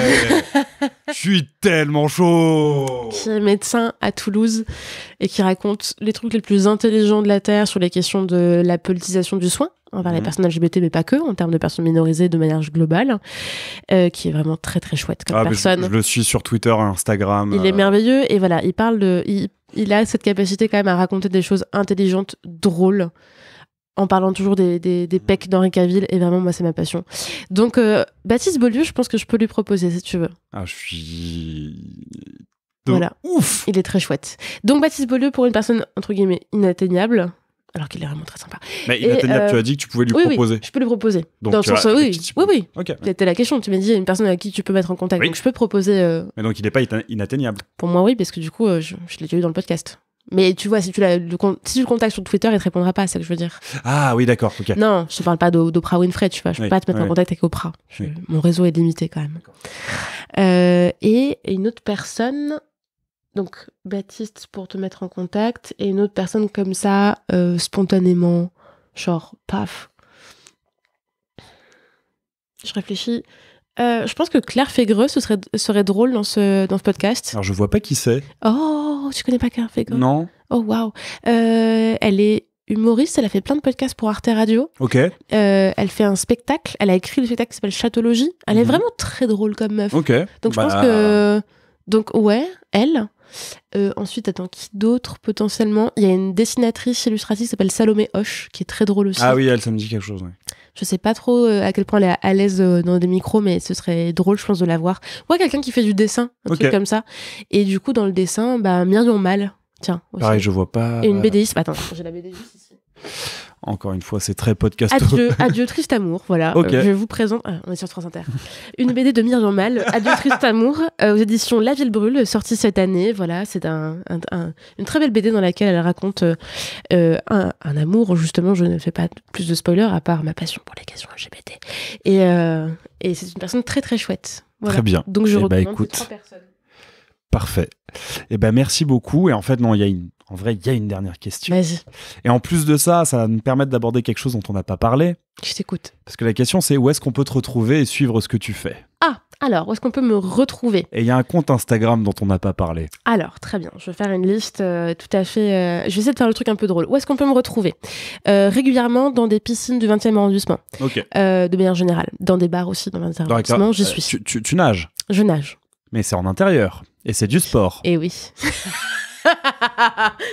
Je suis tellement chaud. Qui est médecin à Toulouse et qui raconte les trucs les plus intelligents de la Terre sur les questions de la politisation du soin envers les personnes LGBT, mais pas que, en termes de personnes minorisées de manière globale, qui est vraiment très très chouette comme personne. Je le suis sur Twitter et Instagram. Il est merveilleux et voilà, il parle de... Il a cette capacité quand même à raconter des choses intelligentes, drôles, en parlant toujours des pecs d'Henri Cavill, et vraiment, moi, c'est ma passion. Donc, Baptiste Beaulieu, je pense que je peux lui proposer, si tu veux. Ah, je suis... Voilà. Ouf. Il est très chouette. Donc, Baptiste Beaulieu, pour une personne, entre guillemets, inatteignable, alors qu'il est vraiment très sympa. Mais inatteignable, tu as dit que tu pouvais lui proposer. Oui, je peux lui proposer. Donc, dans le sens, oui. Okay. C'était la question. Tu m'as dit une personne avec qui tu peux mettre en contact. Oui. Donc, je peux proposer... Mais donc, il n'est pas inatteignable. Pour moi, oui, parce que du coup, je l'ai déjà eu dans le podcast. Mais tu vois, si tu le contactes sur Twitter, il te répondra pas, c'est ça que je veux dire. Ah oui, d'accord, ok. Non, je te parle pas d'Oprah Winfrey, tu vois. Je peux pas te mettre en contact avec Oprah. Mon réseau est limité quand même. Et une autre personne... Donc, Baptiste pour te mettre en contact, et une autre personne comme ça, spontanément, genre, paf. Je réfléchis. Je pense que Claire Fégreux serait drôle dans ce podcast. Alors, je vois pas qui c'est. Oh, tu connais pas Claire Fégreux? Non. Oh, waouh. Elle est humoriste, elle a fait plein de podcasts pour Arte Radio. Ok. Elle fait un spectacle, elle a écrit le spectacle qui s'appelle Chatologie. Elle est vraiment très drôle comme meuf. Ok. Donc, je pense que... Donc ouais, elle. Ensuite, attends, qui d'autre potentiellement? Il y a une dessinatrice illustratrice qui s'appelle Salomé Hoche, qui est très drôle aussi. Ah oui, elle, ça me dit quelque chose, ouais. Je sais pas trop à quel point elle est à l'aise dans des micros, mais ce serait drôle, je pense, de la voir. Ouais, quelqu'un qui fait du dessin, un truc comme ça. Et du coup, dans le dessin, Myriam Mal. Tiens. Aussi. Pareil, je vois pas. Et une BDiste. Attends, j'ai la BD juste ici. Encore une fois, c'est très podcast. Adieu Triste Amour, voilà. Je vous présente... on est sur France Inter. Une BD de Myriam Mal, Adieu Triste Amour, aux éditions La Ville Brûle, sortie cette année. Voilà, c'est une très belle BD dans laquelle elle raconte un amour. Justement, je ne fais pas plus de spoilers, à part ma passion pour les questions LGBT. Et c'est une personne très très chouette. Voilà. Très bien. Donc je recommande 3 personnes. Parfait. Merci beaucoup. Et en fait, non, il y a une dernière question. Vas-y. Et en plus de ça, ça va nous permettre d'aborder quelque chose dont on n'a pas parlé. Je t'écoute. Parce que la question, c'est où est-ce qu'on peut te retrouver et suivre ce que tu fais? Ah, alors, où est-ce qu'on peut me retrouver? Et il y a un compte Instagram dont on n'a pas parlé. Alors, très bien. Je vais faire une liste tout à fait... je vais essayer de faire le truc un peu drôle. Où est-ce qu'on peut me retrouver? Régulièrement dans des piscines du 20e arrondissement. Ok. De manière générale. Dans des bars aussi, dans le 20e arrondissement, j'y suis. Tu nages? Je nage. Mais c'est en intérieur. Et c'est du sport. Et oui.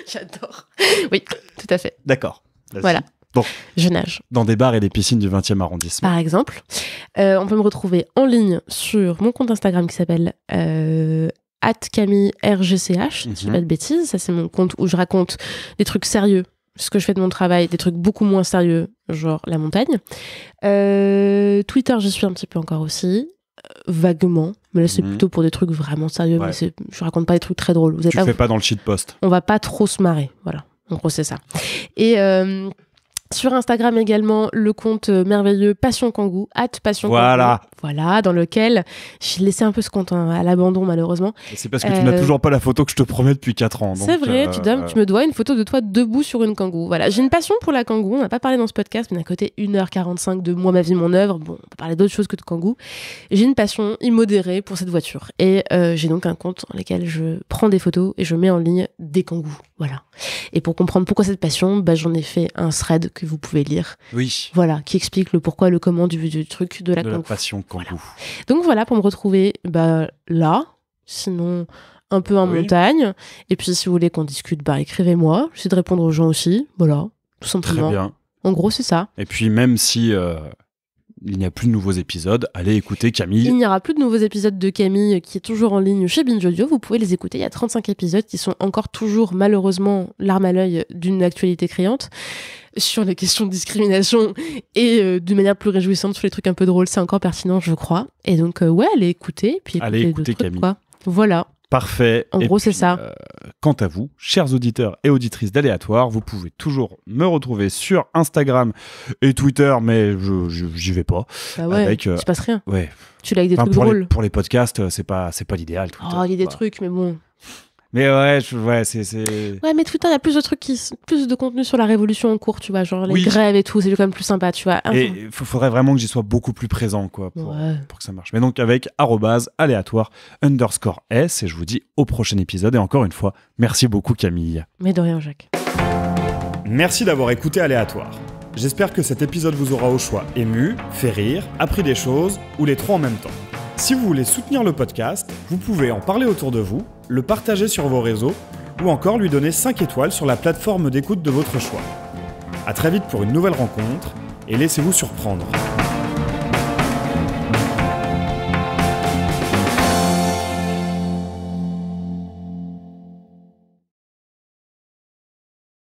J'adore. Oui, tout à fait. D'accord. Vas-y. Voilà. Donc, je nage. Dans des bars et des piscines du 20e arrondissement. Par exemple. On peut me retrouver en ligne sur mon compte Instagram qui s'appelle @CamilleRGCH, si je dis pas de bêtises. Ça, c'est mon compte où je raconte des trucs sérieux, ce que je fais de mon travail, des trucs beaucoup moins sérieux, genre la montagne. Twitter, j'y suis un petit peu encore aussi. Vaguement, mais là c'est plutôt pour des trucs vraiment sérieux, mais je raconte pas des trucs très drôles. Tu fais pas dans le shitpost. On va pas trop se marrer, voilà. En gros c'est ça. Et sur Instagram également, le compte merveilleux Passion Kangoo, @Passion Kangoo. Voilà, dans lequel j'ai laissé un peu ce compte à l'abandon malheureusement. Et c'est parce que tu n'as toujours pas la photo que je te promets depuis 4 ans. C'est vrai, tu me dois une photo de toi debout sur une kangou. Voilà, j'ai une passion pour la kangou, on n'a pas parlé dans ce podcast, mais d'un côté 1h45 de moi, ma vie, mon œuvre. Bon, on peut parler d'autre chose que de kangou. J'ai une passion immodérée pour cette voiture. Et j'ai donc un compte dans lequel je prends des photos et je mets en ligne des kangous. Voilà. Et pour comprendre pourquoi cette passion, j'en ai fait un thread que vous pouvez lire. Oui. Voilà, qui explique le pourquoi, le comment du truc de la kangou. La passion kangou. Voilà. Donc voilà, pour me retrouver là, sinon un peu en montagne. Et puis si vous voulez qu'on discute, écrivez-moi. J'essaie de répondre aux gens aussi. Voilà, tout simplement. Très bien. En gros, c'est ça. Et puis même si... il n'y a plus de nouveaux épisodes, allez écouter Camille. Il n'y aura plus de nouveaux épisodes de Camille qui est toujours en ligne chez Binge Audio. Vous pouvez les écouter. Il y a 35 épisodes qui sont encore toujours, malheureusement, l'arme à l'œil d'une actualité criante sur les questions de discrimination et d'une manière plus réjouissante sur les trucs un peu drôles. C'est encore pertinent, je crois. Et donc, allez écouter. Puis allez écouter Camille. Quoi. Voilà. Parfait. En gros, c'est ça. Quant à vous, chers auditeurs et auditrices d'Aléatoire, vous pouvez toujours me retrouver sur Instagram et Twitter, mais j'y vais pas. Il se passe rien. Ouais. Tu l'as avec des trucs drôles. Pour les podcasts, c'est pas l'idéal. Twitter, il y a des trucs, mais bon. Mais c'est... Ouais, mais Twitter, il y a plus de trucs plus de contenu sur la révolution en cours, tu vois, genre les grèves et tout, c'est quand même plus sympa, tu vois. Et il faudrait vraiment que j'y sois beaucoup plus présent, quoi, pour que ça marche. Mais donc avec @aléatoire_s, et je vous dis au prochain épisode. Et encore une fois, merci beaucoup Camille. Mais de rien, Jacques. Merci d'avoir écouté Aléatoire. J'espère que cet épisode vous aura au choix ému, fait rire, appris des choses, ou les 3 en même temps. Si vous voulez soutenir le podcast, vous pouvez en parler autour de vous, le partager sur vos réseaux ou encore lui donner 5 étoiles sur la plateforme d'écoute de votre choix. À très vite pour une nouvelle rencontre et laissez-vous surprendre.